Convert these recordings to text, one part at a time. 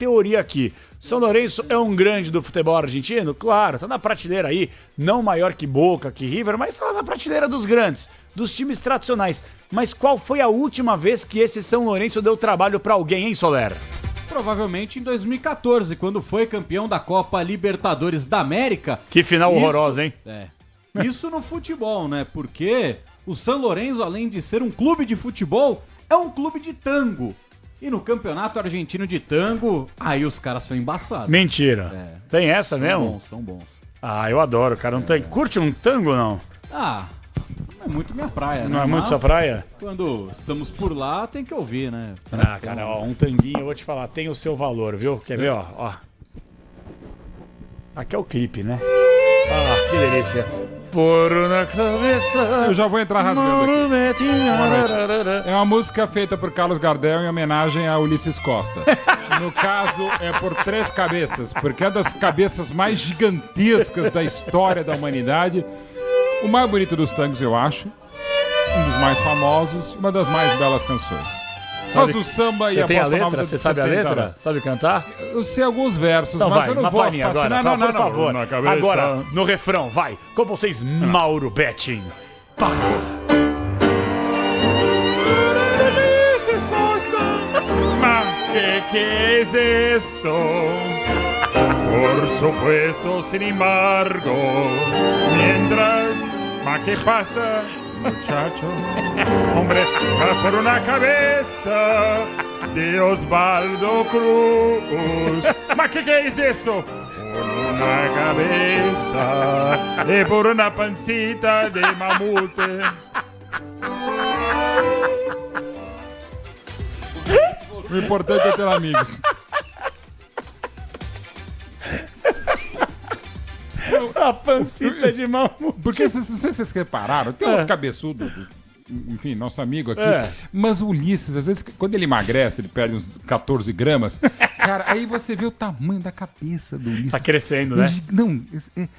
teoria aqui. São Lourenço é um grande do futebol argentino? Claro, tá na prateleira aí, não maior que Boca, que River, mas tá na prateleira dos grandes, dos times tradicionais. Mas qual foi a última vez que esse São Lourenço deu trabalho pra alguém, hein, Soler? Provavelmente em 2014, quando foi campeão da Copa Libertadores da América. Que final horrorosa, hein? Isso no futebol, né? Porque o São Lourenço, além de ser um clube de futebol, é um clube de tango. E no campeonato argentino de tango, aí os caras são embaçados. Mentira. Tem essa são mesmo? São bons. Ah, eu adoro, cara. Um tango. Curte um tango ou não? Ah, não é muito minha praia, né? Não é muito sua praia? Quando estamos por lá, tem que ouvir, né? Ah, cara, ó, um tanguinho, eu vou te falar, tem o seu valor, viu? Quer ver, ó? Aqui é o clipe, né? Ah, que delícia. Por na cabeça. Eu já vou entrar rasgando aqui. É uma música feita por Carlos Gardel em homenagem a Ulisses Costa. No caso, é por 3 cabeças, porque é das cabeças mais gigantescas da história da humanidade. O mais bonito dos tangos, eu acho. Um dos mais famosos, uma das mais belas canções. Mas o samba e a bossa nova. Você sabe a letra? Sabe cantar? Eu sei alguns versos, então mas vai, eu não uma vou palhinha agora, não, por favor. Agora, no refrão, vai. Com vocês, Mauro Betting. Pá. Mas que es eso? Por supuesto, sin embargo, mientras, ¿ma qué pasa? Muchacho, hombre, va por una cabeza de Osvaldo Cruz. ¿Ma qué es eso? Por una cabeza y por una pancita de mamute. O importante é ter amigos. A pancita de mamute. Porque, não sei se vocês repararam, tem outro cabeçudo, enfim, nosso amigo aqui, mas o Ulisses, às vezes, quando ele emagrece, ele perde uns 14 gramas, cara, aí você vê o tamanho da cabeça do Ulisses. Tá crescendo, né? Não,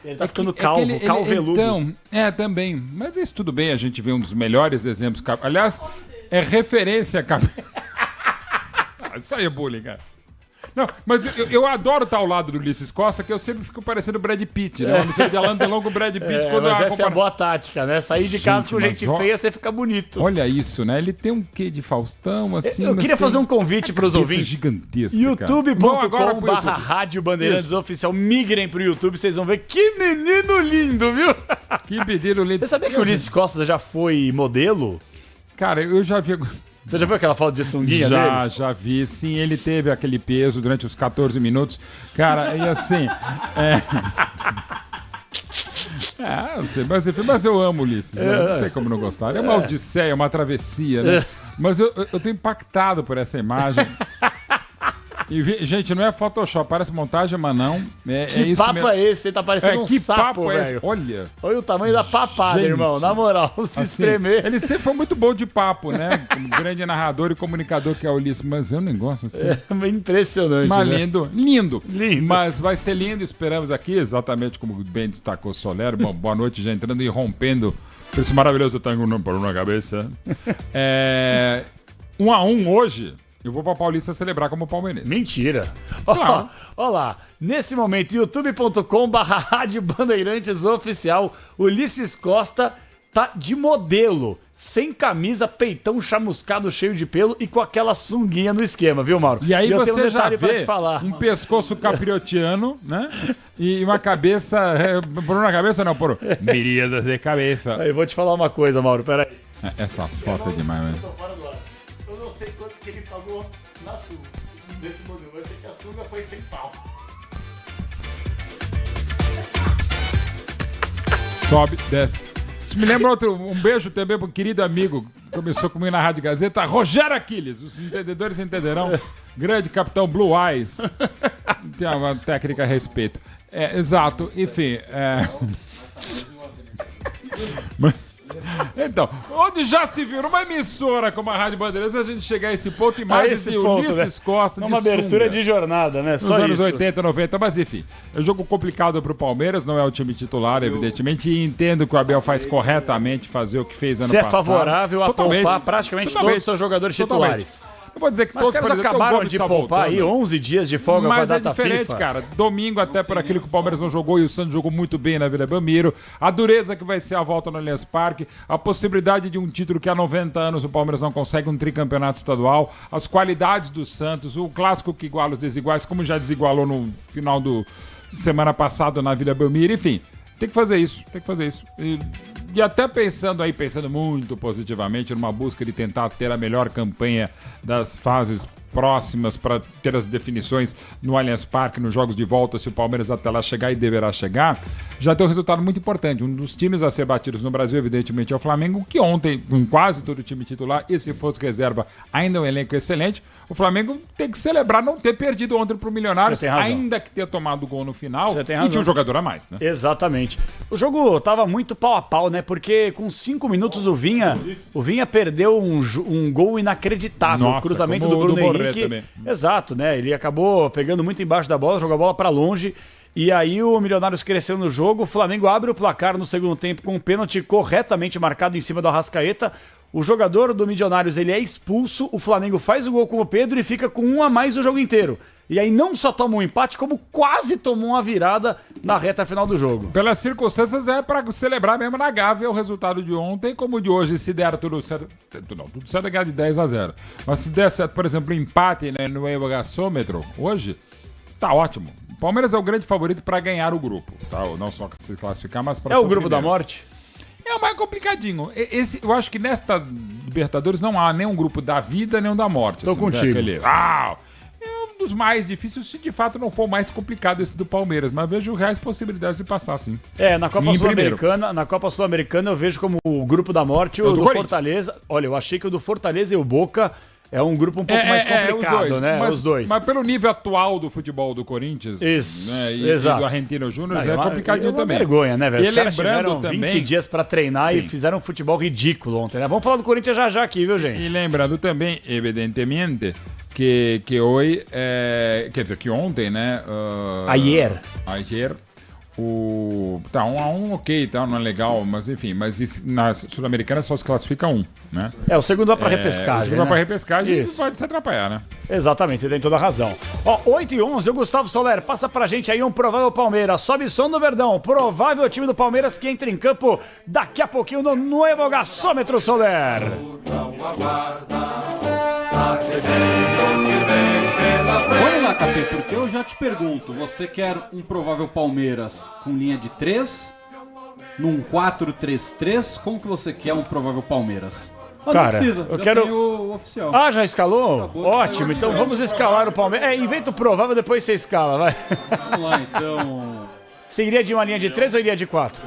ele tá ficando calvo, calveludo. Então, também, mas isso tudo bem, a gente vê um dos melhores exemplos, aliás, é referência a... Isso aí é bullying, cara. Não, mas eu adoro estar ao lado do Ulisses Costa, que eu sempre fico parecendo o Brad Pitt, né? Uma mistura de Alain Delon com o Brad Pitt. Mas essa é a boa tática, né? Sair de casa com gente feia, você fica bonito. Olha isso, né? Ele tem um quê de Faustão, assim... Eu queria fazer um convite para os ouvintes. Gigantesca, youtube.com/Rádio Bandeirantes Oficial. Migrem pro YouTube, vocês vão ver que menino lindo, viu? Que menino lindo. Você sabia que o Ulisses Costa já foi modelo? Cara, eu já vi... Você já viu aquela foto de sunguinha dele? Já vi. Sim, ele teve aquele peso durante os 14 minutos. Cara, e assim... mas eu amo Ulisses, né? Não tem como não gostar. É uma odisseia, uma travessia, né? Mas eu tô impactado por essa imagem. E, gente, não é Photoshop, parece montagem, mas não. Que isso papo mesmo. É esse? Você tá parecendo um sapo, velho. Olha o tamanho da papada, gente, irmão. Na moral, se espremer. Ele sempre foi muito bom de papo, né? Como grande narrador e comunicador que é o Ulisses. Mas eu nem gosto assim. É impressionante, mas né? Lindo. Mas vai ser lindo, esperamos aqui, exatamente como bem destacou o Soler. Bom, boa noite, já entrando e rompendo esse maravilhoso tango por uma cabeça. 1-1 hoje. Eu vou pra Paulista celebrar como palmeirense. Mentira. Claro. Ó lá, nesse momento, youtube.com/Rádio Bandeirantes Oficial, Ulisses Costa tá de modelo, sem camisa, peitão chamuscado, cheio de pelo e com aquela sunguinha no esquema, viu, Mauro? E aí você já vê pra te falar. Um pescoço capriotiano, né? E uma cabeça... Por uma cabeça não, por miríadas de cabeça. Aí, vou te falar uma coisa, Mauro, peraí. Essa foto é demais, velho. Eu não sei quanto que ele pagou na sunga, nesse modelo. Eu sei que a sunga foi 100 pau. Sobe, desce. Isso me lembra um beijo também pro querido amigo que começou comigo na Rádio Gazeta, Rogério Aquiles. Os entendedores entenderão. Grande capitão Blue Eyes. Tem uma técnica a respeito. Exato. Enfim. Então, onde já se viu numa emissora como a Rádio Bandeirantes, a gente chegar a esse ponto, imagens de Ulisses Costa de uma abertura de jornada, né? Só nos anos 80, 90, mas enfim. É um jogo complicado pro Palmeiras, não é o time titular, evidentemente, e entendo que o Abel faz corretamente fazer o que fez ano passado. Você é favorável a poupar praticamente todos os seus jogadores titulares. Não vou dizer que Mas os todos, caras por exemplo, o acabaram Gomes de tá poupar aí voltando. 11 dias de folga com a Mas é data diferente, FIFA. cara. Domingo, até por aquele que o Palmeiras não jogou e o Santos jogou muito bem na Vila Belmiro. A dureza que vai ser a volta no Allianz Parque. A possibilidade de um título que há 90 anos o Palmeiras não consegue, um tricampeonato estadual. As qualidades do Santos. O clássico que iguala os desiguais, como já desigualou no final do semana passada na Vila Belmiro. Enfim, tem que fazer isso. E até pensando muito positivamente numa busca de tentar ter a melhor campanha das fases próximas para ter as definições no Allianz Parque, nos jogos de volta, se o Palmeiras até lá chegar e deverá chegar, já tem um resultado muito importante. Um dos times a ser batidos no Brasil, evidentemente, é o Flamengo, que ontem, com quase todo o time titular, e se fosse reserva, ainda é um elenco excelente. O Flamengo tem que celebrar não ter perdido ontem pro Milionários, Você tem razão. ainda que ter tomado o gol no final, Você tem e razão. tinha um jogador a mais, né? Exatamente. O jogo tava muito pau a pau, né? Porque com 5 minutos o Vinha perdeu um gol inacreditável. Nossa, Cruzamento como do o Bruno do Borré Henrique. também. Exato, né? Ele acabou pegando muito embaixo da bola, jogou a bola pra longe. E aí o Milionários cresceu no jogo. O Flamengo abre o placar no segundo tempo com um pênalti corretamente marcado em cima do Arrascaeta. O jogador do Milionários ele é expulso. O Flamengo faz o gol com o Pedro e fica com um a mais o jogo inteiro. E aí não só tomou um empate, como quase tomou uma virada na reta final do jogo. Pelas circunstâncias, é para celebrar mesmo na Gávea o resultado de ontem, como o de hoje, se der tudo certo. Não, tudo certo é ganhar de 10-0. Mas se der certo, por exemplo, empate, né, no gasômetro hoje, tá ótimo. O Palmeiras é o grande favorito para ganhar o grupo, tá? Não só se classificar, mas para É o grupo da morte? É o mais complicadinho. Eu acho que nesta Libertadores não há nem um grupo da vida, nem um da morte. Tô contigo. É um dos mais difíceis, se de fato não for o mais complicado esse do Palmeiras, mas vejo reais possibilidades de passar, sim. Na Copa Sul-Americana, eu vejo como o grupo da morte o do Fortaleza. Olha, eu achei que o do Fortaleza e o Boca é um grupo um pouco mais complicado, né? Os dois. Mas pelo nível atual do futebol do Corinthians, Isso, né, e exato. do Argentino Júnior, Não, é complicadinho também. Vergonha, né, velho? E Os caras lembrando tiveram também, 20 dias pra treinar e Sim. fizeram um futebol ridículo ontem, né? Vamos falar do Corinthians já aqui, viu, gente? E lembrando também, evidentemente, que hoje, quer dizer, que ontem, né? Ayer, tá 1-1, ok, tá, não é legal, mas enfim, mas na Sul-Americana só se classifica um, né? O segundo vai pra repescagem, O segundo vai né? pra repescagem e Isso. pode se atrapalhar, né? Exatamente, você tem toda a razão. Ó, 8h11, o Gustavo Soler, passa pra gente aí um provável Palmeiras. Sobe som do Verdão, provável time do Palmeiras que entra em campo daqui a pouquinho no Nuevo Gasômetro, Soler. Vamos lá, Capê, porque eu já te pergunto, você quer um provável Palmeiras com linha de 3, num 4-3-3, como que você quer um provável Palmeiras? Mas Cara, não precisa, eu já quero- tem o oficial. Ah, já escalou? Acabou, Ótimo, saiu então oficial. vamos escalar o Palmeiras. Inventa o provável, depois você escala, vai. Vamos lá, então. Você iria de uma linha de 3 ou iria de 4?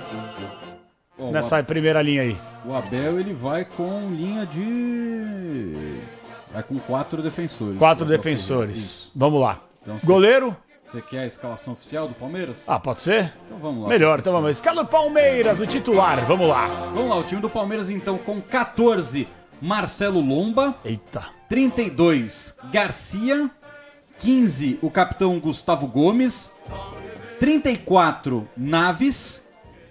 Ó, Nessa primeira linha aí. o Abel, ele vai com linha de... Vai com 4 defensores. 4 O Abel defensores. fez isso. Vamos lá. Então, se- Goleiro? Você quer a escalação oficial do Palmeiras? Ah, pode ser? Então vamos lá. Melhor, então vamos. Escala o Palmeiras, o titular. Vamos lá. Vamos lá, o time do Palmeiras então com 14, Marcelo Lomba. Eita. 32, Garcia. 15, o capitão Gustavo Gomes. 34, Naves.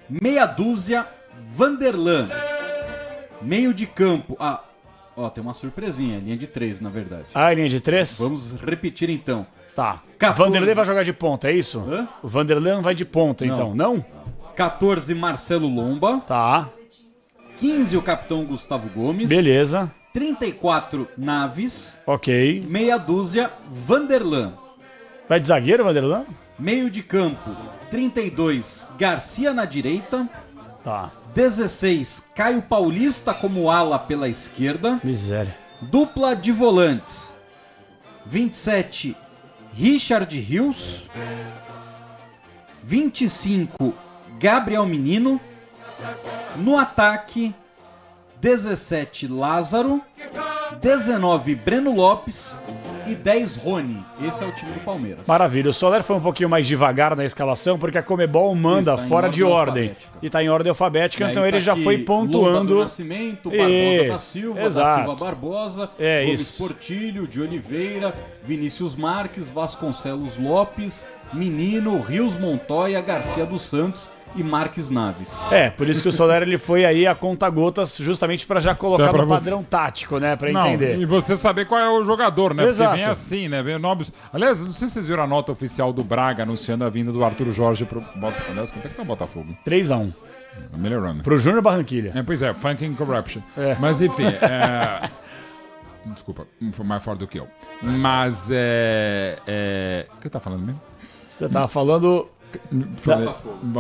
Meia dúzia, Vanderlan. Meio de campo. Ó, tem uma surpresinha, linha de 3, na verdade. Ah, linha de 3? Vamos repetir então. Tá. 14. Vanderlei vai jogar de ponta, é isso? Hã? O Vanderlei não vai de ponta, então, não? 14, Marcelo Lomba. Tá. 15, o capitão Gustavo Gomes. Beleza. 34, Naves. Ok. Meia dúzia, Vanderlan. Vai de zagueiro, Vanderlei? Meio de campo, 32, Garcia na direita. Tá. 16, Caio Paulista como ala pela esquerda. Miséria. Dupla de volantes. 27, Richard Rios. 25, Gabriel Menino. No ataque, 17, Lázaro. 19, Breno Lopes. E 10, Rony. Esse é o time do Palmeiras. Maravilha. O Soler foi um pouquinho mais devagar na escalação, porque a Comebol manda Isso, tá em fora de ordem ordem. alfabética. E tá em ordem alfabética, E aí então tá ele já aqui, foi Lomba do pontuando. Nascimento, Barbosa da Isso, Silva, exato. da Silva Barbosa, É Gomes isso. Portilho, de Oliveira, Vinícius Marques, Vasconcelos Lopes, Menino, Rios Montoya, Garcia dos Santos e Marques Naves. Por isso que o Soler ele foi aí a conta-gotas, justamente para já colocar Então, no padrão tático, né? Para Não, entender. e você saber qual é o jogador, né? Exato. Porque vem assim, né? Vem nomes. Aliás, não sei se vocês viram a nota oficial do Braga anunciando a vinda do Arthur Jorge pro. Aliás, quanto é que tá o Botafogo? 3-1. Melhorando. Pro Júnior Barranquilha. Pois é, Funking Corruption. É. Mas enfim, desculpa, foi mais forte do que eu. Mas o que eu tava falando mesmo? Você tava falando...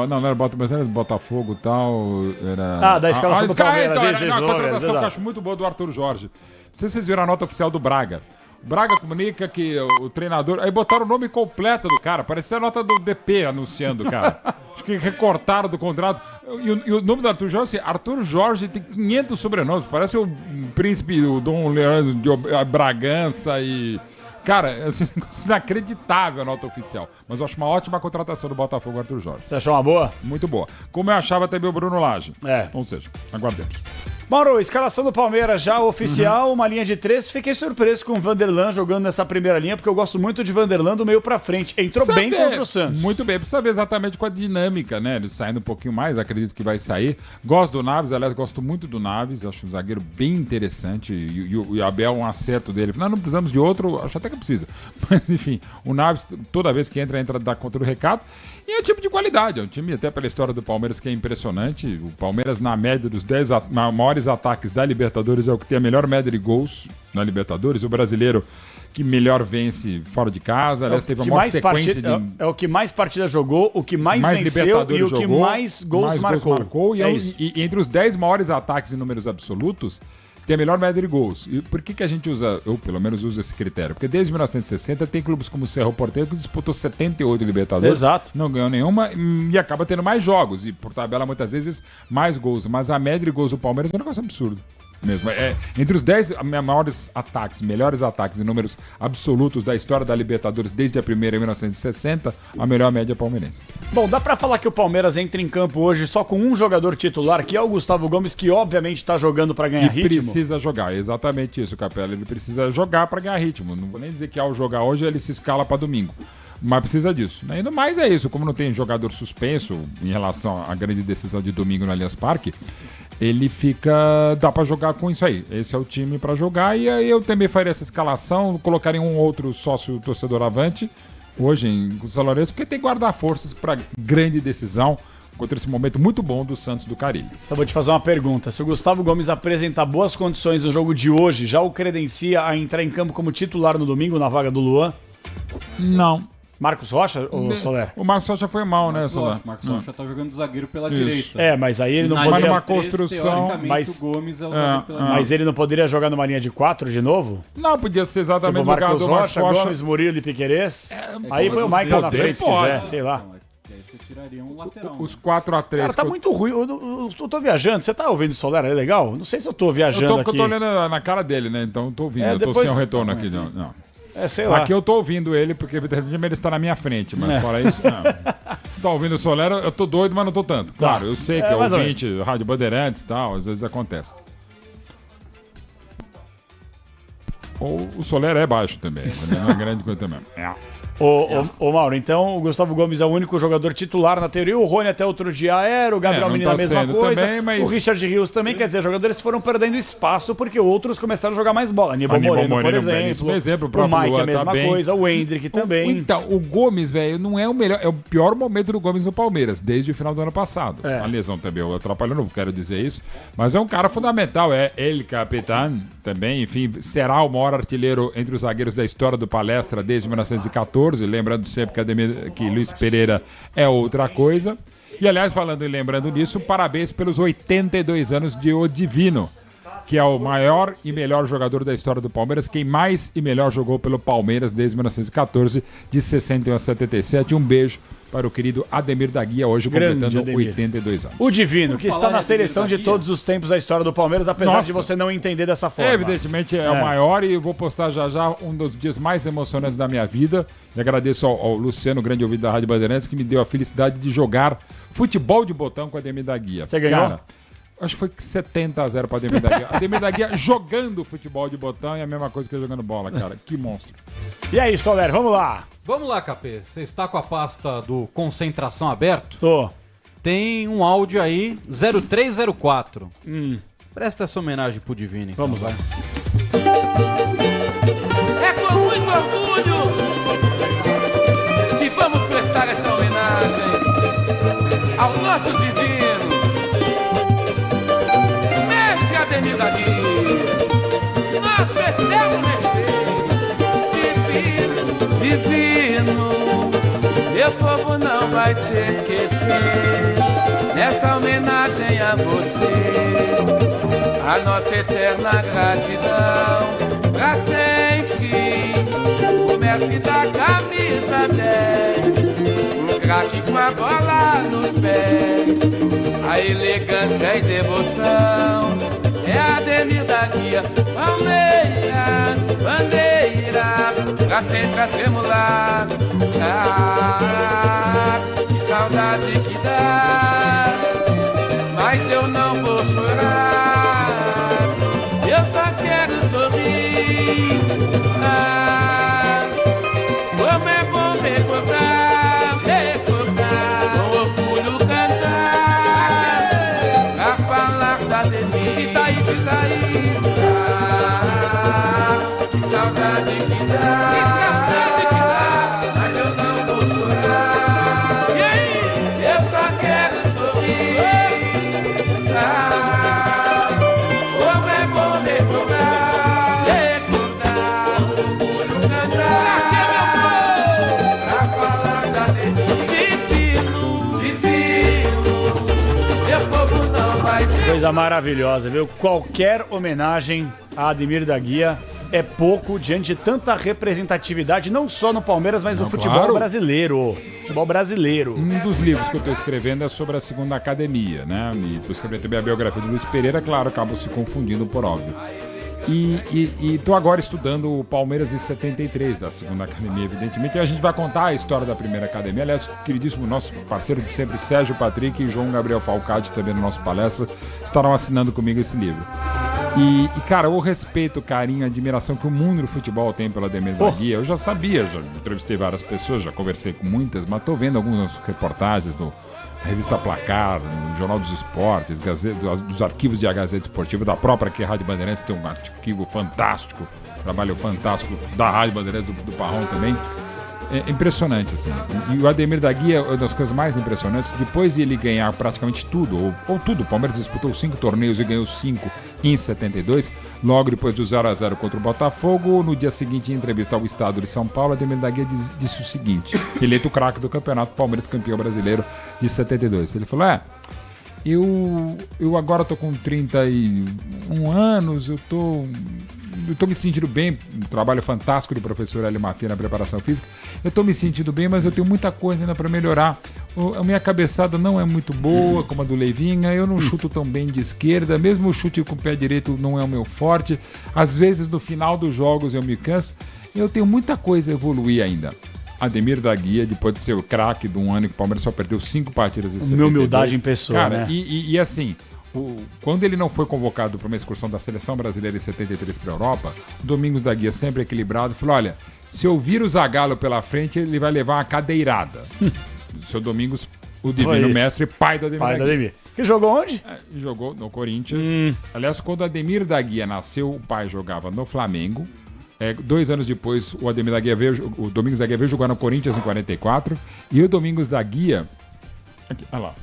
Não era Botafogo, mas era do Botafogo e tal. Era... da escalação do Palmeiras. Então, isso, a contratação exato. que eu acho muito boa do Arthur Jorge. Não sei se vocês viram a nota oficial do Braga. O Braga comunica que o treinador... Aí botaram o nome completo do cara. Parecia a nota do DP anunciando, cara. Acho que recortaram do contrato. E o nome do Arthur Jorge, Arthur Jorge tem 500 sobrenomes. Parece o príncipe, o Dom Leandro de Bragança e... Cara, é assim, inacreditável a nota oficial. Mas eu acho uma ótima contratação do Botafogo, Arthur Jorge. Você achou uma boa? Muito boa. Como eu achava também o Bruno Lage. Ou seja, aguardemos. Mauro, escalação do Palmeiras já oficial, uma linha de 3. Fiquei surpreso com o Vanderlan jogando nessa primeira linha, porque eu gosto muito de Vanderlan do meio pra frente. Entrou bem contra o Santos. Muito bem, precisa saber exatamente qual a dinâmica, né? Ele saindo um pouquinho mais, acredito que vai sair. Gosto do Naves, aliás, gosto muito do Naves. Acho um zagueiro bem interessante. E o Abel, um acerto dele. Nós não precisamos de outro, acho até que precisa. Mas, enfim, o Naves, toda vez que entra dar conta do recado. E é um time de qualidade, é um time até pela história do Palmeiras que é impressionante. O Palmeiras, na média dos 10 maiores ataques da Libertadores, é o que tem a melhor média de gols na Libertadores. O brasileiro que melhor vence fora de casa, aliás, teve a maior sequência de... É o que mais partidas jogou, o que mais venceu e o que jogou, mais gols marcou. E entre os 10 maiores ataques em números absolutos, tem a melhor média de gols. E por que a gente usa, eu pelo menos uso esse critério? Porque desde 1960 tem clubes como o Cerro Porteño que disputou 78 Libertadores. Exato. Não ganhou nenhuma e acaba tendo mais jogos. E por tabela, muitas vezes, mais gols. Mas a média de gols do Palmeiras é um negócio absurdo. Mesmo. Entre os 10 maiores ataques, melhores ataques em números absolutos da história da Libertadores desde a primeira em 1960, a melhor média é palmeirense. Bom, dá pra falar que o Palmeiras entra em campo hoje só com um jogador titular, que é o Gustavo Gomes, que obviamente tá jogando pra ganhar ritmo. Precisa jogar, exatamente isso, Capela. Ele precisa jogar pra ganhar ritmo. Não vou nem dizer que ao jogar hoje ele se escala pra domingo. Mas precisa disso. Ainda mais é isso, como não tem jogador suspenso em relação à grande decisão de domingo no Allianz Parque, ele fica... dá pra jogar com isso aí. Esse é o time pra jogar e aí eu também faria essa escalação, colocaria um outro sócio torcedor avante, hoje em São Lourenço, porque tem que guardar forças pra grande decisão contra esse momento muito bom do Santos do Carille. Então vou te fazer uma pergunta. Se o Gustavo Gomes apresentar boas condições no jogo de hoje, já o credencia a entrar em campo como titular no domingo na vaga do Luan? Não. Marcos Rocha ou Soler? O Marcos Rocha foi mal, né, Soler? Marcos Rocha tá jogando zagueiro pela Isso. direita. Mas aí ele não Na poderia... linha uma 3, construção, teoricamente, mas- o Gomes é o zagueiro pela Mas ele não poderia jogar numa linha de 4 de novo? Não, podia ser exatamente Tipo, no lugar Marcos do Marcos Rocha, Rocha. Gomes, Murilo e Piquerez? Aí põe o pode Michael na ser. frente se Pode. quiser, sei lá. Não, aí você tiraria um lateral. Os 4-3. Cara, tá muito ruim. Eu tô viajando. Você tá ouvindo o Soler? É legal? Não sei se eu tô viajando aqui. Eu tô olhando na cara dele, né? Então eu tô ouvindo. Eu tô depois- sem o retorno aqui. Não. Sei lá. Aqui eu tô ouvindo ele, porque evidentemente ele está na minha frente, mas fora isso, não. Você tá ouvindo o Soler, eu tô doido, mas não tô tanto. Claro, eu sei que é mais ou ouvinte, Rádio Bandeirantes e tal, às vezes acontece. Ou o Soler é baixo também, não é uma grande coisa também. Ô, Mauro, então o Gustavo Gomes é o único jogador titular na teoria. O Rony até outro dia era, o Gabriel não Menino tá a mesma sendo coisa. também, mas- O Richard Rios também, quer dizer, jogadores foram perdendo espaço porque outros começaram a jogar mais bola. Aníbal Moreno, por é um exemplo. exemplo, O próprio Mike, Luan a mesma tá bem. coisa. O Hendrick também. Então, o Gomes, velho, não é o melhor, é o pior momento do Gomes no Palmeiras, desde o final do ano passado. A lesão também atrapalhou, não quero dizer isso, mas é um cara fundamental, é ele, capitão, também, enfim, será o maior artilheiro entre os zagueiros da história do Palestra desde 1914, lembrando sempre que Luiz Pereira é outra coisa. E, aliás, falando e lembrando nisso, parabéns pelos 82 anos de O Divino, que é o maior e melhor jogador da história do Palmeiras, quem mais e melhor jogou pelo Palmeiras desde 1914, de 61 a 77. Um beijo para o querido Ademir da Guia, hoje Grande completando Ademir. 82 anos. O Divino, que está falar na em seleção Ademir de da Guia. todos os tempos da história do Palmeiras, apesar Nossa. de você não entender dessa forma. Evidentemente é o maior e eu vou postar já um dos dias mais emocionantes da minha vida. E agradeço ao Luciano, grande ouvido da Rádio Bandeirantes, que me deu a felicidade de jogar futebol de botão com o Ademir da Guia. Você ganhou? Cara, acho que foi 70-0 para Ademir da Guia. Ademir da Guia jogando futebol de botão é a mesma coisa que eu jogando bola, cara. Que monstro. E aí, Soler, vamos lá. Vamos lá, Capê. Você está com a pasta do Concentração aberto? Tô. tem um áudio aí, 0304. Presta essa homenagem pro Divino. Então. Vamos lá. É com muito orgulho que vamos prestar esta homenagem ao nosso divino mestre Ademir da Guia, nosso eterno respeito. Divino, meu povo não vai te esquecer. Nesta homenagem a você, a nossa eterna gratidão pra sempre. O mestre da camisa 10, o craque com a bola nos pés, a elegância e devoção é Ademir da Guia. Palmeiras, bandeira, pra sempre a tremular. Que saudade que dá, mas eu não vou chorar, eu só quero sorrir. Como é bom recordar, com orgulho cantar, pra falar de Ademir, diz aí, que saudade que dá, mas eu não vou chorar, eu só quero sorrir. Como é bom recordar, orgulho cantar, pra falar da divino, meu povo não vai ter. Coisa maravilhosa, viu? Qualquer homenagem a Ademir da Guia é pouco diante de tanta representatividade, não só no Palmeiras, mas no futebol brasileiro. Futebol brasileiro. Um dos livros que eu estou escrevendo é sobre a segunda academia, né? E estou escrevendo também a biografia do Luiz Pereira, claro, acabo se confundindo por óbvio. E estou agora estudando o Palmeiras de 73, da segunda academia, evidentemente. E a gente vai contar a história da primeira academia. Aliás, o queridíssimo nosso parceiro de sempre, Sérgio Patrick e João Gabriel Falcati, também no nosso palestra, estarão assinando comigo esse livro. E, cara, o respeito, o carinho, a admiração que o mundo do futebol tem pela Ademir da Guia, eu já sabia, já entrevistei várias pessoas, já conversei com muitas, mas tô vendo algumas reportagens na revista Placar, no Jornal dos Esportes, dos arquivos de A Gazeta Esportiva, da própria aqui, Rádio Bandeirantes, tem um arquivo fantástico, trabalho fantástico da Rádio Bandeirantes, do Parrão também. É impressionante, assim. E o Ademir da Guia é uma das coisas mais impressionantes. Depois de ele ganhar praticamente tudo, ou tudo, o Palmeiras disputou 5 torneios e ganhou 5 em 72. Logo depois do 0-0 contra o Botafogo, no dia seguinte, em entrevista ao Estado de São Paulo, Ademir da Guia disse o seguinte: eleito o craque do campeonato, Palmeiras campeão brasileiro de 72. Ele falou: eu agora tô com 31 anos, eu tô me sentindo bem, um trabalho fantástico do professor Hélio Mafia na preparação física, eu tô me sentindo bem, mas eu tenho muita coisa ainda para melhorar. A minha cabeçada não é muito boa, como a do Leivinha, eu não chuto tão bem de esquerda, mesmo o chute com o pé direito não é o meu forte, às vezes no final dos jogos eu me canso, eu tenho muita coisa a evoluir ainda. Ademir da Guia, depois de ser o craque de um ano que o Palmeiras só perdeu 5 partidas em 72. Uma humildade em pessoa, cara, né? E assim, quando ele não foi convocado para uma excursão da Seleção Brasileira em 73 para a Europa, o Domingos da Guia, sempre equilibrado, falou: olha, se eu vir o Zagallo pela frente, ele vai levar uma cadeirada. O seu Domingos, o divino mestre, pai do Ademir da Guia. Que jogou onde? Jogou no Corinthians. Aliás, quando o Ademir da Guia nasceu, o pai jogava no Flamengo. 2 anos depois, o Domingos da Guia veio jogar no Corinthians em 44. E o Domingos da Guia... Aqui, olha lá.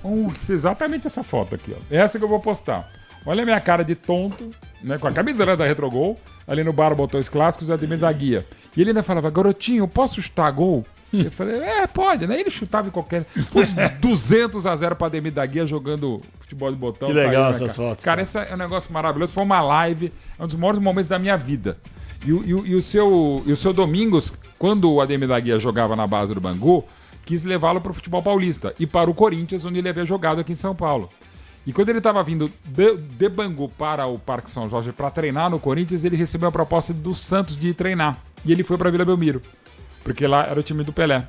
Exatamente essa foto aqui, ó. Essa que eu vou postar. Olha a minha cara de tonto, né, com a camiseta da Retrogol. Ali no bar, Botões Clássicos, e o Ademir da Guia. E ele ainda falava: garotinho, posso chutar gol? Eu falei: pode, né? Ele chutava em qualquer... Uns 200-0 para Ademir da Guia jogando futebol de botão. Que legal aí, essas fotos. Cara, esse é um negócio maravilhoso. Foi uma live, é um dos maiores momentos da minha vida. E o seu Domingos, quando o Ademir da Guia jogava na base do Bangu, quis levá-lo para o futebol paulista e para o Corinthians, onde ele havia jogado aqui em São Paulo. E quando ele estava vindo de Bangu para o Parque São Jorge para treinar no Corinthians, ele recebeu a proposta do Santos de ir treinar. E ele foi para Vila Belmiro, porque lá era o time do Pelé.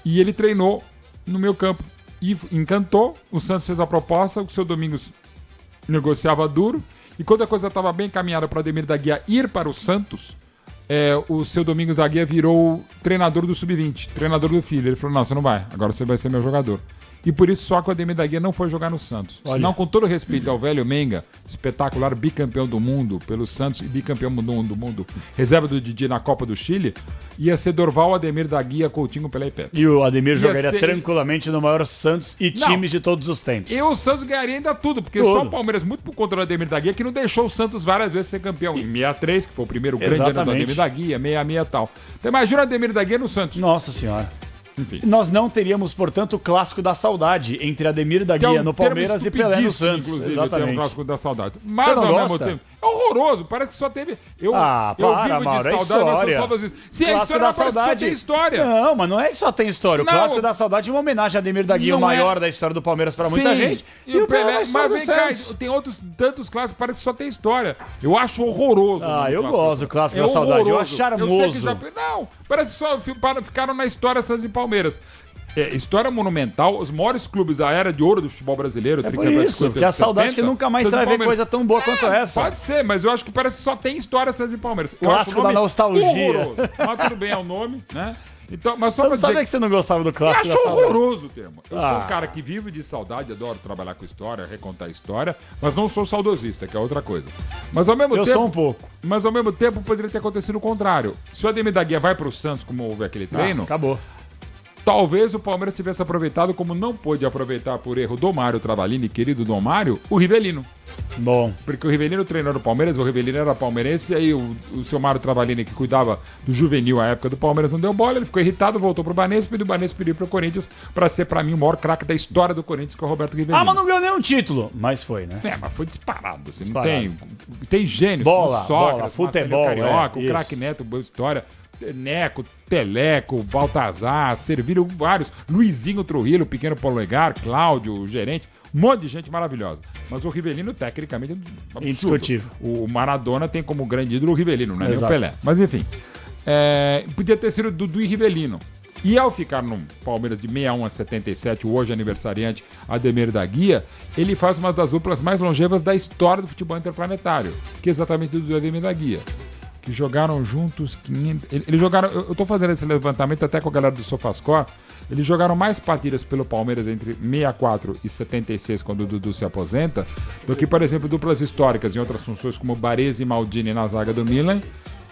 E ele treinou no meu campo e encantou. O Santos fez a proposta, o seu Domingos negociava duro. E quando a coisa estava bem encaminhada para o Ademir da Guia ir para o Santos, o seu Domingos da Guia virou treinador do Sub-20, treinador do filho. Ele falou: não, você não vai, agora você vai ser meu jogador. E por isso só que o Ademir da Guia não foi jogar no Santos. Olha. Senão, com todo respeito ao velho Menga, espetacular bicampeão do mundo pelo Santos e bicampeão do mundo, reserva do Didi na Copa do Chile, ia ser Dorval, Ademir da Guia, Coutinho, Pelé e Pepe. E o Ademir jogaria ser- tranquilamente no maior Santos e Não. times de todos os tempos. E o Santos ganharia ainda tudo, porque Tudo. só o Palmeiras, muito por conta do Ademir da Guia, que não deixou o Santos várias vezes ser campeão. Em 63, que foi o primeiro grande ano do Exatamente. Ademir da Guia, 66 e tal. Então imagina o Ademir da Guia no Santos. Nossa senhora. Enfim. Nós não teríamos, portanto, o clássico da saudade entre Ademir da Que é um Guia no termo Palmeiras e Pelé no estupidíssimo, Santos. inclusive, o termo Exatamente. clássico da saudade. Mas Você não ao mesmo gosta? tempo. É horroroso, parece que só teve. Eu Ah, eu para, vivo de Mauro, é saudade, mas sou história. saudosista. Se a Clássico história da não parece que só saudade. tem história. Não, mas não é que só tem história. O Não. clássico da saudade é uma homenagem a Ademir da Guia, o Não maior é. da história do Palmeiras para muita Sim. gente. E o Pelé, na mas história do vem cá, Santos. tem outros tantos clássicos que parece que só tem história. Eu acho horroroso. Ah, o eu clássico gosto do clássico da saudade, eu acho Eu sei que charmoso. não, parece que só ficaram na história Santos e Palmeiras. É, história monumental, os maiores clubes da era de ouro do futebol brasileiro. É por isso, que a saudade que nunca mais você vai ver coisa tão boa quanto essa. Pode ser, mas eu acho que parece que só tem história Santos e Palmeiras. Eu Clássico acho o nome da nostalgia. horroroso. Mas tudo bem, é o nome, né? Então, mas só Eu pra não sabia dizer que você não gostava do eu clássico da acho saudade. horroroso o termo. Eu sou Ah. um cara que vive de saudade, adoro trabalhar com história, recontar história, mas não sou saudosista, que é outra coisa. Mas ao mesmo Eu tempo, sou um pouco. Mas ao mesmo tempo poderia ter acontecido o contrário. Se o Ademir da Guia vai pro Santos, como houve aquele treino, Acabou. talvez o Palmeiras tivesse aproveitado, como não pôde aproveitar por erro do Mário Travalini, querido Dom Mário, o Rivelino. Bom. Porque o Rivelino treinou no Palmeiras, o Rivelino era palmeirense, e aí o seu Mário Travalini, que cuidava do juvenil à época do Palmeiras, não deu bola, ele ficou irritado, voltou pro Banespa, e do Banespa pediu pro Corinthians pra ser, pra mim, o maior craque da história do Corinthians, que é o Roberto Rivelino. Ah, mas não ganhou nenhum título. Mas foi, né? É, mas foi disparado, assim, Disparado. não tem gênios, Bola, como Sócrates, bola, futebol, Marcelinho Carioca, é, o isso. craque Neto, boa história, Neco, Teleco, Baltazar, serviram vários, Luizinho Trujillo, o pequeno Polegar, Cláudio, o gerente, um monte de gente maravilhosa. Mas o Rivelino, tecnicamente, é um absurdo. Indiscutível. O Maradona tem como grande ídolo o Rivelino, não é nem o Exato. Pelé. Mas enfim, podia ter sido Dudu e Rivelino. E ao ficar no Palmeiras de 61 a 77, o hoje aniversariante Ademir da Guia, ele faz uma das duplas mais longevas da história do futebol interplanetário, que é exatamente do Ademir da Guia. Que jogaram juntos 500... Eles jogaram... Eu tô fazendo esse levantamento até com a galera do Sofascore. Eles jogaram mais partidas pelo Palmeiras entre 64 e 76, quando o Dudu se aposenta, do que, por exemplo, duplas históricas em outras funções, como Baresi e Maldini na zaga do Milan,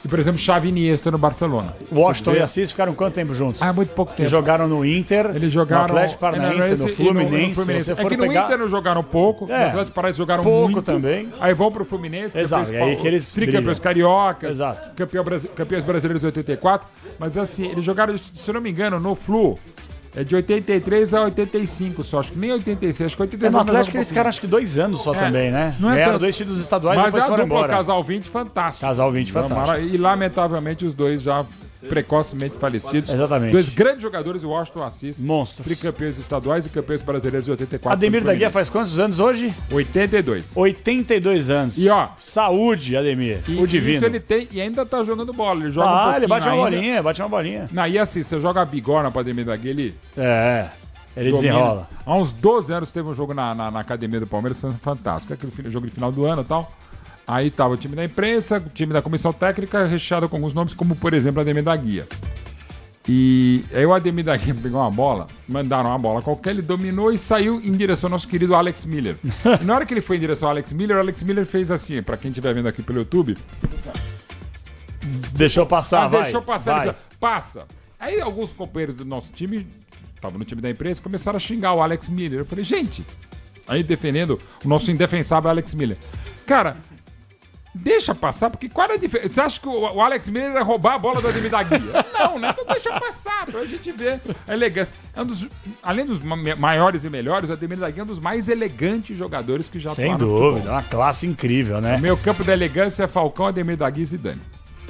e, por exemplo, Xavi e Iniesta no Barcelona. Washington Você e vê? Assis ficaram quanto tempo juntos? Ah, muito pouco tempo. Eles jogaram no Inter, Eles jogaram no Atlético Paranaense, no e Fluminense. Se você É for que no pegar... Inter não jogaram pouco, É, no Atlético Paranaense jogaram pouco muito. também. Aí vão pro Fluminense, Exato, e aí que eles tricampeões brilham. cariocas, Exato. campeões brasileiros de 84. Mas assim, eles jogaram, se eu não me engano, no Flu, é de 83 a 85 só, acho que nem 86, acho que 86. No mas Atlético um eles ficaram acho que 2 anos só também, né? não é Ganharam tanto. 2 títulos estaduais e Mas depois a foram dupla embora. Casal 20, fantástico. Casal 20, fantástico. E lamentavelmente os dois já precocemente falecidos. Exatamente. Dois grandes jogadores, o Washington Assis. Monstros. Tricampeões estaduais e campeões brasileiros de 84. Ademir pelo da Guia Fluminense. faz quantos anos hoje? 82. 82 anos. E, ó, saúde, Ademir. E o divino. isso ele tem e ainda tá jogando bola. Ele joga um Ah, pouquinho ele bate uma ainda. bolinha, bate uma bolinha. Não, e assim, você joga a bigorna pra Ademir da Guia, ele Ele domina. desenrola. Há uns 12 anos teve um jogo na academia do Palmeiras, fantástico. Aquele jogo de final do ano e tal. Aí tava o time da imprensa, o time da comissão técnica, recheado com alguns nomes, como por exemplo Ademir da Guia. E aí o Ademir da Guia pegou uma bola, mandaram uma bola qualquer, ele dominou e saiu em direção ao nosso querido Alex Miller. E na hora que ele foi em direção ao Alex Miller fez assim, pra quem estiver vendo aqui pelo YouTube, Deixou passar, vai. deixou passar, vai. ele falou, passa. Aí alguns companheiros do nosso time, estavam no time da imprensa, começaram a xingar o Alex Miller. Eu falei, gente, aí defendendo o nosso indefensável Alex Miller. Cara, deixa passar, porque qual era a diferença? Você acha que o Alex Miller ia roubar a bola do Ademir da Guia? Não, né? Então deixa passar, pra gente ver a elegância. É um dos, além dos maiores e melhores, o Ademir da Guia é um dos mais elegantes jogadores que já Sem atuaram no futebol. dúvida, uma classe incrível, né? O meu campo da elegância é Falcão, Ademir da Guia e Zidane,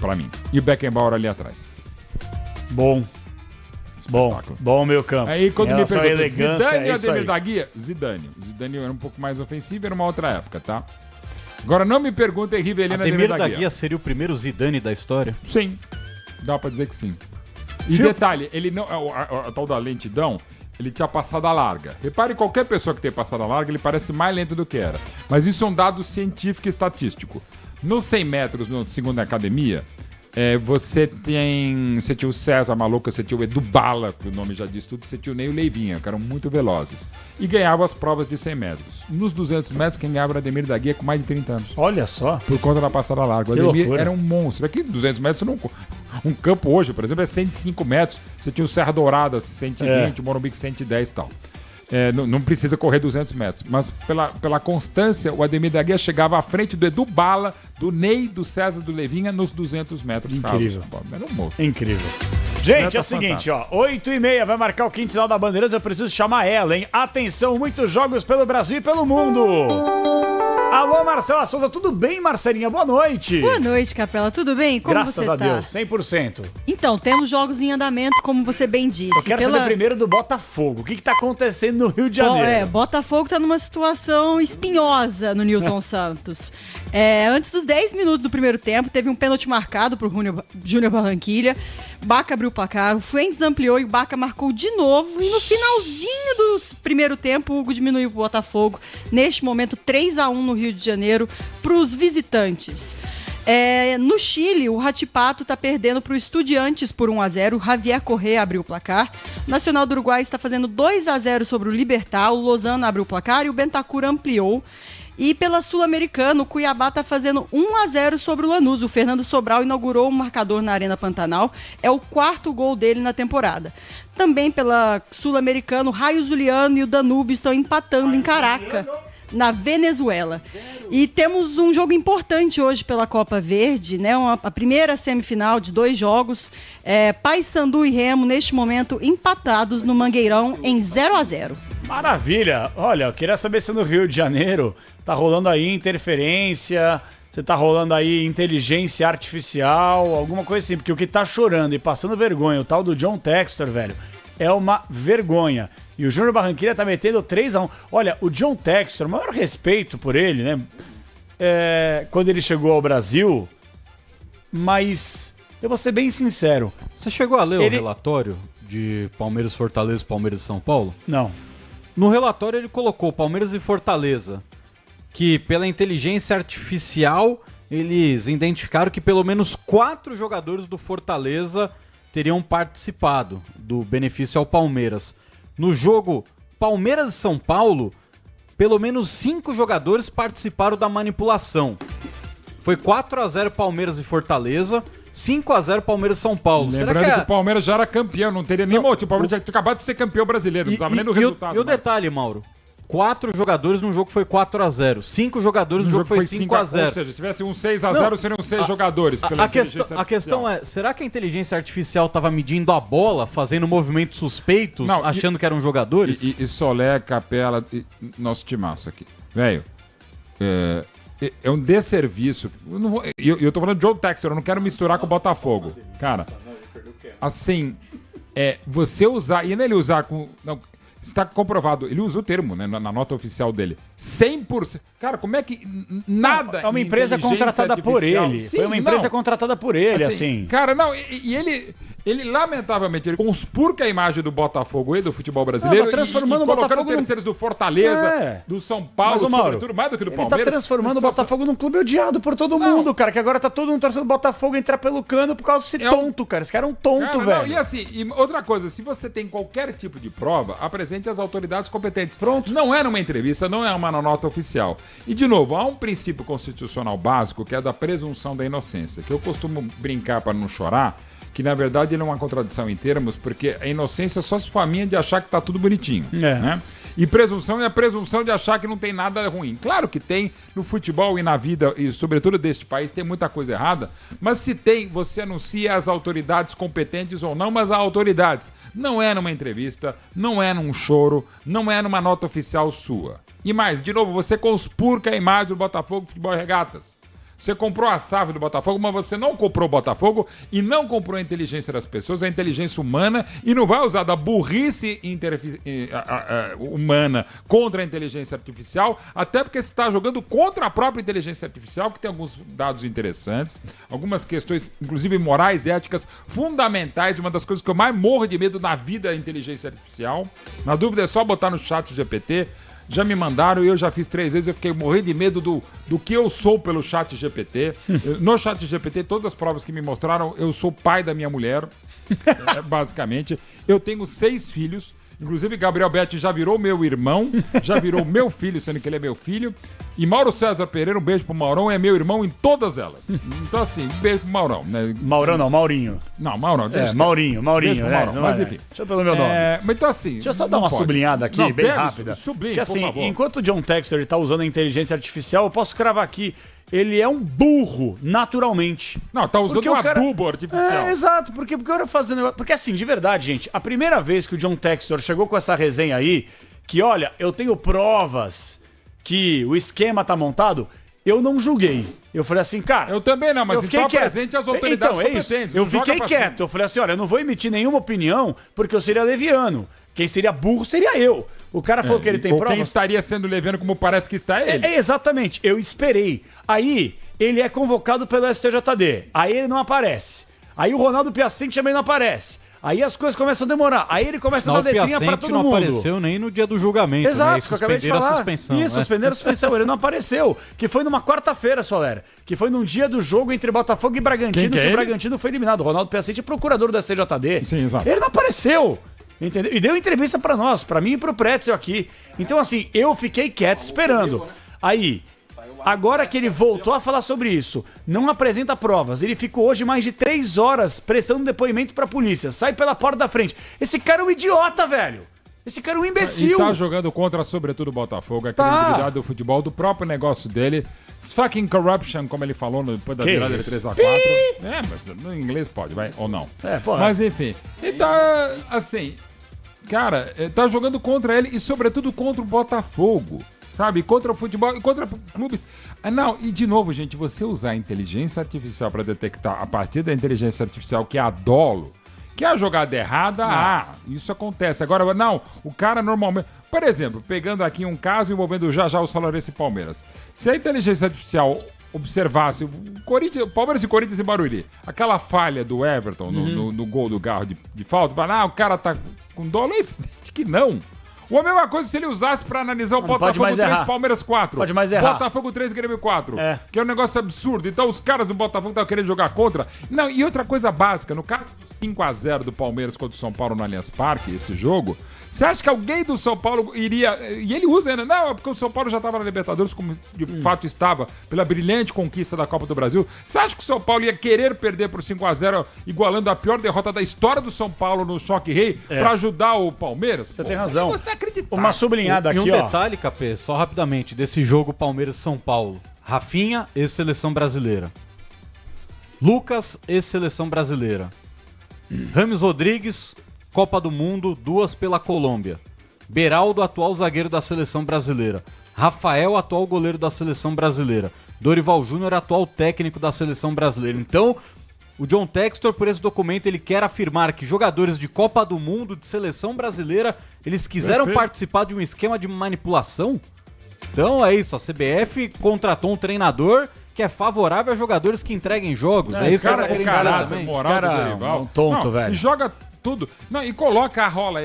pra mim. E o Beckenbauer ali atrás. Bom. Bom, Espetáculo. bom meu campo. Aí quando Em me relação à perguntam, elegância, Zidane é e isso Ademir aí. da Guia? Zidane. Zidane era um pouco mais ofensivo, era uma outra época, tá? Agora não me perguntem Rivelino e Ademir da Guia seria o primeiro Zidane da história? Sim, dá pra dizer que sim. E Fio- detalhe, ele não, a tal da lentidão, ele tinha passada larga. Repare, qualquer pessoa que tem passada larga, ele parece mais lento do que era. Mas isso é um dado científico e estatístico. Nos 100 metros, no segundo da academia, Você tinha o César Maluco, você tinha o Edu Bala, que o nome já diz tudo, você tinha o Ney e o Leivinha, que eram muito velozes. E ganhavam as provas de 100 metros. Nos 200 metros, quem ganhava era o Ademir da Guia com mais de 30 anos. Olha só. Por conta da passada larga. O Que Ademir loucura. era um monstro. Aqui, 200 metros, um campo hoje, por exemplo, é 105 metros. Você tinha o Serra Dourada, 120, o Morumbi 110 e tal. Não precisa correr 200 metros. Mas pela constância, o Ademir da Guia chegava à frente do Edu Bala, do Ney, do César, do Levinha nos 200 metros. Incrível. Era um monstro. Incrível. Gente, Meta é o seguinte, ó, 8h30 vai marcar o quinto sinal da Bandeirantes, eu preciso chamar ela, hein? Atenção, muitos jogos pelo Brasil e pelo mundo. Alô, Marcela Souza, tudo bem, Marcelinha? Boa noite. Boa noite, Capela. Tudo bem? Como Graças você a tá? Deus, 100%. Então, temos jogos em andamento, como você bem disse. Eu quero saber primeiro do Botafogo. O que tá acontecendo no Rio de Janeiro? Botafogo tá numa situação espinhosa no Newton Santos. Antes dos 10 minutos do primeiro tempo, teve um pênalti marcado pro Júnior Barranquilla. Baca abriu o placar, o Fuentes ampliou e o Baca marcou de novo. E no finalzinho do primeiro tempo, o Hugo diminuiu o Botafogo. Neste momento, 3-1 no Rio de Janeiro pros visitantes. No Chile, o Ratipato está perdendo para o Estudiantes por 1-0. O Javier Correa abriu o placar. O Nacional do Uruguai está fazendo 2-0 sobre o Libertad. O Lozano abriu o placar e o Bentancur ampliou. E pela Sul-Americana, o Cuiabá está fazendo 1-0 sobre o Lanús. O Fernando Sobral inaugurou o marcador na Arena Pantanal. É o 4º gol dele na temporada. Também pela Sul-Americana, o Raio Zuliano e o Danúbio estão empatando em Caracas, na Venezuela. E temos um jogo importante hoje pela Copa Verde, né? A primeira semifinal de 2 jogos. Paysandu e Remo, neste momento, empatados no Mangueirão em 0-0. Maravilha. Olha, eu queria saber se no Rio de Janeiro tá rolando aí interferência, se tá rolando aí inteligência artificial, alguma coisa assim, porque o que tá chorando e passando vergonha, o tal do John Textor, velho, é uma vergonha. E o Júnior Barranquilla tá metendo 3-1. Olha, o John Textor, maior respeito por ele, né? Quando ele chegou ao Brasil, mas eu vou ser bem sincero. Você chegou a ler o relatório de Palmeiras, Fortaleza e Palmeiras e São Paulo? Não. No relatório ele colocou Palmeiras e Fortaleza, que pela inteligência artificial eles identificaram que pelo menos 4 jogadores do Fortaleza teriam participado do benefício ao Palmeiras. No jogo Palmeiras e São Paulo, pelo menos 5 jogadores participaram da manipulação. Foi 4-0 Palmeiras e Fortaleza, 5-0 Palmeiras e São Paulo. Lembrando que o Palmeiras já era campeão, não teria nem motivo. O Palmeiras já tinha acabado de ser campeão brasileiro, não precisava nem do resultado. E o detalhe, Mauro, 4 jogadores num jogo foi 4-0, 5 jogadores num jogo foi 5-0. Ou seja, se tivesse um 6-0, seriam 6 jogadores. A questão é, será que a inteligência artificial estava medindo a bola, fazendo movimentos suspeitos, achando que eram jogadores? E Solé, Capela, nosso timaço aqui. Velho, é um desserviço. Eu tô falando de John Textor, eu não quero misturar com o Botafogo. Cara, assim, você usar, e ele usar com... Não, está comprovado, ele usa o termo, né, na nota oficial dele. 100%. Cara, como é que nada... É uma empresa contratada por ele. Sim, foi uma empresa contratada por ele, assim. Cara, não, e ele lamentavelmente, ele conspurca a imagem do Botafogo e do futebol brasileiro, transformando o colocando Botafogo terceiros do Fortaleza, do São Paulo, sobretudo, mais do que do Palmeiras. Ele tá transformando o Botafogo num clube odiado por todo mundo, cara, que agora tá todo mundo torcendo o Botafogo entrar pelo cano por causa desse tonto, cara. Esse cara é um tonto, velho. Não, e assim, outra coisa, se você tem qualquer tipo de prova, apresente às autoridades competentes. Pronto. Não é numa entrevista, não é uma nota oficial. E, de novo, há um princípio constitucional básico que é da presunção da inocência, que eu costumo brincar para não chorar, que na verdade ele é uma contradição em termos, porque a inocência só se faminha de achar que tá tudo bonitinho, né? E presunção é a presunção de achar que não tem nada ruim. Claro que tem no futebol e na vida, e sobretudo deste país, tem muita coisa errada, mas se tem, você anuncia às autoridades competentes ou não, mas há autoridades. Não é numa entrevista, não é num choro, não é numa nota oficial sua. E mais, de novo, você conspurca a imagem do Botafogo Futebol e Regatas. Você comprou a SAF do Botafogo, mas você não comprou o Botafogo e não comprou a inteligência das pessoas, a inteligência humana, e não vai usar da burrice humana contra a inteligência artificial, até porque você está jogando contra a própria inteligência artificial, que tem alguns dados interessantes, algumas questões, inclusive morais, éticas, fundamentais, uma das coisas que eu mais morro de medo na vida da inteligência artificial. Na dúvida é só botar no chat GPT. já me mandaram e eu já fiz 3 vezes, eu fiquei morrendo de medo do que eu sou pelo chat GPT. No chat GPT, todas as provas que me mostraram, eu sou pai da minha mulher, basicamente. Eu tenho 6 filhos. Inclusive, Gabriel Betti já virou meu irmão, já virou meu filho, sendo que ele é meu filho. E Mauro César Pereira, um beijo pro Maurão, é meu irmão em todas elas. Então, assim, um beijo pro Maurão. Né? Maurão não, Maurinho. Não, Maurão. Maurinho. Beijo pro Maurão, mas enfim. Deixa eu pelo meu nome. Mas então, assim... Deixa eu só dar uma sublinhada aqui, não, bem rápida. Sublinhe, que assim, por favor. enquanto o John Textor está usando a inteligência artificial, eu posso cravar aqui. Ele é um burro, naturalmente. Não, tá usando Porque um o cara- adubo artificial. Exato, porque eu era fazendo. Porque assim, de verdade, gente, a primeira vez que o John Textor chegou com essa resenha aí, que olha, eu tenho provas que o esquema tá montado, eu não julguei. Eu falei assim, cara. Eu também não, mas eu fiquei então quieto. apresente as autoridades Então, é isso. competentes. Eu não joga fiquei pra quieto. Eu falei assim, olha, eu não vou emitir nenhuma opinião, porque eu seria leviano. Quem seria burro seria eu. O cara falou que ele tem Ou provas. quem estaria sendo leviano como parece que está ele. Exatamente, eu esperei. Aí, ele é convocado pelo STJD. Aí ele não aparece. Aí o Ronaldo Piacente também não aparece. Aí as coisas começam a demorar. Aí ele começa a dar letrinha pra todo não mundo. apareceu nem no dia do julgamento. Exato, né? E que eu acabei de suspenderam falar. a suspensão. Isso, né? suspenderam a suspensão. Ele não apareceu. Que foi numa quarta-feira, Soler. Que foi num dia do jogo entre Botafogo e Bragantino, Quem que é que o ele? Bragantino foi eliminado. O Ronaldo Piacente é procurador da STJD. Sim, exato. Ele não apareceu. Entendeu? E deu entrevista pra nós, pra mim e pro Pretzel aqui. Então, assim, eu fiquei quieto esperando. Aí, agora que ele voltou a falar sobre isso, não apresenta provas. Ele ficou hoje mais de 3 horas prestando depoimento pra polícia. Sai pela porta da frente. Esse cara é um idiota, velho. Esse cara é um E imbecil. tá jogando contra, sobretudo, o Botafogo, a Tá. credibilidade do futebol, do próprio negócio dele. It's fucking corruption, como ele falou depois da Que virada de isso? 3x4. Mas no inglês pode, vai, ou não. Pô. Mas enfim, e tá, assim, cara, tá jogando contra ele e, sobretudo, contra o Botafogo. Sabe? Contra o futebol e contra clubes. Não, e de novo, gente, você usar a inteligência artificial para detectar a partir da inteligência artificial que é a dolo, que é a jogada errada, isso acontece. Agora, não, o cara normalmente... Por exemplo, pegando aqui um caso envolvendo já o São Lourenço e Palmeiras. Se a inteligência artificial observasse o Palmeiras e Corinthians e Barueri, aquela falha do Everton no gol do Garro de falta, fala, o cara tá com dolo, evidente que não. Ou a mesma coisa se ele usasse pra analisar o Não pode Botafogo mais 3, errar. Palmeiras 4. Pode mais errar. Botafogo 3, Grêmio 4. É. Que é um negócio absurdo. Então os caras do Botafogo estavam querendo jogar contra. Não, e outra coisa básica, no caso do 5x0 do Palmeiras contra o São Paulo no Allianz Parque, esse jogo, você acha que alguém do São Paulo iria... E ele usa ainda, não, é porque o São Paulo já estava na Libertadores, como de fato estava, pela brilhante conquista da Copa do Brasil. Você acha que o São Paulo ia querer perder por 5x0, igualando a pior derrota da história do São Paulo no Choque Rei, pra ajudar o Palmeiras? Você tem razão. Você tá acreditando. Uma sublinhada E um aqui, ó. detalhe, Capê, só rapidamente, desse jogo Palmeiras-São Paulo. Rafinha, ex-seleção brasileira. Lucas, ex-seleção brasileira. Rames Rodrigues, Copa do Mundo, 2 pela Colômbia. Beraldo, atual zagueiro da seleção brasileira. Rafael, atual goleiro da seleção brasileira. Dorival Júnior, atual técnico da seleção brasileira. Então, o John Textor, por esse documento, ele quer afirmar que jogadores de Copa do Mundo, de seleção brasileira, eles quiseram Perfeito. participar de um esquema de manipulação? Então é isso, a CBF contratou um treinador que é favorável a jogadores que entreguem jogos. Não, É isso que cara, ele tá o querendo dizer caráter também. moral Esse cara do é Dorival. um tonto, velho. E joga tudo. Não, e coloca a rola.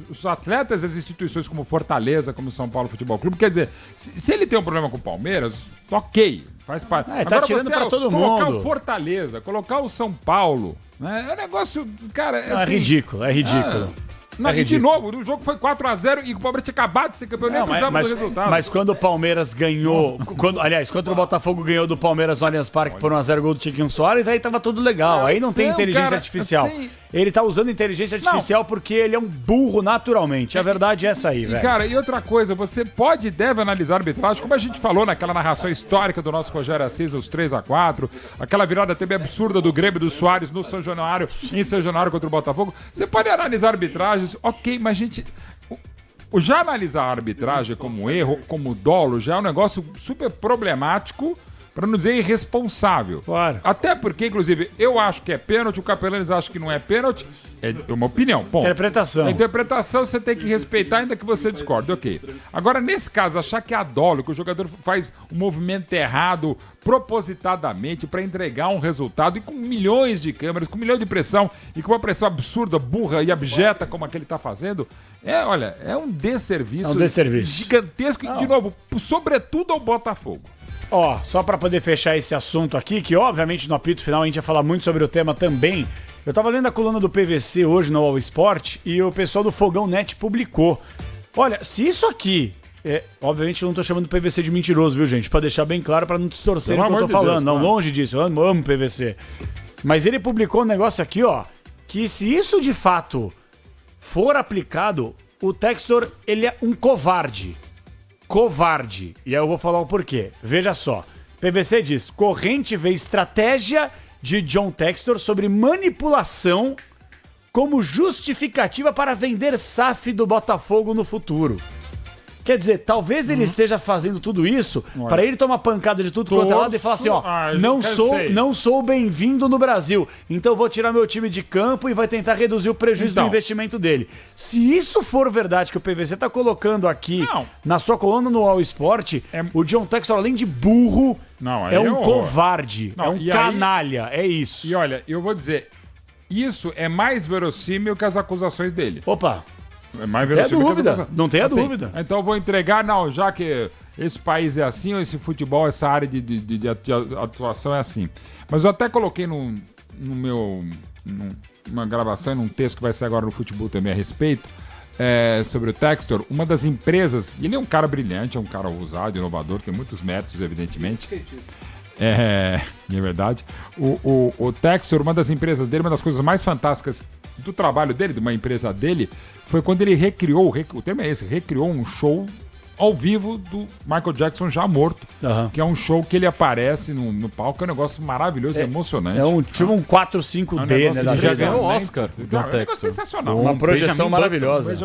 Os atletas, as instituições como Fortaleza, como São Paulo Futebol Clube, quer dizer, se ele tem um problema com o Palmeiras, ok, faz parte. Tá atirando pra todo colocar mundo. o Fortaleza, colocar o São Paulo, né? É um negócio, cara, Não, é assim, ridículo, é ridículo. Não, É e de ridículo. novo, o jogo foi 4x0 e o Palmeiras tinha acabado de ser campeão, nem Não, precisava do resultado. mas quando o Palmeiras ganhou. Aliás, quando o Botafogo ganhou do Palmeiras no Allianz Parque por 1x0 gol do Tiquinho Soares, aí tava tudo legal. Aí não tem Não, inteligência cara, artificial. assim- Ele tá usando inteligência artificial porque ele é um burro naturalmente. A verdade é essa aí, E, velho. cara, e outra coisa, você pode e deve analisar a arbitragem, como a gente falou naquela narração histórica do nosso Rogério Assis, dos 3x4, aquela virada também absurda do Grêmio do Soares no São Januário, em São Januário contra o Botafogo. Você pode analisar arbitragens, ok, mas gente. Já analisar a arbitragem como erro, como dolo, já é um negócio super problemático, Para não dizer irresponsável. Claro. Até porque, inclusive, eu acho que é pênalti, o Capelanes acha que não é pênalti. É uma opinião. Ponto. Interpretação. A interpretação você tem que respeitar, ainda que você discorde. Ok. Agora, nesse caso, achar que é dolo, que o jogador faz um movimento errado propositadamente para entregar um resultado e com milhões de câmeras, com milhões de pressão e com uma pressão absurda, burra e abjeta como a que ele está fazendo, é um desserviço. É um desserviço. Gigantesco e, de novo, sobretudo ao Botafogo. Ó, só pra poder fechar esse assunto aqui, que obviamente no apito final a gente vai falar muito sobre o tema também. Eu tava lendo a coluna do PVC hoje no All Sport e o pessoal do Fogão Net publicou. Olha, se isso aqui... obviamente eu não tô chamando o PVC de mentiroso, viu, gente? Pra deixar bem claro, pra não distorcer o que eu tô falando. Não, longe disso, eu amo PVC. Mas ele publicou um negócio aqui, ó, que se isso de fato for aplicado, o Textor, ele é um covarde. Covarde. E aí eu vou falar o porquê. Veja só. PVC diz: corrente vê estratégia de John Textor sobre manipulação como justificativa para vender SAF do Botafogo no futuro. Quer dizer, talvez ele esteja fazendo tudo isso para ele tomar pancada de tudo quanto é lado e falar assim, ó, não sou bem-vindo no Brasil, então vou tirar meu time de campo e vai tentar reduzir o prejuízo do investimento dele. Se isso for verdade que o PVC tá colocando aqui na sua coluna no All Sport, o John Textor, além de burro, é um covarde, é um canalha, é isso. E olha, eu vou dizer, isso é mais verossímil que as acusações dele. Opa! É mais verossímil que as não tenha dúvida. Então eu vou entregar, já que esse país é assim, ou esse futebol, essa área de atuação é assim. Mas eu até coloquei numa gravação, num texto que vai ser agora no Futebol também a respeito, sobre o Textor, uma das empresas, e ele é um cara brilhante, é um cara ousado, inovador, tem muitos méritos, evidentemente. É verdade. O Textor, uma das empresas dele, uma das coisas mais fantásticas do trabalho dele, de uma empresa dele, foi quando ele recriou, o termo é esse, recriou um show ao vivo do Michael Jackson já morto, que é um show que ele aparece no palco, é um negócio maravilhoso, emocionante. É um 4-5D, né? Ele já ganhou o Oscar. É um negócio sensacional. Uma projeção maravilhosa.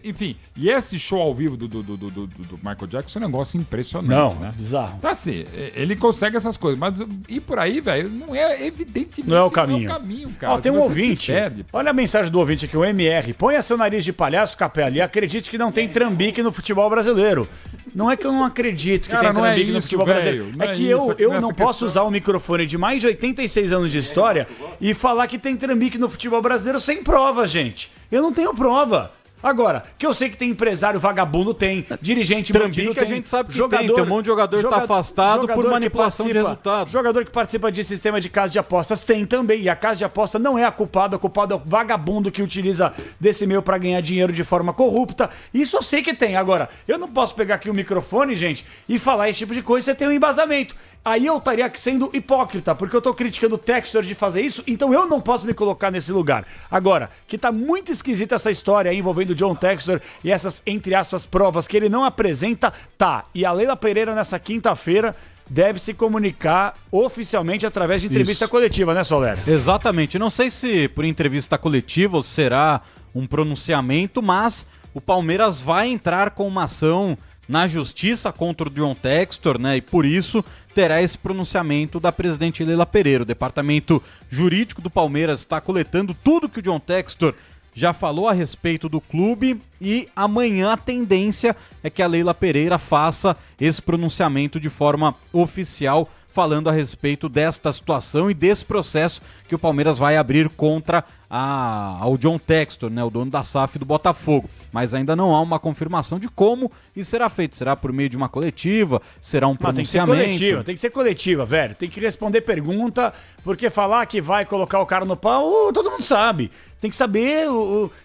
Enfim, e esse show ao vivo do Michael Jackson é um negócio impressionante, né? Bizarro. Então assim, ele consegue essas coisas, mas ir por aí, velho, não é evidentemente não é o caminho. Cara. Ó, tem um ouvinte, olha a mensagem do ouvinte aqui, o MR, ponha seu nariz de palhaço, Capela, e acredite que não tem trambique no futebol brasileiro. Não é que eu não acredito que tem trambique no futebol brasileiro. É que eu não posso usar o microfone de mais de 86 anos de história e falar que tem trambique no futebol brasileiro sem prova, gente. Eu não tenho prova. Agora, que eu sei que tem empresário vagabundo, tem dirigente bandido, tem, a gente sabe que tem um monte de jogador que tá afastado por manipulação de resultado. Jogador que participa de sistema de casa de apostas tem também, e a casa de aposta não é a culpada é o vagabundo que utiliza desse meio pra ganhar dinheiro de forma corrupta. Isso eu sei que tem. Agora, eu não posso pegar aqui o microfone, gente, e falar esse tipo de coisa, você tem um embasamento. Aí eu estaria sendo hipócrita, porque eu tô criticando o Textor de fazer isso, então eu não posso me colocar nesse lugar. Agora, que tá muito esquisita essa história aí envolvendo o John Textor e essas, entre aspas, provas que ele não apresenta, tá. E a Leila Pereira, nessa quinta-feira, deve se comunicar oficialmente através de entrevista coletiva, né, Soler? Exatamente. Não sei se por entrevista coletiva ou será um pronunciamento, mas o Palmeiras vai entrar com uma ação na justiça contra o John Textor, né? E por isso terá esse pronunciamento da presidente Leila Pereira. O departamento jurídico do Palmeiras está coletando tudo que o John Textor já falou a respeito do clube e amanhã a tendência é que a Leila Pereira faça esse pronunciamento de forma oficial, falando a respeito desta situação e desse processo que o Palmeiras vai abrir contra ao John Textor, né, o dono da SAF do Botafogo. Mas ainda não há uma confirmação de como isso será feito. Será por meio de uma coletiva? Será um pronunciamento? Tem que ser coletiva, velho. Tem que responder pergunta, porque falar que vai colocar o cara no pau, todo mundo sabe. Tem que saber,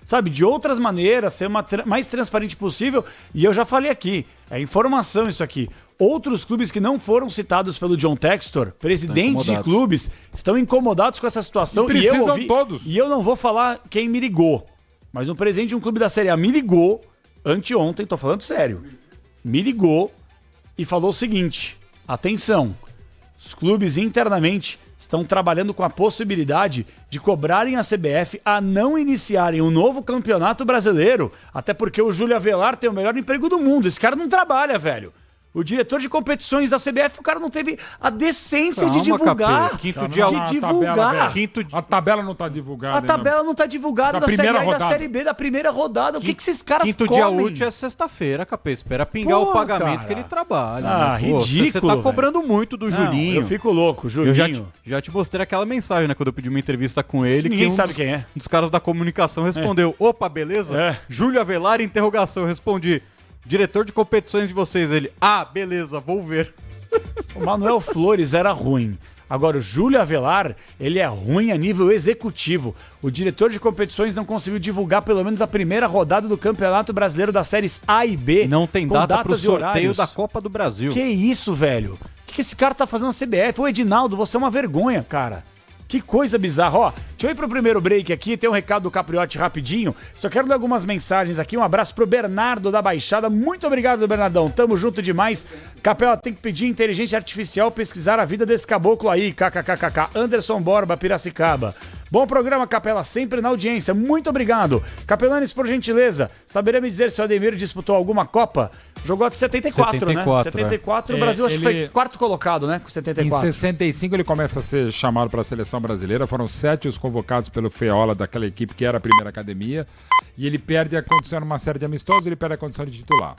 sabe, de outras maneiras, ser mais transparente possível. E eu já falei aqui, é informação isso aqui. Outros clubes que não foram citados pelo John Textor, presidentes de clubes, estão incomodados com essa situação. E precisam todos. E eu não vou falar quem me ligou, mas um presidente de um clube da Série A me ligou anteontem, tô falando sério, me ligou e falou o seguinte: atenção, os clubes internamente estão trabalhando com a possibilidade de cobrarem a CBF a não iniciarem um novo campeonato brasileiro, até porque o Júlio Avelar tem o melhor emprego do mundo. Esse cara não trabalha, velho. O diretor de competições da CBF, o cara não teve a decência Calma, de divulgar. Capê. Quinto Tá dia na divulgar. tabela, velho. Quinto A tabela não tá divulgada. A tabela não tá divulgada Da da Série primeira A e da rodada. Série B, da primeira rodada. O que esses caras Quinto comem? dia útil é sexta-feira, Capê. Espera pingar Pô, o pagamento cara. que ele trabalha. Ah, né? Pô, ridículo, Você tá cobrando muito do Não, Julinho. eu fico louco, Eu Julinho. já te mostrei aquela mensagem, né? Quando eu pedi uma entrevista com ele. Ninguém que sabe dos, quem é. Um dos caras da comunicação respondeu: Opa, beleza? É. Júlio Avelar, interrogação. Eu respondi: Diretor de competições de vocês. Ele: Ah, beleza, vou ver. O Manuel Flores era ruim. Agora, o Júlio Avelar, ele é ruim a nível executivo. O diretor de competições não conseguiu divulgar pelo menos a primeira rodada do Campeonato Brasileiro das séries A e B. Não tem com data pro datas e sorteio horários. da Copa do Brasil. Que isso, velho? O que esse cara tá fazendo na CBF? Ô, Edinaldo, você é uma vergonha, cara. Que coisa bizarra. Ó, deixa eu ir pro primeiro break aqui, tem um recado do Capriotti rapidinho. Só quero ler algumas mensagens aqui. Um abraço pro Bernardo da Baixada. Muito obrigado, Bernardão. Tamo junto demais. Capela, tem que pedir inteligência artificial pesquisar a vida desse caboclo aí. KKKKK. Anderson Borba, Piracicaba. Bom programa, Capela, sempre na audiência. Muito obrigado. Capelanes, por gentileza, saberia me dizer se o Ademir disputou alguma Copa? Jogou de 74, 74, né? 74, o Brasil acho que foi quarto colocado, né? Com Em 74. 65 ele começa a ser chamado para a seleção brasileira. Foram 7 os convocados pelo Feola, daquela equipe que era a primeira academia. E ele perde a condição numa série de amistosos, ele perde a condição de titular.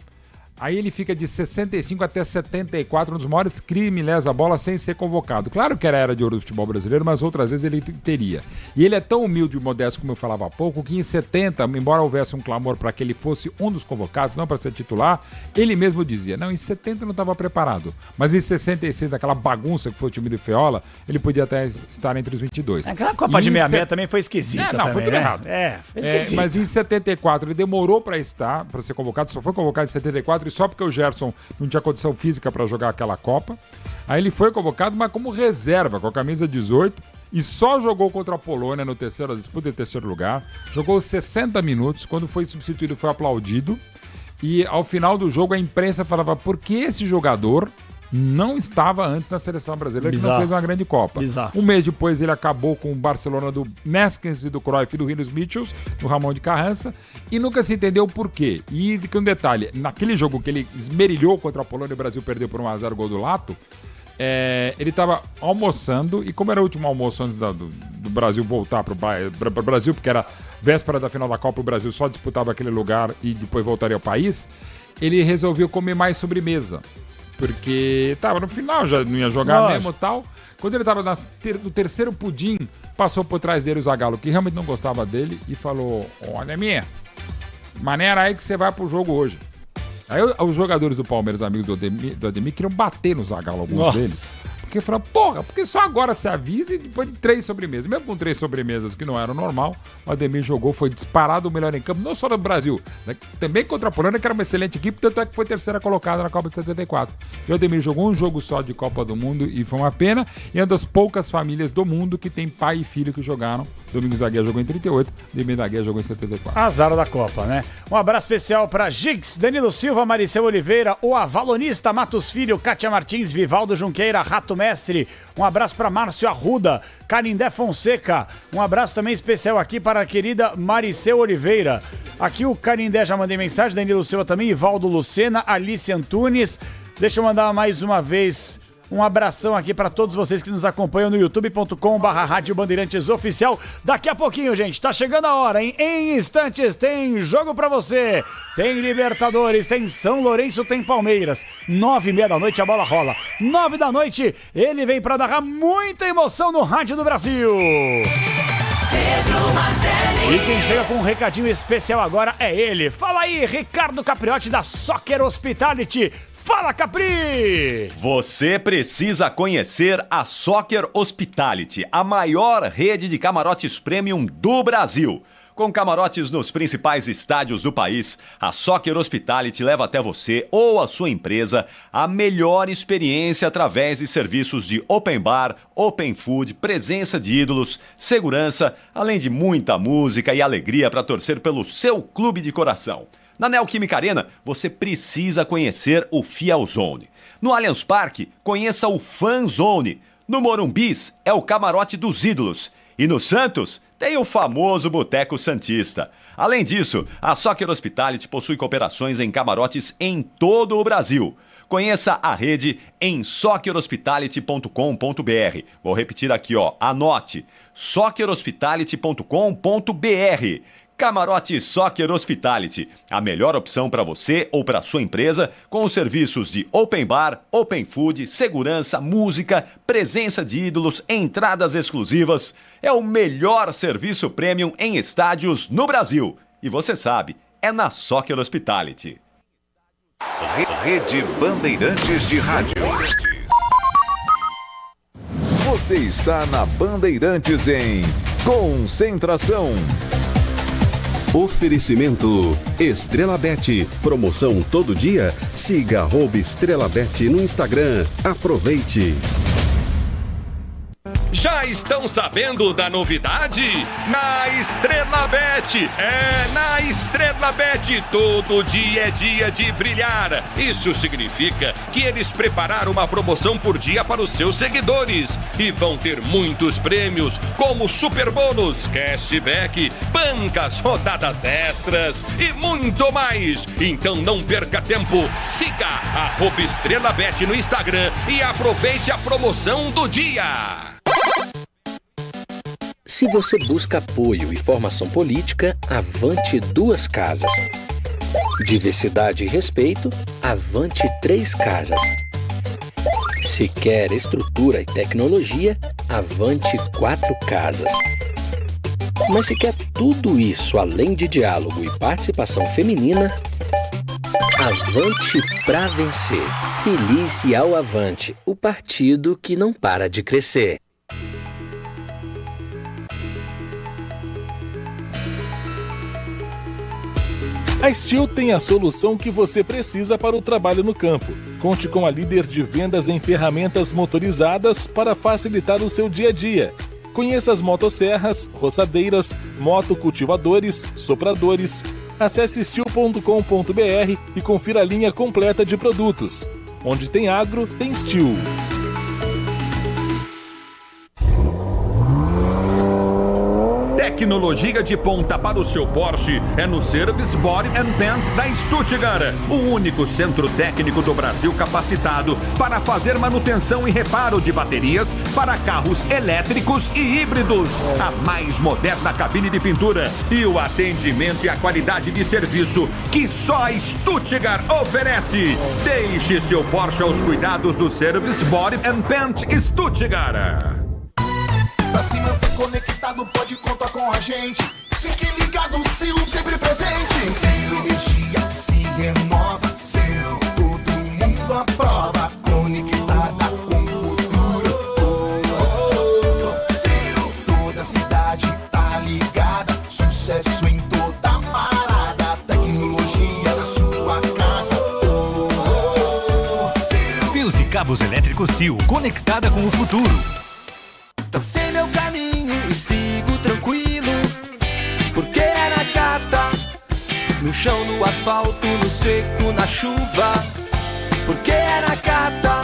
Aí ele fica de 65 até 74, um dos maiores crimes lesa bola sem ser convocado. Claro que era de ouro do futebol brasileiro, mas outras vezes ele teria. E ele é tão humilde e modesto, como eu falava há pouco, que em 70, embora houvesse um clamor para que ele fosse um dos convocados, não para ser titular, ele mesmo dizia, não, em 70 eu não estava preparado. Mas em 66, naquela bagunça que foi o time do Feola, ele podia até estar entre os 22. Aquela Copa E de em 66 também foi esquisita. não, também, foi tudo né? errado. Foi esquisito. Mas em 74 ele demorou para ser convocado, só foi convocado em 74 e só porque o Gerson não tinha condição física para jogar aquela Copa. Aí ele foi convocado, mas como reserva, com a camisa 18, e só jogou contra a Polônia no terceiro, disputa em terceiro lugar. Jogou 60 minutos, quando foi substituído foi aplaudido. E ao final do jogo a imprensa falava, por que esse jogador não estava antes na seleção brasileira, que Bizarro. não fez uma grande Copa. Bizarro. Um mês depois ele acabou com o Barcelona do Neskens e do Cruyff e do Rinos Mitchells, do Ramon de Carrança, e nunca se entendeu o porquê. E que um detalhe, naquele jogo que ele esmerilhou contra a Polônia e o Brasil perdeu por 1-0 gol do Lato, ele estava almoçando, e como era o último almoço antes do Brasil voltar para o Brasil, porque era véspera da final da Copa, o Brasil só disputava aquele lugar e depois voltaria ao país, ele resolveu comer mais sobremesa. Porque estava no final, já não ia jogar mesmo e tal. Quando ele estava no terceiro pudim, passou por trás dele o Zagallo, que realmente não gostava dele, e falou, olha minha, maneira aí que você vai pro jogo hoje. Aí os jogadores do Palmeiras, amigos do Ademir, queriam bater no Zagallo, alguns deles. Porque falaram, porra, porque só agora se avisa e depois de 3 sobremesas. Mesmo com 3 sobremesas que não eram normal, o Ademir jogou, foi disparado o melhor em campo, não só no Brasil, né? Também contra a Polônia, que era uma excelente equipe, tanto é que foi terceira colocada na Copa de 74. E o Ademir jogou um jogo só de Copa do Mundo e foi uma pena. E é uma das poucas famílias do mundo que tem pai e filho que jogaram. Domingos da Guia jogou em 38, Ademir da Guia jogou em 74. Azar da Copa, né? Um abraço especial para Giggs, Danilo Silva, Maricel Oliveira, o Avalonista, Matos Filho, Kátia Martins, Vivaldo Junqueira, Rato Mestre. Um abraço para Márcio Arruda, Canindé Fonseca. Um abraço também especial aqui para a querida Maricel Oliveira. Aqui o Canindé já mandei mensagem, Danilo Silva também, Ivaldo Lucena, Alice Antunes. Deixa eu mandar mais uma vez um abração aqui para todos vocês que nos acompanham no youtube.com/Rádio Bandeirantes Oficial. Daqui a pouquinho, gente, tá chegando a hora, hein? Em instantes tem jogo pra você. Tem Libertadores, tem São Lourenço, tem Palmeiras. 9h30 da noite a bola rola. 9 da noite, ele vem pra narrar muita emoção no Rádio do Brasil. E quem chega com um recadinho especial agora é ele. Fala aí, Ricardo Capriotti da Soccer Hospitality. Fala, Capri! Você precisa conhecer a Soccer Hospitality, a maior rede de camarotes premium do Brasil. Com camarotes nos principais estádios do país, a Soccer Hospitality leva até você ou a sua empresa a melhor experiência através de serviços de open bar, open food, presença de ídolos, segurança, além de muita música e alegria para torcer pelo seu clube de coração. Na Neoquímica Arena, você precisa conhecer o Fiel Zone. No Allianz Parque, conheça o Fan Zone. No Morumbis, é o camarote dos ídolos. E no Santos, tem o famoso Boteco Santista. Além disso, a Soccer Hospitality possui cooperações em camarotes em todo o Brasil. Conheça a rede em soccerhospitality.com.br. Vou repetir aqui, ó, anote, soccerhospitality.com.br. Camarote Soccer Hospitality, a melhor opção para você ou para sua empresa, com os serviços de open bar, open food, segurança, música, presença de ídolos, entradas exclusivas. É o melhor serviço premium em estádios no Brasil. E você sabe, é na Soccer Hospitality. Rede Bandeirantes de Rádio. Você está na Bandeirantes em Concentração. Oferecimento Estrela Bet. Promoção todo dia? Siga @Estrela Bet no Instagram. Aproveite. Já estão sabendo da novidade? Na Estrela Bet! Na Estrela Bet todo dia é dia de brilhar. Isso significa que eles prepararam uma promoção por dia para os seus seguidores. E vão ter muitos prêmios, como super bônus, cashback, bancas, rodadas extras e muito mais. Então não perca tempo. Siga @Estrela Bet no Instagram e aproveite a promoção do dia. Se você busca apoio e formação política, avante 2 casas. Diversidade e respeito, avante 3 casas. Se quer estrutura e tecnologia, avante 4 casas. Mas se quer tudo isso além de diálogo e participação feminina, avante pra vencer. Felice ao Avante, o partido que não para de crescer. A Steel tem a solução que você precisa para o trabalho no campo. Conte com a líder de vendas em ferramentas motorizadas para facilitar o seu dia a dia. Conheça as motosserras, roçadeiras, motocultivadores, sopradores. Acesse steel.com.br e confira a linha completa de produtos. Onde tem agro, tem Steel. Tecnologia de ponta para o seu Porsche é no Service Body and Paint da Stuttgart, o único centro técnico do Brasil capacitado para fazer manutenção e reparo de baterias para carros elétricos e híbridos. A mais moderna cabine de pintura e o atendimento e a qualidade de serviço que só a Stuttgart oferece. Deixe seu Porsche aos cuidados do Service Body and Paint Stuttgart. Pra se manter conectado, pode contar com a gente. Fique ligado, Sil, sempre presente. Sil, energia que se renova. Sil, todo mundo aprova. Conectada com o futuro. Sil, toda cidade tá ligada. Sucesso em toda parada. Tecnologia na sua casa. Fios e cabos elétricos Sil, conectada com o futuro. Tracei meu caminho e sigo tranquilo, porque é na Nakata. No chão, no asfalto, no seco, na chuva, porque é na Nakata.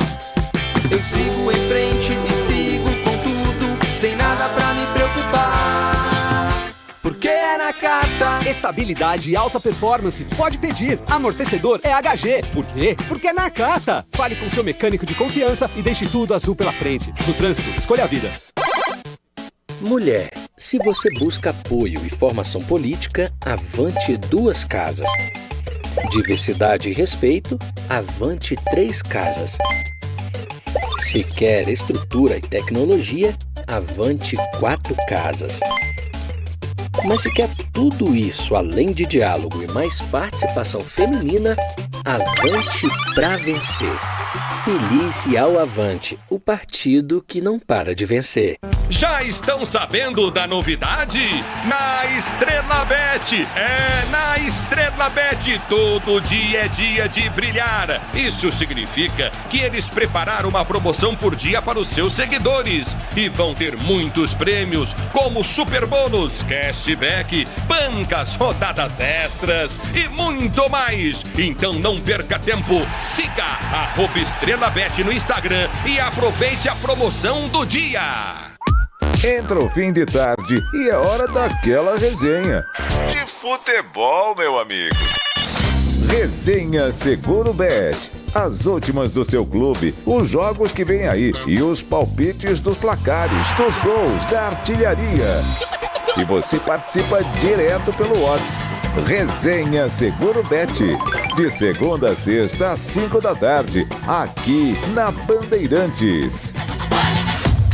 Eu sigo em frente e sigo com tudo, sem nada pra me preocupar, porque é na Nakata. Estabilidade e alta performance, pode pedir. Amortecedor é HG. Por quê? Porque é na Nakata. Fale com seu mecânico de confiança e deixe tudo azul pela frente. No trânsito, escolha a vida. Mulher, se você busca apoio e formação política, avante 2 casas. Diversidade e respeito, avante 3 casas. Se quer estrutura e tecnologia, avante 4 casas. Mas se quer tudo isso além de diálogo e mais participação feminina, avante pra vencer. Felice ao Avante, o partido que não para de vencer. Já estão sabendo da novidade? Na Estrela Bet! Na Estrela Bet todo dia é dia de brilhar. Isso significa que eles prepararam uma promoção por dia para os seus seguidores. E vão ter muitos prêmios, como super bônus, cashback, bancas, rodadas extras e muito mais. Então não perca tempo. Siga @Estrela Bet no Instagram e aproveite a promoção do dia. Entra o fim de tarde e é hora daquela resenha. De futebol, meu amigo. Resenha Seguro Bet. As últimas do seu clube, os jogos que vêm aí e os palpites dos placares, dos gols, da artilharia. E você participa direto pelo WhatsApp. Resenha Seguro Bet. De segunda a sexta às 5 da tarde, aqui na Bandeirantes.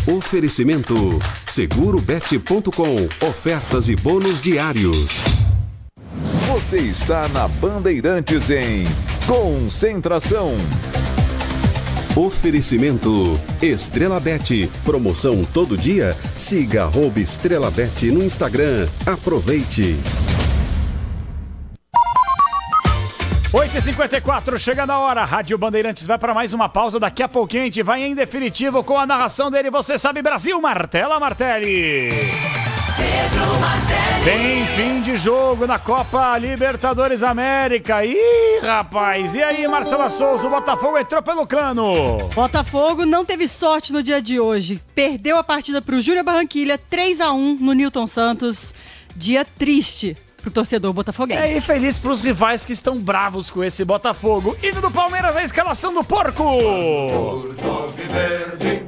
Oferecimento segurobet.com. Ofertas e bônus diários. Você está na Bandeirantes em Concentração. Oferecimento Estrela Bet. Promoção todo dia. Siga @Estrela Bet no Instagram. Aproveite. 8h54, chegando a hora. Rádio Bandeirantes vai para mais uma pausa. Daqui a pouquinho a gente vai em definitivo com a narração dele. Você sabe, Brasil, Martela Martelli. Pedro Martelli. Tem fim de jogo na Copa Libertadores América. Ih, rapaz. E aí, Marcela Souza, o Botafogo entrou pelo cano. Botafogo não teve sorte no dia de hoje. Perdeu a partida pro Júnior Barranquilla, 3-1 no Newton Santos. Dia triste pro torcedor botafoguense. E feliz pros rivais que estão bravos com esse Botafogo. Indo do Palmeiras, a escalação do Porco.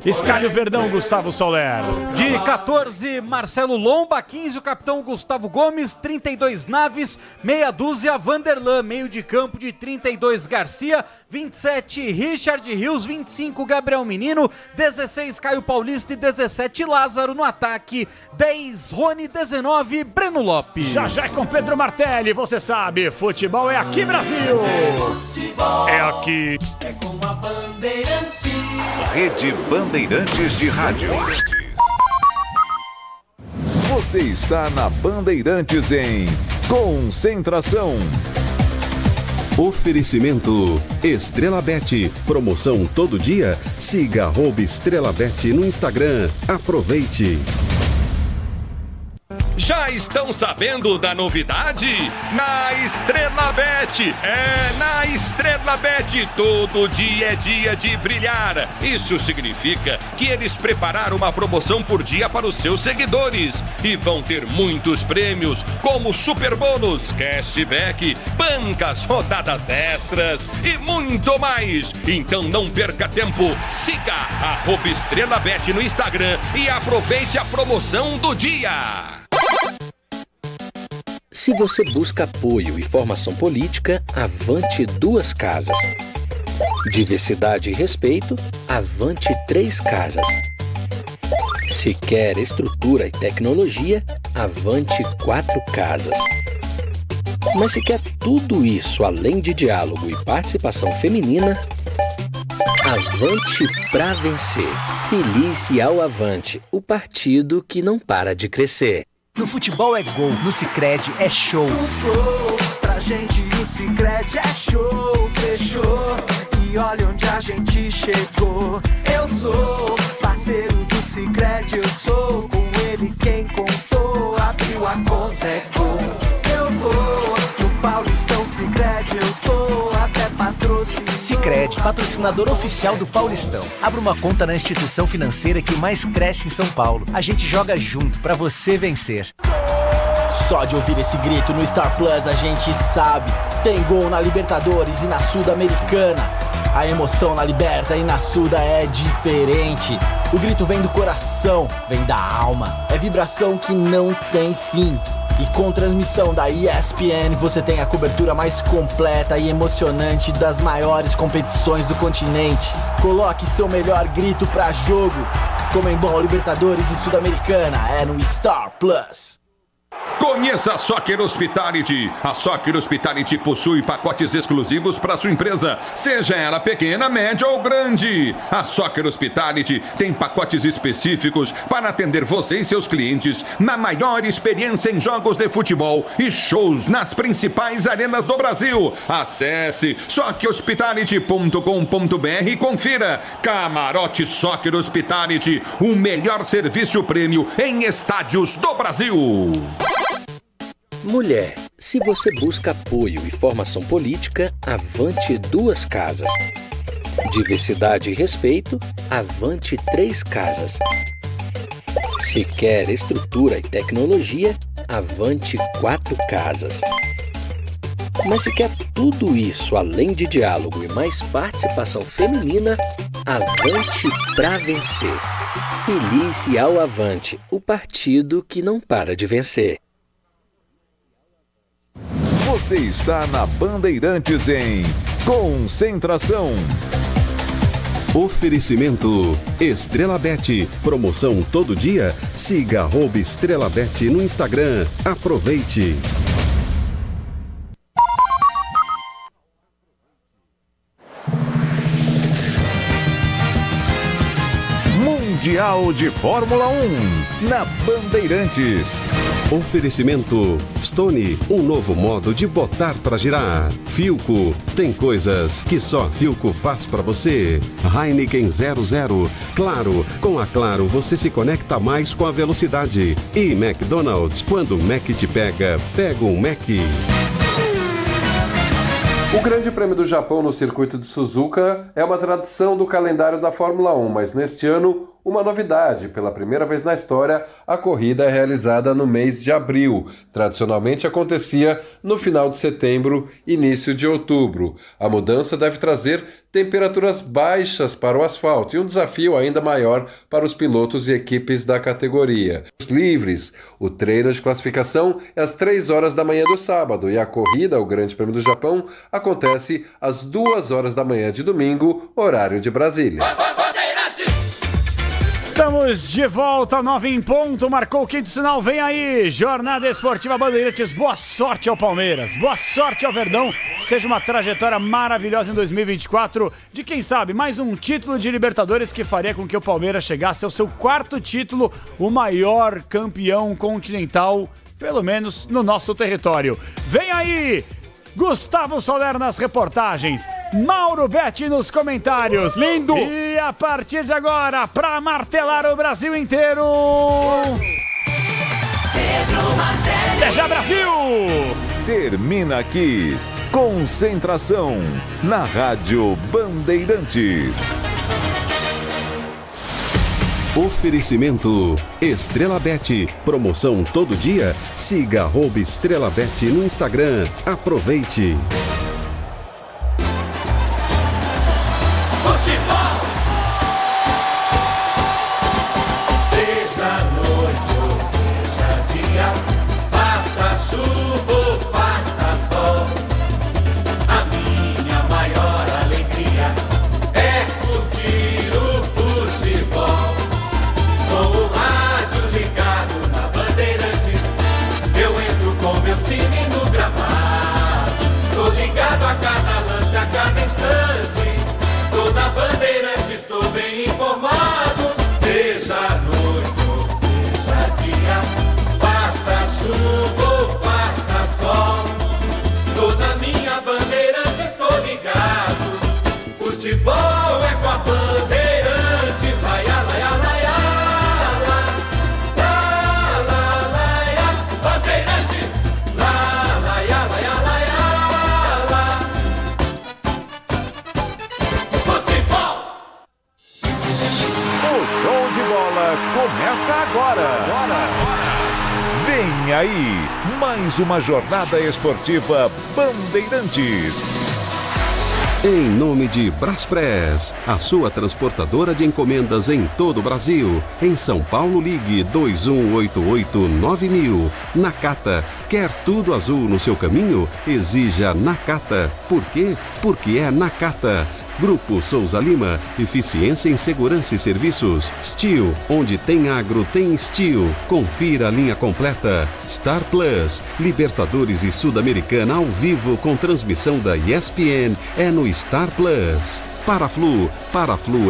Escalho Verdão, Gustavo Soler. De 14, Marcelo Lomba. 15, o capitão Gustavo Gomes. 32, Naves. Meia dúzia, Vanderlan. Meio de campo de 32, Garcia. 27, Richard Rios. 25, Gabriel Menino. 16, Caio Paulista. E 17, Lázaro no ataque. 10, Rony. 19, Breno Lopes. Já é com Pedro Martelli, você sabe, futebol é aqui, Brasil. Futebol é aqui. É com a Bandeirantes. Rede Bandeirantes de Rádio. Você está na Bandeirantes em Concentração. Oferecimento Estrela Bet. Promoção todo dia. Siga @Estrela Bet no Instagram. Aproveite. Já estão sabendo da novidade? Na Estrela Bet. Na Estrela Bet, todo dia é dia de brilhar. Isso significa que eles prepararam uma promoção por dia para os seus seguidores. E vão ter muitos prêmios, como super bônus, cashback, bancas, rodadas extras e muito mais. Então não perca tempo. Siga @Estrela Bet no Instagram e aproveite a promoção do dia. Se você busca apoio e formação política, avante 2 casas. Diversidade e respeito, avante 3 casas. Se quer estrutura e tecnologia, avante 4 casas. Mas se quer tudo isso além de diálogo e participação feminina, avante pra vencer. Felice ao Avante, o partido que não para de crescer. No futebol é gol, no Sicredi é show. Gol, pra gente o Sicredi é show, fechou. E olha onde a gente chegou. Eu sou parceiro do Sicredi, eu sou com ele quem contou. Abriu a conta, é gol. Eu vou no Paulistão Sicredi, eu tô até patrocínio. Sicredi, patrocinador oficial do Paulistão. Abra uma conta na instituição financeira que mais cresce em São Paulo. A gente joga junto pra você vencer. Só de ouvir esse grito no Star Plus a gente sabe. Tem gol na Libertadores e na Sul-Americana. A emoção na Liberta e na Suda é diferente. O grito vem do coração, vem da alma. É vibração que não tem fim. E com transmissão da ESPN você tem a cobertura mais completa e emocionante das maiores competições do continente. Coloque seu melhor grito pra jogo. Comembol, Libertadores e Sul-Americana é no Star Plus. Conheça a Soccer Hospitality. A Soccer Hospitality possui pacotes exclusivos para sua empresa, seja ela pequena, média ou grande. A Soccer Hospitality tem pacotes específicos para atender você e seus clientes na maior experiência em jogos de futebol e shows nas principais arenas do Brasil. Acesse soccerhospitality.com.br e confira. Camarote Soccer Hospitality, o melhor serviço prêmio em estádios do Brasil. Mulher, se você busca apoio e formação política, avante 2 casas. Diversidade e respeito, avante 3 casas. Se quer estrutura e tecnologia, avante 4 casas. Mas se quer tudo isso além de diálogo e mais participação feminina, avante pra vencer. Felice ao Avante, o partido que não para de vencer. Você está na Bandeirantes em Concentração. Oferecimento Estrela Bet. Promoção todo dia? Siga @Estrela Bet no Instagram. Aproveite. Mundial de Fórmula 1 na Bandeirantes. Oferecimento Stone, um novo modo de botar pra girar. Philco, tem coisas que só Philco faz pra você. Heineken 00, Claro, com a Claro você se conecta mais com a velocidade. E McDonald's, quando o Mac te pega, pega um Mac. O Grande Prêmio do Japão no circuito de Suzuka é uma tradição do calendário da Fórmula 1, mas neste ano, uma novidade. Pela primeira vez na história, a corrida é realizada no mês de abril. Tradicionalmente acontecia no final de setembro, início de outubro. A mudança deve trazer temperaturas baixas para o asfalto e um desafio ainda maior para os pilotos e equipes da categoria. Os livres, o treino de classificação é às 3 horas da manhã do sábado e a corrida, o Grande Prêmio do Japão, acontece às 2 horas da manhã de domingo, horário de Brasília. Estamos de volta, 9 em ponto, marcou o quinto sinal, vem aí, Jornada Esportiva Bandeirantes, boa sorte ao Palmeiras, boa sorte ao Verdão, seja uma trajetória maravilhosa em 2024, de quem sabe, mais um título de Libertadores que faria com que o Palmeiras chegasse ao seu 4º título, o maior campeão continental, pelo menos no nosso território. Vem aí! Gustavo Soler nas reportagens, Mauro Betti nos comentários. Lindo! E a partir de agora, pra martelar o Brasil inteiro... Até já, Brasil! Termina aqui, Concentração, na Rádio Bandeirantes. Oferecimento Estrela Bet. Promoção todo dia? Siga @Estrela Bet no Instagram. Aproveite. Seja noite ou seja dia, faça chuva ou faça sol, a minha maior alegria é curtir o futebol. Com o rádio ligado na Bandeirantes, eu entro com meu time no gramado. Tô ligado a cada lance, a cada instante. Tô na Bandeirantes, tô bem informado. Seja noite ou seja dia, faça chuva ou faça sol, tô na minha Bandeirantes, tô ligado. Futebol é com a Bandeirantes, laia, laia, laia. Começa agora. Vem aí, mais uma jornada esportiva Bandeirantes. Em nome de Braspress, a sua transportadora de encomendas em todo o Brasil. Em São Paulo, ligue 2188-9000. Nakata, quer tudo azul no seu caminho? Exija Nakata. Por quê? Porque é Nakata. Grupo Souza Lima, eficiência em segurança e serviços. Steel, onde tem agro, tem Steel. Confira a linha completa. Star Plus, Libertadores e Sul-Americana ao vivo com transmissão da ESPN, é no Star Plus. Paraflu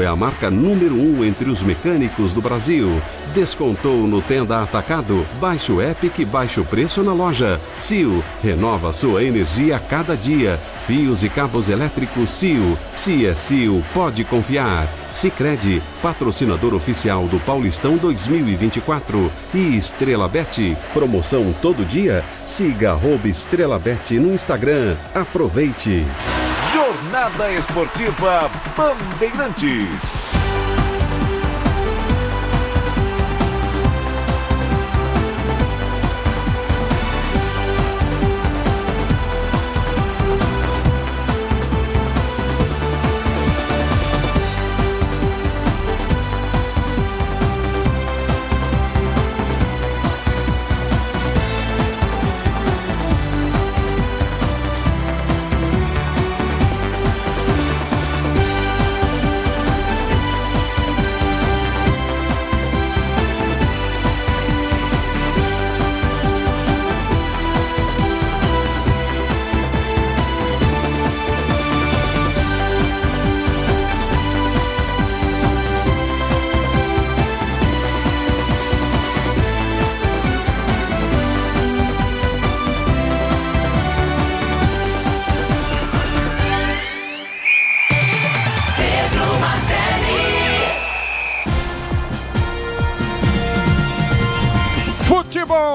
é a marca número 1 entre os mecânicos do Brasil. Descontou no Tenda Atacado, baixe o app que baixa o preço na loja. Sil, renova sua energia a cada dia. Fios e cabos elétricos Sil. Se é Sil, pode confiar. Sicredi, patrocinador oficial do Paulistão 2024. E Estrela Bet, promoção todo dia? Siga @Estrela Bet no Instagram. Aproveite. Jornada Esportiva Bandeirantes.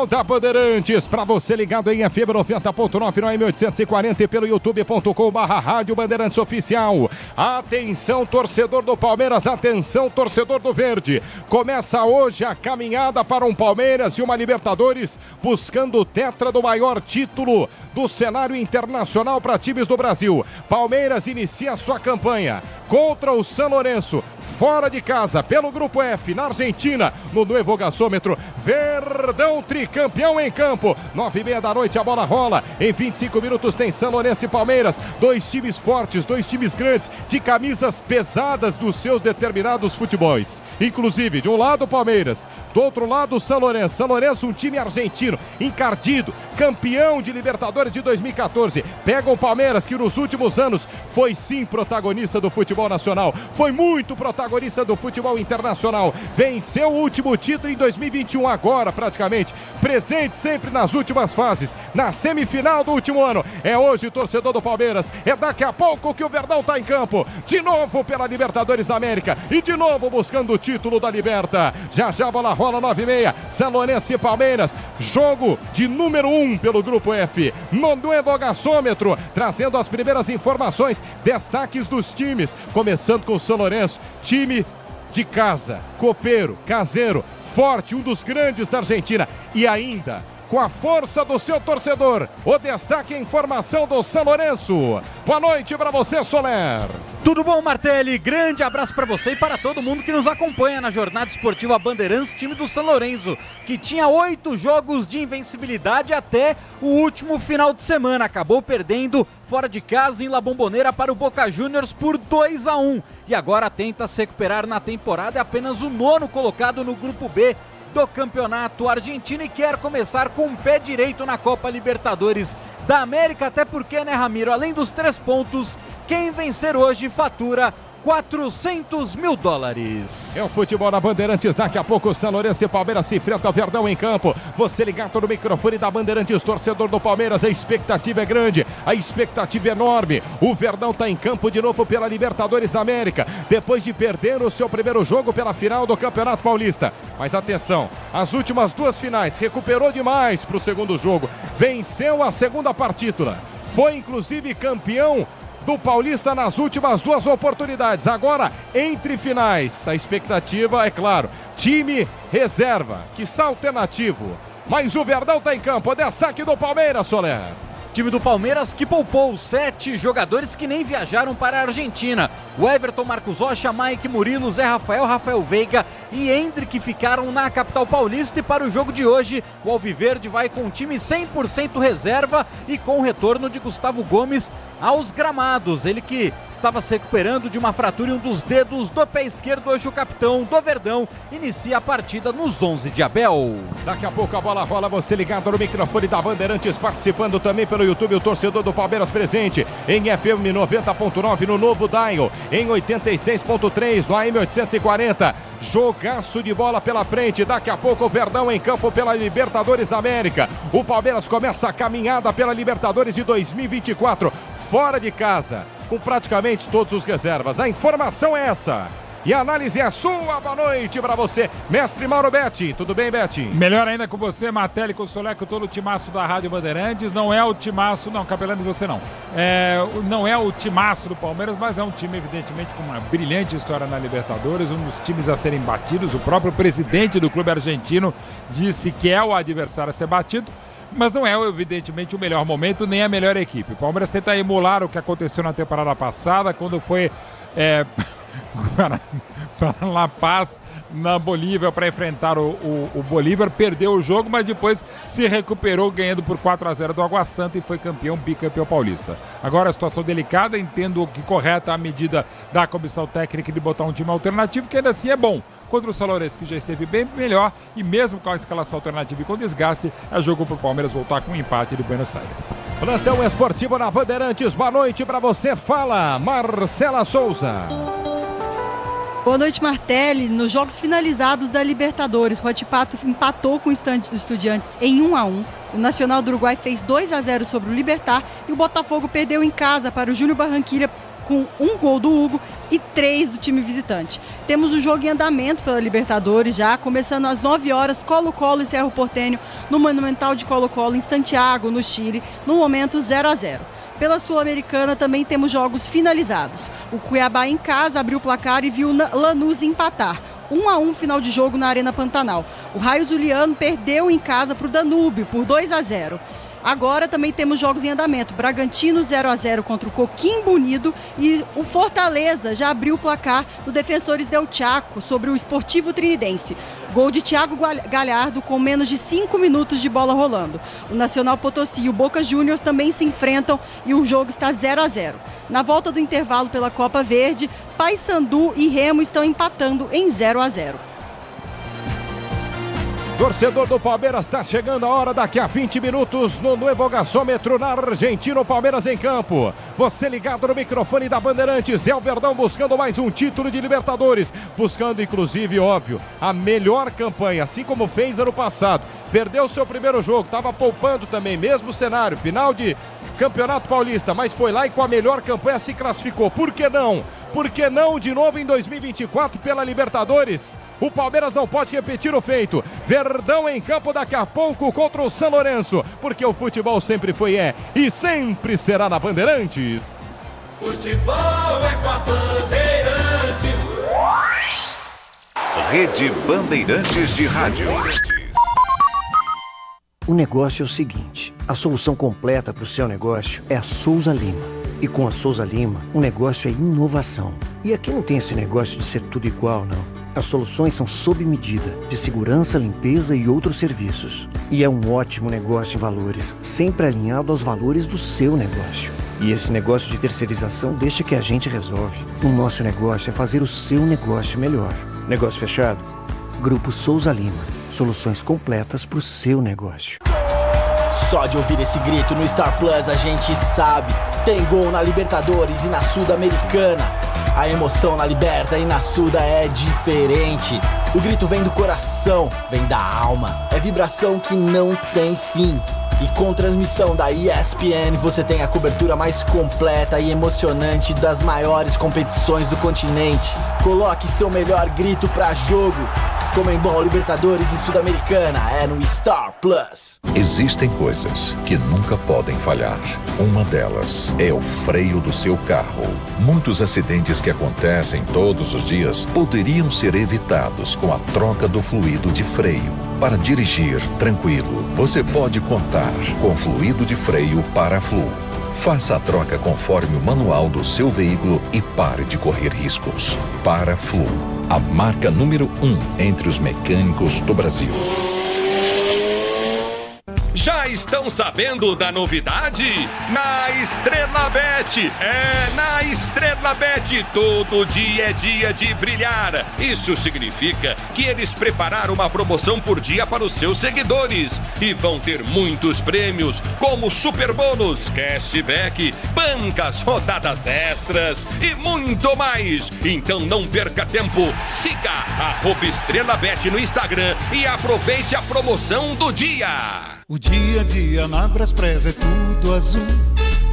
Jornal da Bandeirantes, para você ligado em FM 90.9 no AM840 e pelo youtube.com/Rádio Bandeirantes Oficial. Atenção, torcedor do Palmeiras, atenção, torcedor do Verde. Começa hoje a caminhada para um Palmeiras e uma Libertadores, buscando o tetra do maior título do cenário internacional para times do Brasil. Palmeiras inicia sua campanha contra o São Lourenço, fora de casa, pelo Grupo F, na Argentina, no Nuevo Gasômetro. Verdão tricampeão em campo. 9h30 da noite a bola rola. Em 25 minutos tem São Lourenço e Palmeiras. Dois times fortes, dois times grandes, de camisas pesadas dos seus determinados futebols. Inclusive, de um lado o Palmeiras, do outro lado o São Lourenço. São Lourenço, um time argentino, encardido, campeão de Libertadores de 2014. Pega o Palmeiras, que nos últimos anos foi sim protagonista do futebol nacional. Foi muito protagonista do futebol internacional. Venceu o último título em 2021, agora praticamente. Presente sempre nas últimas fases, na semifinal do último ano. É hoje, torcedor do Palmeiras. É daqui a pouco que o Verdão tá em campo. De novo pela Libertadores da América. E de novo buscando o título da Liberta. Já a bola rola, 9h30. São Lourenço e Palmeiras. Jogo de número 1 pelo Grupo F. No Nuevo Gasômetro. Trazendo as primeiras informações. Destaques dos times. Começando com o São Lourenço. Time de casa. Copeiro, caseiro, forte, um dos grandes da Argentina. E ainda, com a força do seu torcedor, o destaque e a informação do São Lourenço. Boa noite para você, Soler. Tudo bom, Martelli? Grande abraço para você e para todo mundo que nos acompanha na jornada esportiva Bandeirantes, time do São Lourenço, que tinha 8 jogos de invencibilidade até o último final de semana. Acabou perdendo fora de casa em La Bombonera para o Boca Juniors por 2-1. E agora tenta se recuperar na temporada, é apenas o 9º colocado no Grupo B do Campeonato Argentino e quer começar com o pé direito na Copa Libertadores da América, até porque, né, Ramiro, além dos 3 pontos, quem vencer hoje fatura $400 mil. É o futebol na Bandeirantes. Daqui a pouco o São Lourenço e Palmeiras se enfrentam ao Verdão em campo. Você ligado no microfone da Bandeirantes, torcedor do Palmeiras, a expectativa é grande, a expectativa é enorme. O Verdão está em campo de novo pela Libertadores da América, depois de perder o seu primeiro jogo pela final do Campeonato Paulista. Mas atenção, as últimas 2 finais, recuperou demais para o segundo jogo, venceu a segunda partida, foi inclusive campeão do Paulista nas últimas 2 oportunidades. Agora, entre finais, a expectativa é claro, time reserva, quiçá alternativo. Mas o Verdão está em campo, destaque do Palmeiras, Soler. Time do Palmeiras que poupou 7 jogadores que nem viajaram para a Argentina. O Everton, Marcos Rocha, Mike, Murilo, Zé Rafael, Rafael Veiga e Hendrick ficaram na capital paulista. E para o jogo de hoje, o Alviverde vai com o time 100% reserva e com o retorno de Gustavo Gomes aos gramados. Ele que estava se recuperando de uma fratura em um dos dedos do pé esquerdo. Hoje o capitão do Verdão inicia a partida nos 11 de Abel. Daqui a pouco a bola rola, você ligado no microfone da Bandeirantes, participando também pelo YouTube, o torcedor do Palmeiras presente em FM 90.9 no novo dial, em 86.3 no AM 840. Jogaço de bola pela frente. Daqui a pouco o Verdão em campo pela Libertadores da América. O Palmeiras começa a caminhada pela Libertadores de 2024 fora de casa, com praticamente todos os reservas. A informação é essa. E a análise é sua. Boa noite para você, mestre Mauro Betti. Tudo bem, Betti? Melhor ainda com você, Martelli, com o Soler, com todo o timaço da Rádio Bandeirantes. Não é o timaço, não, Capelano, você não. Não é o timaço do Palmeiras, mas é um time, evidentemente, com uma brilhante história na Libertadores, um dos times a serem batidos. O próprio presidente do clube argentino disse que é o adversário a ser batido. Mas não é, evidentemente, o melhor momento, nem a melhor equipe. O Palmeiras tenta emular o que aconteceu na temporada passada, quando foi para La Paz, na Bolívia, para enfrentar o Bolívar. Perdeu o jogo, mas depois se recuperou, ganhando por 4-0 do Água Santa e foi bicampeão paulista. Agora a situação delicada, entendo que correta a medida da comissão técnica de botar um time alternativo, que ainda assim é bom. Contra o São Lourenço, que já esteve bem melhor, e mesmo com a escalação alternativa e com desgaste, é jogo para o Palmeiras voltar com um empate de Buenos Aires. Plantão esportivo na Bandeirantes, boa noite para você, fala Marcela Souza. Boa noite, Martelli. Nos jogos finalizados da Libertadores, o Huachipato empatou com o Estudiantes em 1-1. O Nacional do Uruguai fez 2-0 sobre o Libertad e o Botafogo perdeu em casa para o Júnior Barranquilla com 1 gol do Hugo e 3 do time visitante. Temos o jogo em andamento pela Libertadores já, começando às 9 horas, Colo-Colo e Cerro Porteño no Monumental de Colo-Colo em Santiago, no Chile, no momento 0-0. Pela Sul-Americana também temos jogos finalizados. O Cuiabá em casa abriu o placar e viu Lanús empatar. 1-1 final de jogo na Arena Pantanal. O Raio Zuliano perdeu em casa para o Danúbio por 2-0. Agora também temos jogos em andamento. Bragantino 0-0 contra o Coquimbo Unido e o Fortaleza já abriu o placar do Defensores del Chaco sobre o Sportivo Trinidense. Gol de Thiago Galhardo com menos de 5 minutos de bola rolando. O Nacional Potosí e o Boca Juniors também se enfrentam e o jogo está 0-0. Na volta do intervalo pela Copa Verde, Paysandu e Remo estão empatando em 0-0. Torcedor do Palmeiras, está chegando a hora daqui a 20 minutos no Nuevo Gasômetro na Argentina, o Palmeiras em campo. Você ligado no microfone da Bandeirantes, é o Verdão buscando mais um título de Libertadores, buscando inclusive, óbvio, a melhor campanha, assim como fez ano passado. Perdeu o seu primeiro jogo, estava poupando também, mesmo cenário, final de Campeonato Paulista, mas foi lá e com a melhor campanha se classificou. Por que não? Por que não de novo em 2024 pela Libertadores? O Palmeiras não pode repetir o feito. Verdão em campo daqui a pouco contra o São Lourenço, porque o futebol sempre foi e sempre será na Bandeirantes. Futebol é com a Bandeirantes. Rede Bandeirantes de Rádio. O negócio é o seguinte, a solução completa para o seu negócio é a Souza Lima. E com a Souza Lima, o negócio é inovação. E aqui não tem esse negócio de ser tudo igual, não. As soluções são sob medida, de segurança, limpeza e outros serviços. E é um ótimo negócio em valores, sempre alinhado aos valores do seu negócio. E esse negócio de terceirização deixa que a gente resolve. O nosso negócio é fazer o seu negócio melhor. Negócio fechado? Grupo Souza Lima. Soluções completas para o seu negócio. Só de ouvir esse grito no Star Plus a gente sabe. Tem gol na Libertadores e na Sul-Americana. A emoção na Liberta e na Suda é diferente. O grito vem do coração, vem da alma. É vibração que não tem fim. E com transmissão da ESPN você tem a cobertura mais completa e emocionante das maiores competições do continente. Coloque seu melhor grito pra jogo. Comembol, Libertadores e Sul-Americana é no Star Plus. Existem coisas que nunca podem falhar. Uma delas é o freio do seu carro. Muitos acidentes que acontecem todos os dias poderiam ser evitados com a troca do fluido de freio. Para dirigir tranquilo, você pode contar com fluido de freio Paraflu. Faça a troca conforme o manual do seu veículo e pare de correr riscos. Paraflu, a marca número 1 entre os mecânicos do Brasil. Já estão sabendo da novidade? Na Estrela Bet! Na Estrela Bet, todo dia é dia de brilhar. Isso significa que eles prepararam uma promoção por dia para os seus seguidores. E vão ter muitos prêmios, como super bônus, cashback, bancas, rodadas extras e muito mais. Então não perca tempo, siga @Estrela Bet no Instagram e aproveite a promoção do dia. O dia a dia na Braspress é tudo azul,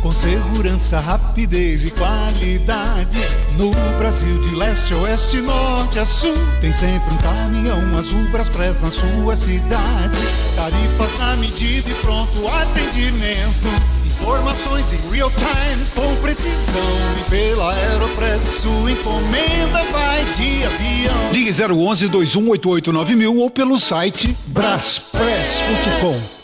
com segurança, rapidez e qualidade. No Brasil de leste a oeste, norte a sul, tem sempre um caminhão azul Braspress na sua cidade. Tarifas na medida e pronto atendimento. Informações em real time com precisão. E pela Aeropress sua encomenda vai de avião. Ligue 011 2188 9000 ou pelo site braspress.com.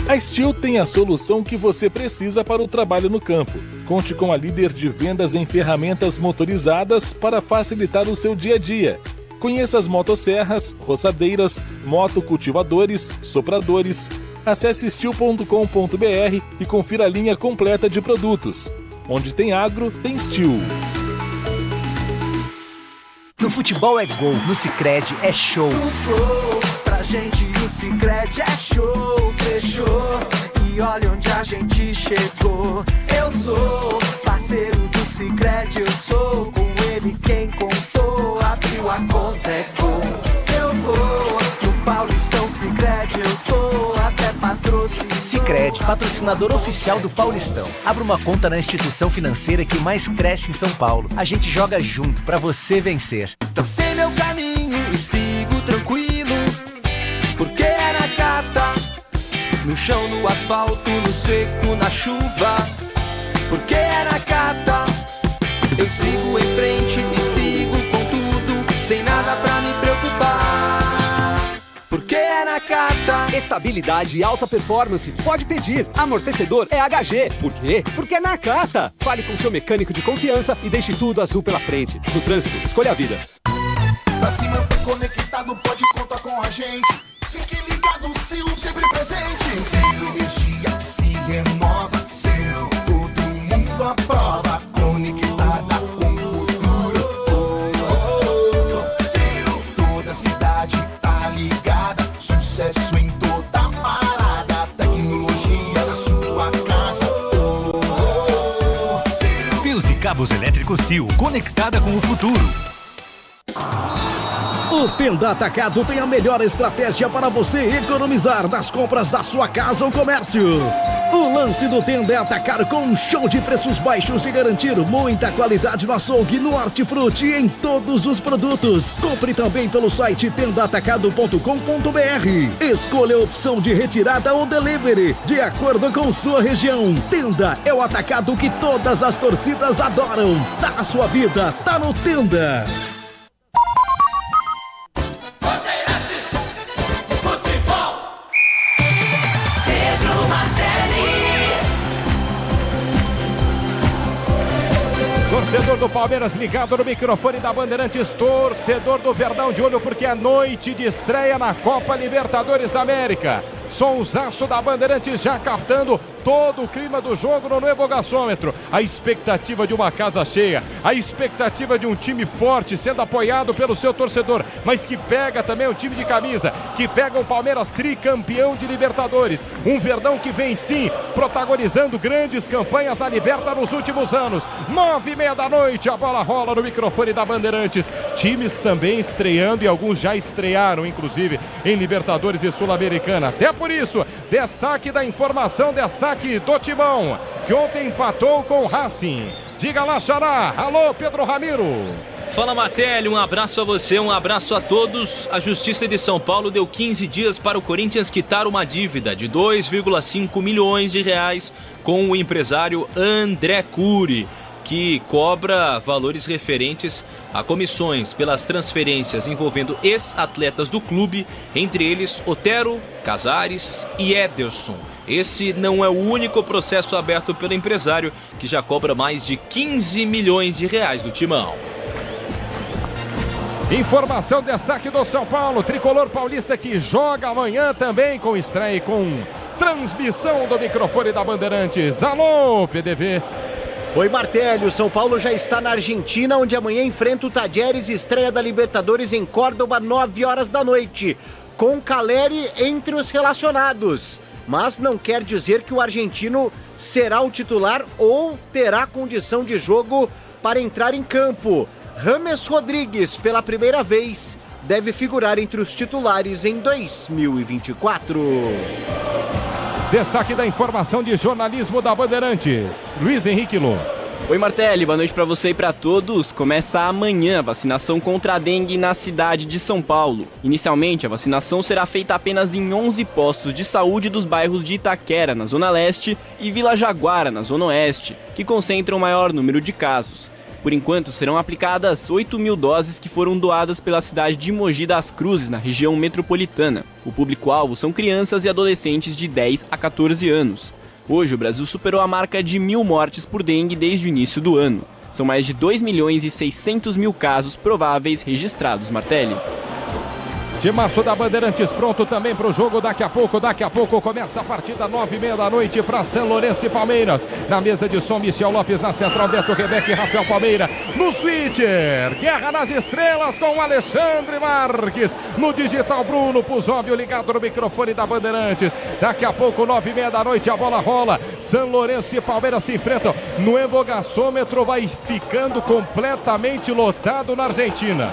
A Steel tem a solução que você precisa para o trabalho no campo. Conte com a líder de vendas em ferramentas motorizadas para facilitar o seu dia a dia. Conheça as motosserras, roçadeiras, motocultivadores, sopradores. Acesse steel.com.br e confira a linha completa de produtos. Onde tem agro, tem Steel. No futebol é gol, no Sicredi é show. Pra gente o Sicredi é show, fechou. E olha onde a gente chegou. Eu sou parceiro do Sicredi, eu sou com ele quem contou. Abriu a conta é gol. Eu vou no Paulistão Sicredi, eu tô até Sicredi, patrocinador oficial do Paulistão. Abra uma conta na instituição financeira que mais cresce em São Paulo. A gente joga junto pra você vencer. Tracei meu caminho e sigo tranquilo, porque é Nakata. No chão, no asfalto, no seco, na chuva, porque é Nakata. Eu sigo em frente e sigo com tudo, sem nada pra me preocupar, porque é Nakata. Estabilidade e alta performance. Pode pedir. Amortecedor é HG. Por quê? Porque é Nakata. Fale com seu mecânico de confiança e deixe tudo azul pela frente. No trânsito, escolha a vida. Pra se manter conectado, pode contar com a gente. Fique ligado, Sil, sempre presente. Sil, energia que se renova. Sil, todo mundo aprova. Conectada com o futuro. Sil, toda a cidade tá ligada. Sucesso em toda parada. Tecnologia na sua casa. Fios e cabos elétricos Sil, conectada com o futuro. O Tenda Atacado tem a melhor estratégia para você economizar nas compras da sua casa ou comércio. O lance do Tenda é atacar com um show de preços baixos e garantir muita qualidade no açougue, no hortifruti e em todos os produtos. Compre também pelo site tendaatacado.com.br. Escolha a opção de retirada ou delivery, de acordo com sua região. Tenda é o atacado que todas as torcidas adoram. Tá na sua vida, tá no Tenda. Torcedor do Palmeiras ligado no microfone da Bandeirantes, torcedor do Verdão de olho porque é noite de estreia na Copa Libertadores da América. Sonsaço da Bandeirantes já captando todo o clima do jogo no Nuevo Gasômetro. A expectativa de uma casa cheia, a expectativa de um time forte sendo apoiado pelo seu torcedor, mas que pega também o time de camisa, que pega o Palmeiras tricampeão de Libertadores. Um Verdão que vem sim protagonizando grandes campanhas na Liberta nos últimos anos. 9h30 da noite, a bola rola no microfone da Bandeirantes. Times também estreando e alguns já estrearam, inclusive, em Libertadores e Sul-Americana. Até por isso, destaque da informação, destaque do Timão, que ontem empatou com o Racing. Diga lá, Xará. Alô, Pedro Ramiro. Fala, Martelli, um abraço a você, um abraço a todos. A Justiça de São Paulo deu 15 dias para o Corinthians quitar uma dívida de 2,5 milhões de reais com o empresário André Cury, que cobra valores referentes a comissões pelas transferências envolvendo ex-atletas do clube, entre eles Otero, Casares e Ederson. Esse não é o único processo aberto pelo empresário, que já cobra mais de 15 milhões de reais do Timão. Informação, destaque do São Paulo, tricolor paulista que joga amanhã também com estreia e com transmissão do microfone da Bandeirantes. Alô, PDV. Oi, Martelli, o São Paulo já está na Argentina, onde amanhã enfrenta o Talleres, estreia da Libertadores em Córdoba, 9 horas da noite, com Caleri entre os relacionados. Mas não quer dizer que o argentino será o titular ou terá condição de jogo para entrar em campo. James Rodrigues, pela primeira vez, deve figurar entre os titulares em 2024. Destaque da informação de jornalismo da Bandeirantes, Luiz Henrique Lô. Oi, Martelli, boa noite para você e para todos. Começa amanhã a vacinação contra a dengue na cidade de São Paulo. Inicialmente, a vacinação será feita apenas em 11 postos de saúde dos bairros de Itaquera, na Zona Leste, e Vila Jaguara, na Zona Oeste, que concentram o maior número de casos. Por enquanto, serão aplicadas 8.000 doses que foram doadas pela cidade de Mogi das Cruzes, na região metropolitana. O público-alvo são crianças e adolescentes de 10 a 14 anos. Hoje, o Brasil superou a marca de 1.000 mortes por dengue desde o início do ano. São mais de 2.600.000 casos prováveis registrados, Martelli. De março da Bandeirantes pronto também para o jogo daqui a pouco começa a partida 9h30 da noite para São Lourenço e Palmeiras. Na mesa de som, Michel Lopes, na central, Beto Rebeca e Rafael Palmeira. No switcher, Guerra nas Estrelas com Alexandre Marques. No digital, Bruno Puzóvio ligado no microfone da Bandeirantes. Daqui a pouco, 9h30 da noite, a bola rola. São Lourenço e Palmeiras se enfrentam. No Evogacômetro vai ficando completamente lotado na Argentina.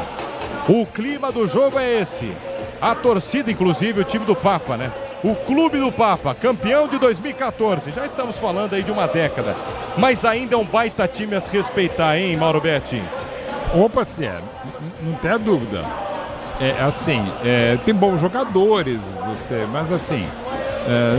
O clima do jogo é esse. A torcida, inclusive o time do Papa, né? O Clube do Papa, campeão de 2014. Já estamos falando aí de uma década. Mas ainda é um baita time a se respeitar, hein, Mauro Betti? Opa, se é. Não tem a dúvida. Tem bons jogadores, mas assim,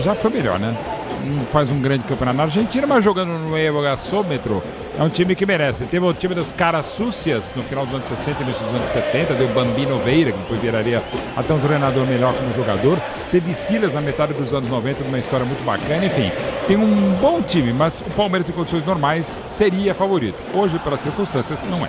já foi melhor, né? Não faz um grande campeonato na Argentina, mas jogando no Evogastômetro, é um time que merece. Teve o time dos caras súcias no final dos anos 60 e início dos anos 70, deu Bambino Veira, que depois viraria até um treinador melhor como jogador. Teve Silas na metade dos anos 90, uma história muito bacana. Enfim, tem um bom time, mas o Palmeiras em condições normais seria favorito. Hoje, pelas circunstâncias, não é.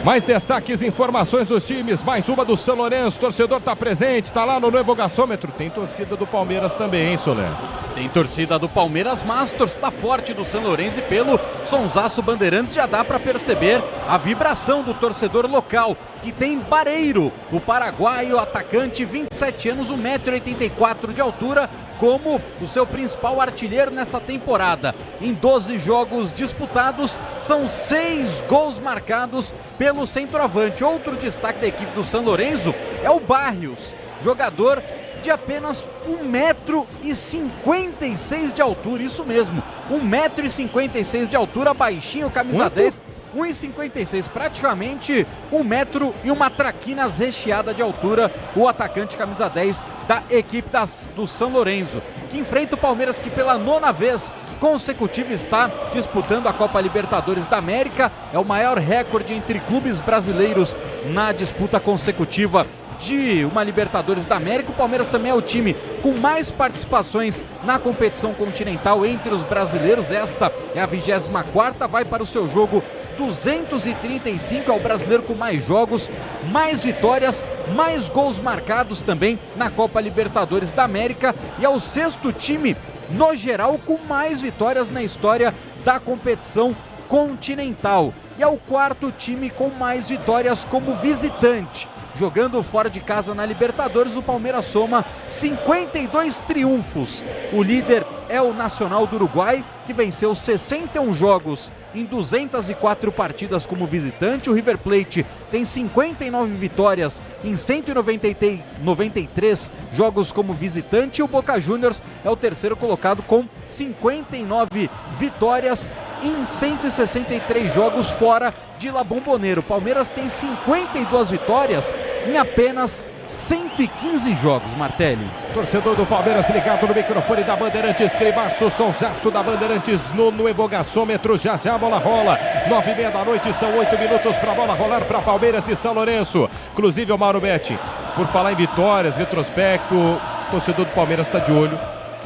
Mais destaques, informações dos times, mais uma do São Lourenço, torcedor tá presente, tá lá no Evogastômetro, tem torcida do Palmeiras também, hein, Solé? Tem torcida do Palmeiras, mas torcida forte do São Lourenço, e pelo sonsaço Bandeirantes já dá para perceber a vibração do torcedor local, que tem Bareiro, o paraguaio atacante, 27 anos, 1,84 m de altura, como o seu principal artilheiro nessa temporada. Em 12 jogos disputados, são 6 gols marcados pelo centroavante. Outro destaque da equipe do São Lourenço é o Barrios, jogador de apenas 1,56 m de altura, isso mesmo, 1,56 m de altura, baixinho, camisa 10, 1,56 m, praticamente 1 metro e uma traquinas recheada de altura, o atacante camisa 10 da equipe do São Lourenço, que enfrenta o Palmeiras, que pela 9ª vez consecutiva está disputando a Copa Libertadores da América. É o maior recorde entre clubes brasileiros na disputa consecutiva de uma Libertadores da América. O Palmeiras também é o time com mais participações na competição continental entre os brasileiros. Esta é a 24ª, vai para o seu jogo 235, é o brasileiro com mais jogos, mais vitórias, mais gols marcados também na Copa Libertadores da América, e é o 6º time no geral com mais vitórias na história da competição continental, e é o 4º time com mais vitórias como visitante. Jogando fora de casa na Libertadores, o Palmeiras soma 52 triunfos. O líder é o Nacional do Uruguai, que venceu 61 jogos em 204 partidas como visitante. O River Plate tem 59 vitórias em 193 jogos como visitante. E o Boca Juniors é o terceiro colocado com 59 vitórias em 163 jogos fora de La Bombonera. O Palmeiras tem 52 vitórias em apenas 115 jogos, Martelli. Torcedor do Palmeiras ligado no microfone da Bandeirantes, Cribaço, sonsaço da Bandeirantes no Evogastômetro, já a bola rola, 9h30 da noite, são 8 minutos para a bola rolar para Palmeiras e São Lourenço. Inclusive o Mauro Betti, por falar em vitórias, retrospecto, o torcedor do Palmeiras está de olho,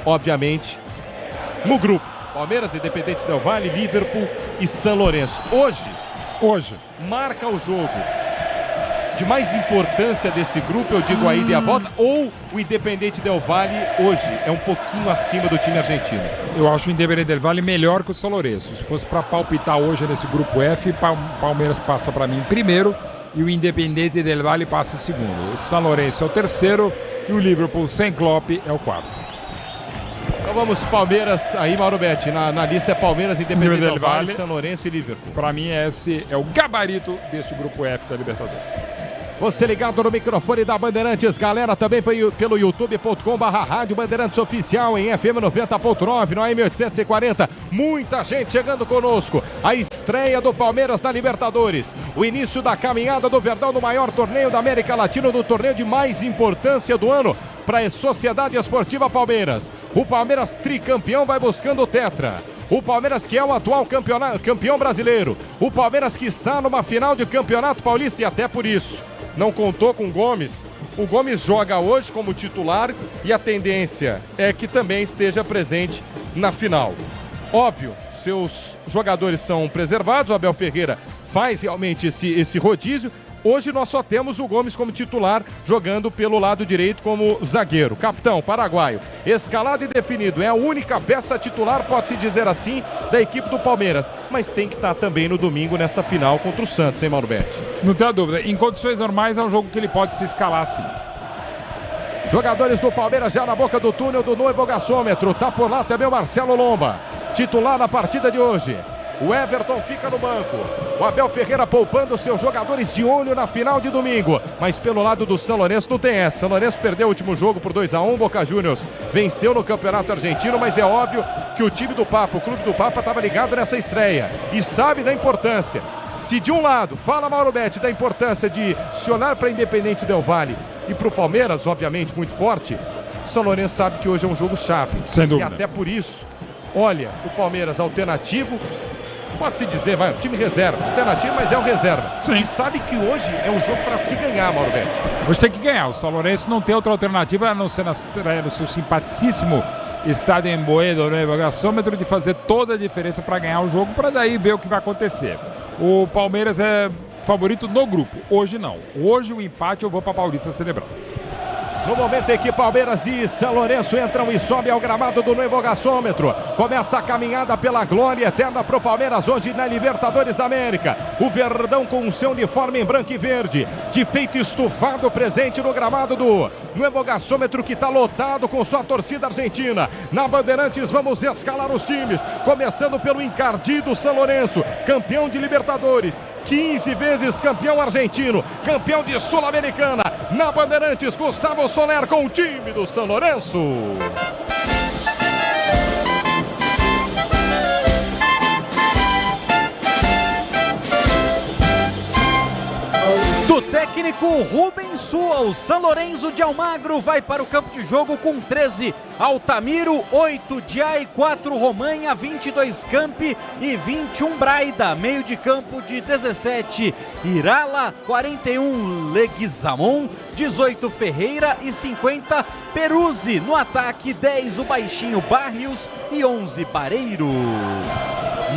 obviamente, no grupo. Palmeiras, Independente Del Valle, Liverpool e São Lourenço. Hoje, marca o jogo de mais importância desse grupo, eu digo a ida e a volta, ou o Independente Del Valle hoje é um pouquinho acima do time argentino? Eu acho o Independente Del Valle melhor que o São Lourenço. Se fosse para palpitar hoje nesse grupo F, Palmeiras passa para mim em primeiro e o Independente Del Valle passa em segundo. O São Lourenço é o terceiro e o Liverpool sem Klopp é o quarto. Então vamos, Palmeiras, aí Mauro Betti, na lista é Palmeiras, Independente Del Valle, São Lourenço e Liverpool. Para mim esse é o gabarito deste grupo F da Libertadores. Você ligado no microfone da Bandeirantes, galera, também pelo youtube.com/Rádio Bandeirantes Oficial em FM 90.9, no AM 840. Muita gente chegando conosco. A estreia do Palmeiras na Libertadores. O início da caminhada do Verdão no maior torneio da América Latina, do torneio de mais importância do ano para a Sociedade Esportiva Palmeiras. O Palmeiras tricampeão vai buscando o tetra. O Palmeiras que é o atual campeão brasileiro. O Palmeiras que está numa final de Campeonato Paulista e até por isso não contou com o Gomes. O Gomes joga hoje como titular e a tendência é que também esteja presente na final. Óbvio, seus jogadores são preservados, o Abel Ferreira faz realmente esse rodízio. Hoje nós só temos o Gomes como titular, jogando pelo lado direito como zagueiro. Capitão paraguaio, escalado e definido, é a única peça titular, pode-se dizer assim, da equipe do Palmeiras. Mas tem que estar também no domingo nessa final contra o Santos, hein, Mauro Betti? Não tem dúvida, em condições normais é um jogo que ele pode se escalar sim. Jogadores do Palmeiras já na boca do túnel do Evogastômetro, tá por lá também o Marcelo Lomba, titular na partida de hoje. O Everton fica no banco. O Abel Ferreira poupando seus jogadores de olho na final de domingo. Mas pelo lado do São Lourenço não tem essa. São Lourenço perdeu o último jogo por 2-1. Boca Juniors venceu no Campeonato Argentino, mas é óbvio que o time do Papa, o Clube do Papa, estava ligado nessa estreia e sabe da importância. Se de um lado, fala Mauro Betti da importância de se olhar para Independente Del Valle e para o Palmeiras, obviamente, muito forte, o São Lourenço sabe que hoje é um jogo chave. Sem dúvida. E até por isso, olha, o Palmeiras alternativo, pode-se dizer, vai, time reserva, alternativo, mas é o reserva. Sim. E sabe que hoje é um jogo para se ganhar, Mauro Betti. Hoje tem que ganhar. O São Lourenço não tem outra alternativa a não ser no seu simpaticíssimo estádio em Boedo, no gasômetro, de fazer toda a diferença para ganhar o jogo, para daí ver o que vai acontecer. O Palmeiras é favorito no grupo. Hoje não. Hoje o empate eu vou para Paulista celebrar. No momento em que Palmeiras e São Lourenço entram e sobem ao gramado do novo gasômetro, começa a caminhada pela glória eterna para o Palmeiras hoje na Libertadores da América. O Verdão com o seu uniforme em branco e verde, de peito estufado, presente no gramado do novo gasômetro, que está lotado com sua torcida argentina. Na Bandeirantes vamos escalar os times, começando pelo encardido São Lourenço, campeão de Libertadores, 15 vezes campeão argentino, campeão de Sul-Americana. Na Bandeirantes, Gustavo Soler com o time do São Lourenço. Do técnico Rubens Sua, o São Lourenço de Almagro vai para o campo de jogo com 13 Altamiro, 8 Diay, 4 Romanha, 22 Campi e 21 Braida. Meio de campo de 17 Irala, 41 Leguizamon, 18 Ferreira e 50 Peruzzi. No ataque, 10 o baixinho Barrios e 11 Bareiro.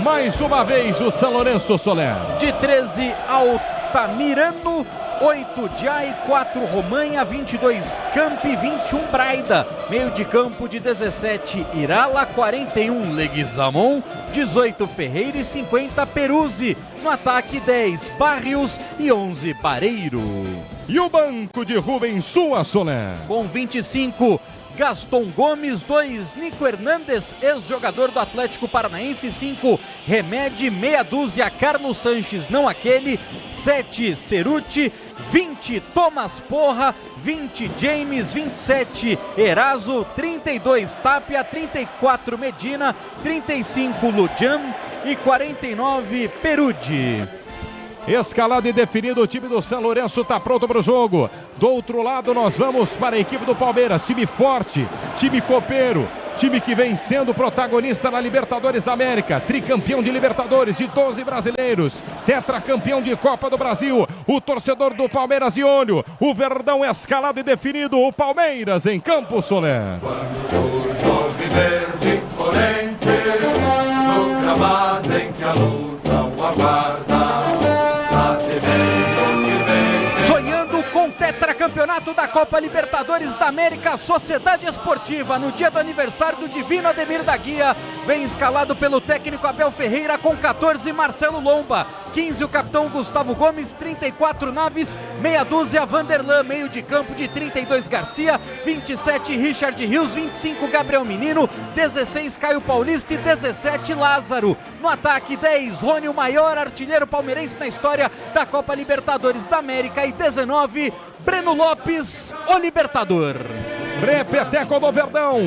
Mais uma vez o São Lourenço, Soler. De 13 Altamirano, 8 Diay, 4 Romanha, 22 Campi, 21 Braida. Meio de campo de 17 Irala, 41 Leguizamon, 18 Ferreira e 50 Peruzzi. No ataque, 10 Barrios e 11 Bareiro. E o banco de Rubens Sua, Soler. Com 25 Gaston Gomes, 2 Nico Hernandes, ex-jogador do Atlético Paranaense, 5 Remede, meia dúzia Carlos Sanches, não aquele, 7 Ceruti, 20 Thomas Porra, 20 James, 27 Eraso, 32 Tapia, 34 Medina, 35 Lujan e 49 Perudi. Escalado e definido, o time do São Lourenço está pronto para o jogo. Do outro lado nós vamos para a equipe do Palmeiras, time forte, time copeiro, time que vem sendo protagonista na Libertadores da América, tricampeão de Libertadores de 12 brasileiros, tetracampeão de Copa do Brasil. O torcedor do Palmeiras de olho, o Verdão escalado e definido, o Palmeiras em campo, Soler. Verde, corrente, no gramado em que a luta o aguarda. Tetracampeonato da Copa Libertadores da América, Sociedade Esportiva, no dia do aniversário do Divino Ademir da Guia, vem escalado pelo técnico Abel Ferreira com 14 Marcelo Lomba, 15 o capitão Gustavo Gomes, 34 Naves, meia dúzia Vanderlan, meio de campo de 32 Garcia, 27 Richard Rios, 25 Gabriel Menino, 16 Caio Paulista e 17 Lázaro. No ataque, 10 Rony, o maior artilheiro palmeirense na história da Copa Libertadores da América, e 19 Breno Lopes, o Libertador. Repeteco do Verdão.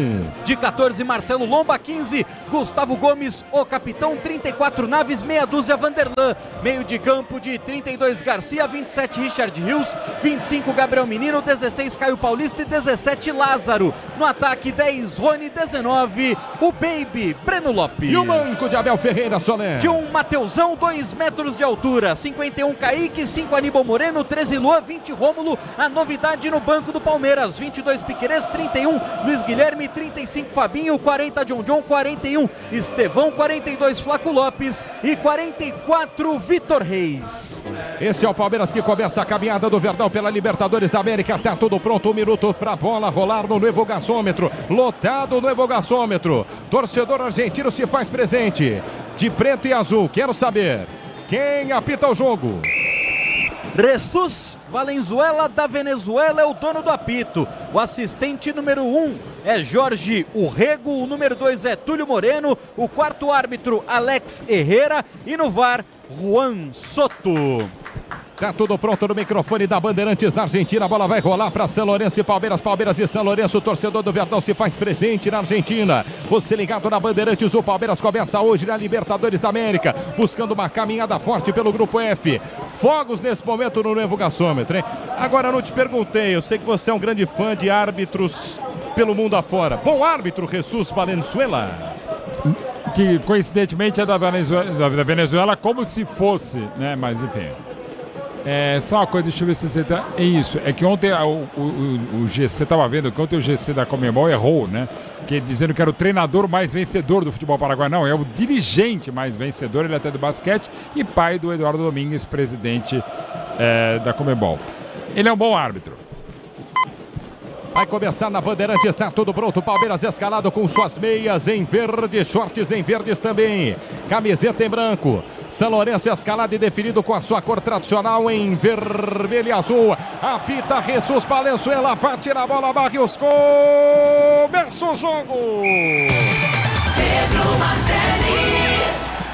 De 14, Marcelo Lomba, 15, Gustavo Gomes, o capitão, 34 Naves, meia dúzia Vanderlan, meio de campo de 32 Garcia, 27 Richard Rios, 25 Gabriel Menino, 16 Caio Paulista e 17 Lázaro. No ataque, 10 Rony, 19 o Baby, Breno Lopes. E o banco de Abel Ferreira, Soler. De um Mateusão, 2 metros de altura, 51 Kaique, 5 Aníbal Moreno, 13 Luan, 20 Rômulo. A novidade no banco do Palmeiras, 22 Piquerez, 31 Luiz Guilherme, 35 Fabinho, 40 John, 41 Estevão, 42 Flaco Lopes e 44 Vitor Reis. Esse é o Palmeiras que começa a caminhada do Verdão pela Libertadores da América. Tá tudo pronto, 1 minuto pra bola rolar no novo gasômetro. Lotado o novo gasômetro. Torcedor argentino se faz presente. De preto e azul, quero saber quem apita o jogo. Jesus Valenzuela da Venezuela é o dono do apito. O assistente número 1 é Jorge Urrego, o número 2 é Túlio Moreno, o quarto árbitro Alex Herrera e no VAR Juan Soto. Tá tudo pronto no microfone da Bandeirantes na Argentina. A bola vai rolar para São Lourenço e Palmeiras. Palmeiras e São Lourenço. O torcedor do Verdão se faz presente na Argentina. Você ligado na Bandeirantes. O Palmeiras começa hoje na Libertadores da América, buscando uma caminhada forte pelo Grupo F. Fogos nesse momento no novo gasômetro, hein? Agora eu não te perguntei. Eu sei que você é um grande fã de árbitros pelo mundo afora. Bom árbitro, Jesus Valenzuela. Que coincidentemente é da Venezuela como se fosse, né? Mas enfim. Só uma coisa, deixa eu ver se você tá... É isso, é que ontem o GC, estava vendo que ontem o GC da Conmebol errou, né? Dizendo que era o treinador mais vencedor do futebol paraguaio. Não, é o dirigente mais vencedor, ele é até do basquete, e pai do Eduardo Domingues, presidente da Conmebol. Ele é um bom árbitro. Vai começar na Bandeirantes, está tudo pronto. Palmeiras escalado com suas meias em verde, shorts em verdes também. Camiseta em branco. São Lourenço escalado e definido com a sua cor tradicional em vermelho e azul. Apita Jesus Valenzuela, bate na bola, Barrios, começa o jogo. Pedro Martelli.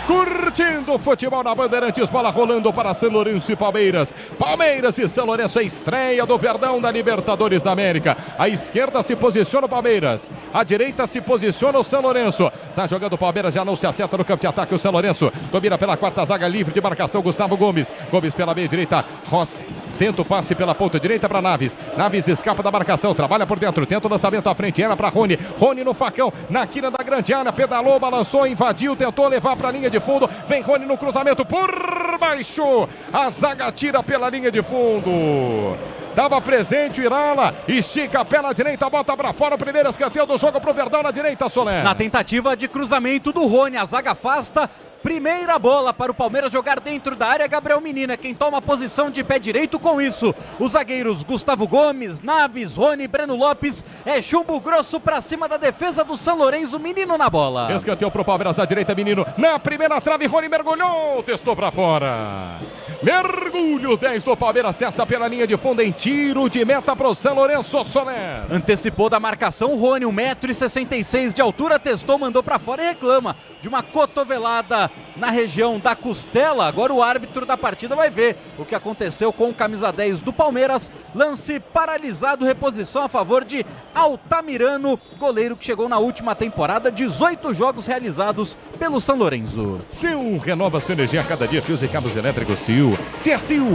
Curtindo o futebol na Bandeirantes, bola rolando para São Lourenço e Palmeiras. Palmeiras e São Lourenço, a estreia do Verdão da Libertadores da América. A esquerda se posiciona o Palmeiras, a direita se posiciona o São Lourenço. Está jogando o Palmeiras, já não se acerta no campo de ataque o São Lourenço. Domina pela quarta zaga, livre de marcação, Gustavo Gomes. Gomes pela meia direita, Ross tenta o passe pela ponta direita para Naves. Naves escapa da marcação, trabalha por dentro, tenta o lançamento à frente, era para Rony. Rony no facão, na quina da grande área, pedalou, balançou, invadiu, tentou levar para a linha de fundo. Vem Rony no cruzamento por baixo. A zaga tira pela linha de fundo. Dava presente o Irala, estica a perna direita, bota pra fora o primeiro escanteio do jogo pro Verdão na direita, Soler. Na tentativa de cruzamento do Rony, a zaga afasta. Primeira bola para o Palmeiras jogar dentro da área. Gabriel Menino é quem toma a posição de pé direito com isso. Os zagueiros Gustavo Gomes, Naves, Rony, Breno Lopes. É chumbo grosso para cima da defesa do São Lourenço. Menino na bola. Escanteio pro Palmeiras da direita, Menino. Na primeira trave, Rony mergulhou. Testou para fora. Mergulho 10 do Palmeiras. Testa pela linha de fundo em tiro de meta pro São Lourenço, Soler. Antecipou da marcação. Rony, 1,66 m de altura. Testou, mandou para fora e reclama de uma cotovelada na região da costela. Agora o árbitro da partida vai ver o que aconteceu com o camisa 10 do Palmeiras. Lance paralisado, reposição a favor de Altamirano, goleiro que chegou na última temporada. 18 jogos realizados pelo São Lourenço. Sil renova sua energia a cada dia. Fios e cabos elétricos Sil. Se é Sil,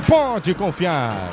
pode confiar.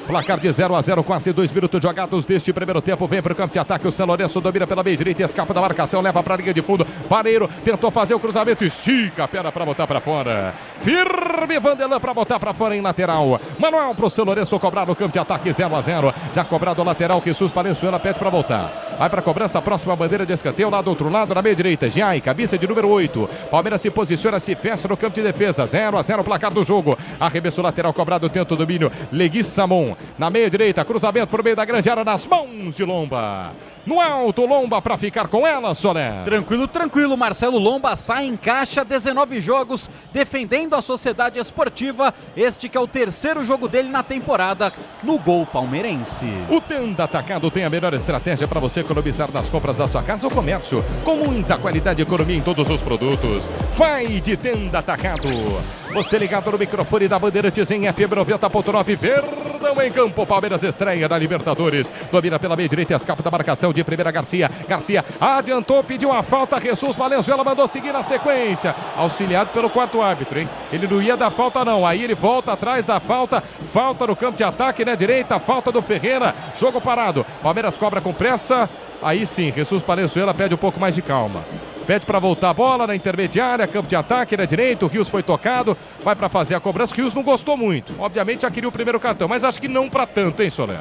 Placar de 0-0, quase 2 minutos jogados deste primeiro tempo. Vem para o campo de ataque o São Lourenço, domina pela meia direita, escapa da marcação, leva para a linha de fundo. Pareiro tentou fazer o cruzamento, estica a perna para botar para fora. Firme Vanderlan para botar para fora em lateral. Manuel para o São Lourenço cobrar no campo de ataque 0-0. Já cobrado o lateral, Jesus Valenzuela pede para voltar. Vai para a cobrança, a próxima bandeira de escanteio lá do outro lado, na meia direita. Giai, cabeça de número 8. Palmeiras se posiciona, se fecha no campo de defesa. 0-0 o placar do jogo. Arremesso lateral cobrado, tenta o domínio. Leguissamon na meia direita, cruzamento por meio da grande área nas mãos de Lomba. No alto, Lomba para ficar com ela, Soler. Tranquilo, tranquilo. Marcelo Lomba sai em caixa, 19 jogos defendendo a Sociedade Esportiva. Este que é o terceiro jogo dele na temporada no gol palmeirense. O Tenda Atacado tem a melhor estratégia para você economizar nas compras da sua casa ou comércio, com muita qualidade e economia em todos os produtos. Vai de Tenda Atacado. Você ligado no microfone da Bandeirantes em FM 90.9, Verdão em campo. Palmeiras estreia na Libertadores. Domina pela meia direita, escapa da marcação de primeira Garcia. Garcia adiantou, pediu a falta. Jesus Valenzuela mandou seguir na sequência. Auxiliado pelo quarto árbitro, hein? Ele não ia dar falta, não. Aí ele volta atrás da falta. Falta no campo de ataque na direita. Falta do Ferreira. Jogo parado. Palmeiras cobra com pressa. Aí sim, Jesus Valenzuela pede um pouco mais de calma. Pede para voltar a bola na intermediária, campo de ataque na direita, o Rios foi tocado, vai para fazer a cobrança. O Rios não gostou muito, obviamente já queria o primeiro cartão, mas acho que não para tanto, hein, Soler?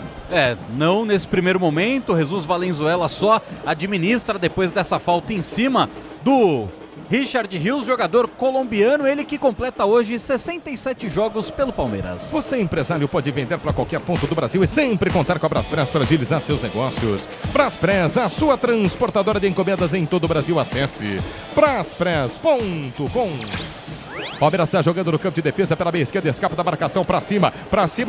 Não nesse primeiro momento. Jesus Valenzuela só administra depois dessa falta em cima do Richard Rios, jogador colombiano, ele que completa hoje 67 jogos pelo Palmeiras. Você, empresário, pode vender para qualquer ponto do Brasil e sempre contar com a Braspress para agilizar seus negócios. Braspress, a sua transportadora de encomendas em todo o Brasil. Acesse braspress.com. Palmeiras está jogando no campo de defesa pela meia esquerda, escapa da marcação pra cima,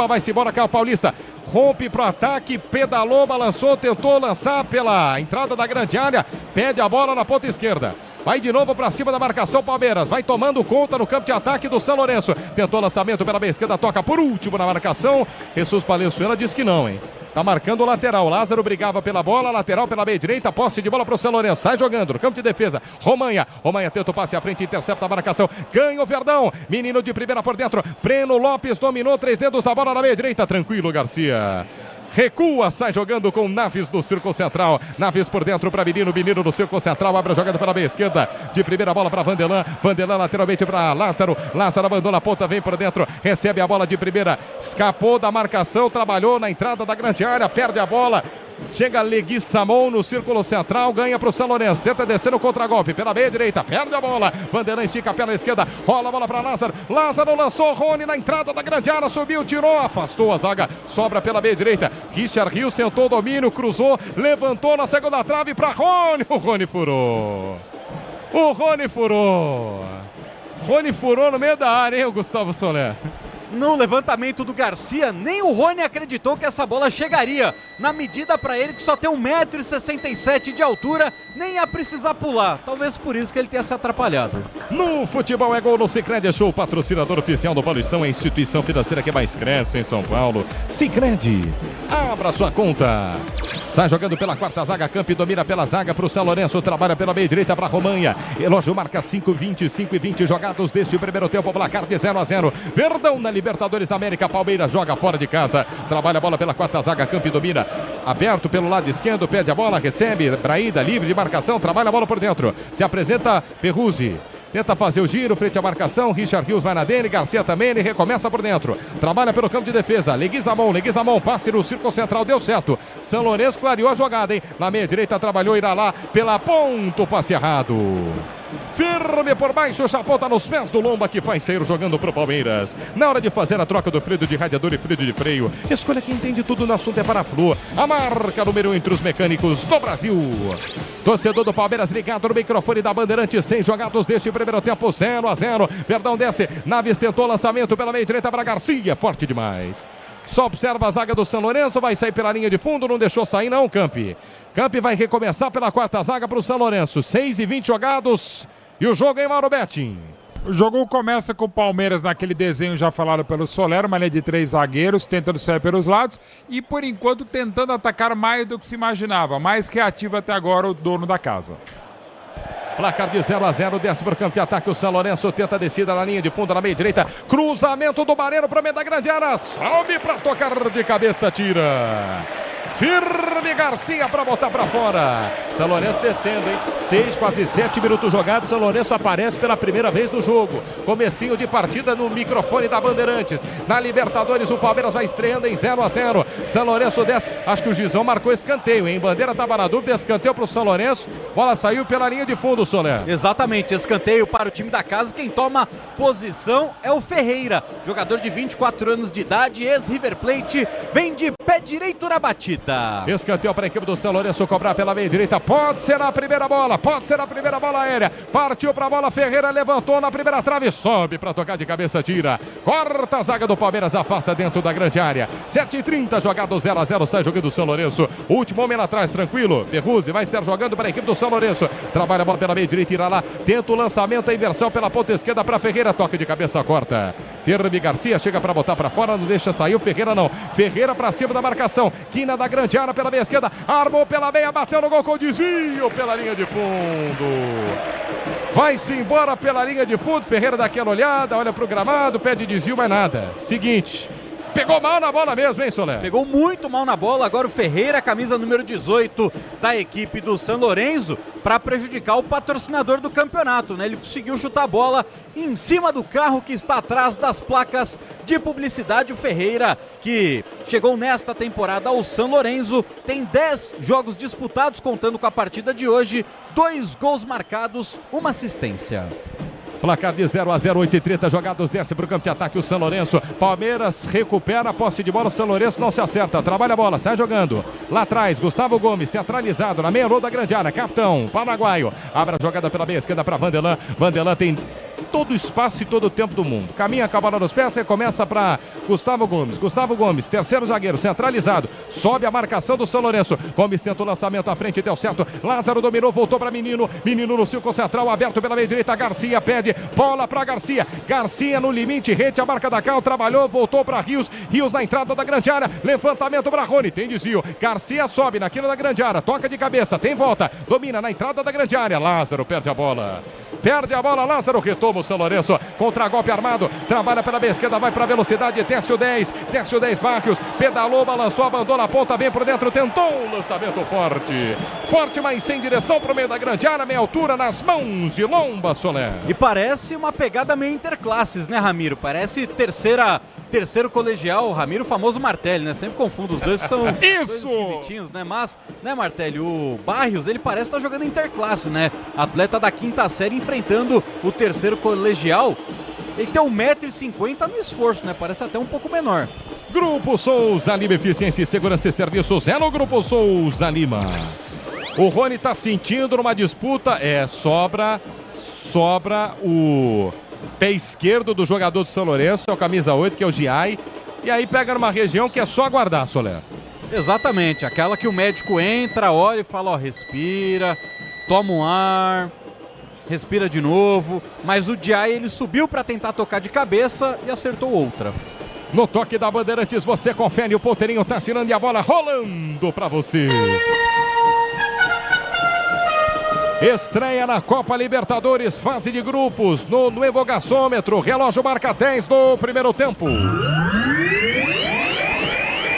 vai-se embora cá o Paulista, rompe pro ataque, pedalou, balançou, tentou lançar pela entrada da grande área, pede a bola na ponta esquerda. Vai de novo pra cima da marcação Palmeiras. Vai tomando conta no campo de ataque do São Lourenço. Tentou lançamento pela meia esquerda. Toca por último na marcação. Jesus Palenzuela diz que não, hein? Tá marcando o lateral. Lázaro brigava pela bola. Lateral pela meia direita. Posse de bola pro São Lourenço. Sai jogando no campo de defesa. Romanha tenta o passe à frente. Intercepta a marcação. Ganha o Verdão. Menino de primeira por dentro. Breno Lopes dominou. 3 dedos da bola na meia direita. Tranquilo, Garcia. Recua, sai jogando com Naves no círculo central. Naves por dentro para Menino no círculo central. Abre a jogada pela meia esquerda. De primeira bola para Vandelan. Vandelan lateralmente para Lázaro. Lázaro abandona a ponta, vem por dentro. Recebe a bola de primeira. Escapou da marcação. Trabalhou na entrada da grande área. Perde a bola. Chega Leguizamon no círculo central, ganha para o São Lourenço, tenta descer no contragolpe pela meia direita, perde a bola, Vandelan estica a perna esquerda, rola a bola para Lázaro, Lázaro lançou, Rony na entrada da grande área, subiu, tirou, afastou a zaga, sobra pela meia direita, Richard Rios tentou o domínio, cruzou, levantou na segunda trave para Rony, o Rony furou, Rony furou no meio da área, hein, o Gustavo Soler? No levantamento do Garcia, nem o Rony acreditou que essa bola chegaria. Na medida para ele que só tem 1,67 m de altura, nem ia precisar pular. Talvez por isso que ele tenha se atrapalhado. No futebol é gol no Sicredi Show, patrocinador oficial do Paulistão, a instituição financeira que mais cresce em São Paulo. Sicredi, abra sua conta. Sai jogando pela quarta zaga, Campi domina pela zaga para o São Lourenço, trabalha pela meia direita para Romanha. Elógio marca 5:20 jogados deste primeiro tempo, placar de 0-0. Verdão na Libertadores da América, Palmeiras joga fora de casa, trabalha a bola pela quarta zaga, Campi domina, aberto pelo lado esquerdo, pede a bola, recebe, Braída, livre de marcação, trabalha a bola por dentro, se apresenta Perruzzi. Tenta fazer o giro, frente à marcação, Richard Rios vai na dele, Garcia também, ele recomeça por dentro. Trabalha pelo campo de defesa, Leguizamon, passe no círculo central, deu certo. São Lourenço clareou a jogada, hein? Na meia direita trabalhou, irá lá pela ponta, o passe errado. Firme por baixo, já ponta nos pés do Lomba que faz sair jogando pro Palmeiras. Na hora de fazer a troca do freio de radiador e freio de freio, escolha quem entende tudo no assunto é Paraflu, a marca número 1 entre os mecânicos do Brasil. Torcedor do Palmeiras ligado no microfone da Bandeirantes, 6 jogados deste primeiro tempo, 0-0. Verdão desce, Naves tentou lançamento pela meia direita para Garcia, forte demais. Só observa a zaga do São Lourenço, vai sair pela linha de fundo, não deixou sair não, Campi. Campi vai recomeçar pela quarta zaga para o São Lourenço, 6:20 jogados e o jogo em Mauro Betting. O jogo começa com o Palmeiras naquele desenho já falado pelo Soler, uma linha de 3 zagueiros, tentando sair pelos lados e, por enquanto, tentando atacar mais do que se imaginava. Mais reativo até agora o dono da casa. Placar de 0-0, desce para o campo de ataque, o São Lourenço tenta a descida na linha de fundo, na meia direita, cruzamento do Barreiro para o meio da grande área, sobe para tocar de cabeça, tira. Firme Garcia para botar para fora. São Lourenço descendo, hein? 6, quase 7 minutos jogados. São Lourenço aparece pela primeira vez no jogo. Comecinho de partida no microfone da Bandeirantes. Na Libertadores, o Palmeiras vai estreando em 0-0. São Lourenço desce. Acho que o Gizão marcou escanteio, hein? Bandeira estava na dúvida, escanteio para o São Lourenço. Bola saiu pela linha de fundo, Soler. Exatamente, escanteio para o time da casa. Quem toma posição é o Ferreira, jogador de 24 anos de idade, ex-River Plate, vem de pé direito na batida. Escanteio para a equipe do São Lourenço cobrar pela meia direita. Pode ser a primeira bola aérea. Partiu para a bola, Ferreira levantou na primeira trave, sobe para tocar de cabeça, tira. Corta a zaga do Palmeiras, afasta dentro da grande área. 7:30 jogado 0-0, sai jogando o São Lourenço. Último homem lá atrás, tranquilo. Perruzzi vai ser jogando para a equipe do São Lourenço. Trabalha a bola pela meia direita, irá lá. Tenta o lançamento, a inversão pela ponta esquerda para Ferreira. Toque de cabeça, corta. Firme Garcia chega para botar para fora, não deixa sair o Ferreira não. Ferreira para cima da marcação. Quina da grande área pela meia esquerda, armou pela meia, bateu no gol com desvio pela linha de fundo. Vai-se embora pela linha de fundo, Ferreira dá aquela olhada, olha pro gramado, pede desvio, mas nada. Seguinte, pegou mal na bola mesmo, hein, Soler? Pegou muito mal na bola, agora o Ferreira, camisa número 18 da equipe do São Lourenço, para prejudicar o patrocinador do campeonato, né? Ele conseguiu chutar a bola em cima do carro que está atrás das placas de publicidade. O Ferreira, que chegou nesta temporada ao São Lourenço, tem 10 jogos disputados, contando com a partida de hoje, 2 gols marcados, uma assistência. Placar de 0-0, 8:30 jogados, desce para o campo de ataque o São Lourenço. Palmeiras recupera a posse de bola, o São Lourenço não se acerta, trabalha a bola, sai jogando. Lá atrás, Gustavo Gomes, centralizado na meia lua da grande área, capitão paraguaio. Abre a jogada pela meia esquerda para Vandelan. Vandelan tem todo o espaço e todo o tempo do mundo. Caminha com a bola nos pés, recomeça para Gustavo Gomes. Gustavo Gomes, terceiro zagueiro, centralizado. Sobe a marcação do São Lourenço. Gomes tenta o lançamento à frente, deu certo. Lázaro dominou, voltou para Menino. Menino no círculo central, aberto pela meia direita. Garcia pede, bola para Garcia. Garcia no limite, rede a marca da Cal, trabalhou, voltou para Rios. Rios na entrada da grande área. Levantamento para Rony, tem desvio. Garcia sobe naquilo da grande área, toca de cabeça, tem volta. Domina na entrada da grande área. Lázaro perde a bola. Perde a bola, Lázaro retoma o São Lourenço. Contra-golpe armado, trabalha pela esquerda, vai para velocidade, desce o 10 Barrios, pedalou, balançou, abandona a ponta, vem por dentro, tentou um lançamento forte. Forte, mas sem direção para o meio da grande área, meia altura nas mãos de Lomba Soler. E parece uma pegada meio interclasses, né, Ramiro? Parece terceiro colegial, Ramiro, famoso Martelli, né? Sempre confundo os dois, que são dois esquisitinhos, né? Mas, né, Martelli, o Barrios, ele parece estar jogando interclasse, né? Atleta da quinta série enfrentando o terceiro colegial. Ele tem 1,50 m no esforço, né? Parece até um pouco menor. Grupo Souza Lima, eficiência e segurança e serviços é no Grupo Souza Lima. O Rony tá sentindo numa disputa, sobra o pé esquerdo do jogador do São Lourenço, é o camisa 8, que é o Giai, e aí pega numa região que é só aguardar, Soler. Exatamente, aquela que o médico entra, olha e fala, ó, respira, toma um ar, respira de novo, mas o Giai, ele subiu para tentar tocar de cabeça e acertou outra. No toque da Bandeirantes, você confere, o ponteirinho tá tirando e a bola rolando para você. Estreia na Copa Libertadores, fase de grupos, no Nuevo Gasômetro, relógio marca 10 do primeiro tempo.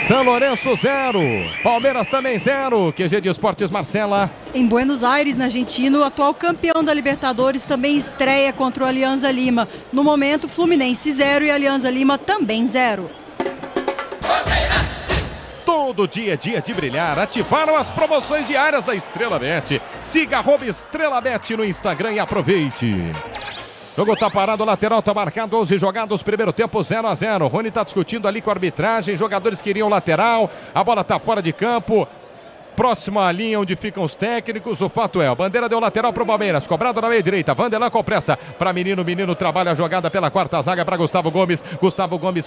São Lourenço 0, Palmeiras também 0, QG de Esportes Marcela. Em Buenos Aires, na Argentina, o atual campeão da Libertadores também estreia contra o Alianza Lima. No momento, Fluminense 0 e Alianza Lima também 0. Todo dia é dia de brilhar. Ativaram as promoções diárias da Estrela Bet. Siga @Estrela Bet no Instagram e aproveite. Jogo tá parado, lateral tá marcado, 11 jogados, primeiro tempo 0-0. Rony tá discutindo ali com a arbitragem, jogadores queriam lateral, a bola tá fora de campo. Próximo à linha onde ficam os técnicos, o fato é, a bandeira deu lateral para o Palmeiras, cobrado na meia direita, Vanderlan com pressa, para Menino, Menino trabalha a jogada pela quarta zaga para Gustavo Gomes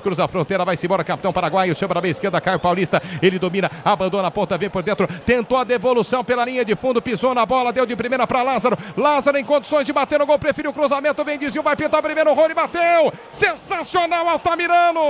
cruza a fronteira, vai-se embora, capitão paraguaio, chama na meia esquerda, Caio Paulista, ele domina, abandona a ponta, vem por dentro, tentou a devolução pela linha de fundo, pisou na bola, deu de primeira para Lázaro em condições de bater no gol, preferiu o cruzamento, vem desvio, vai pintar primeiro, Rony bateu, sensacional, Altamirano!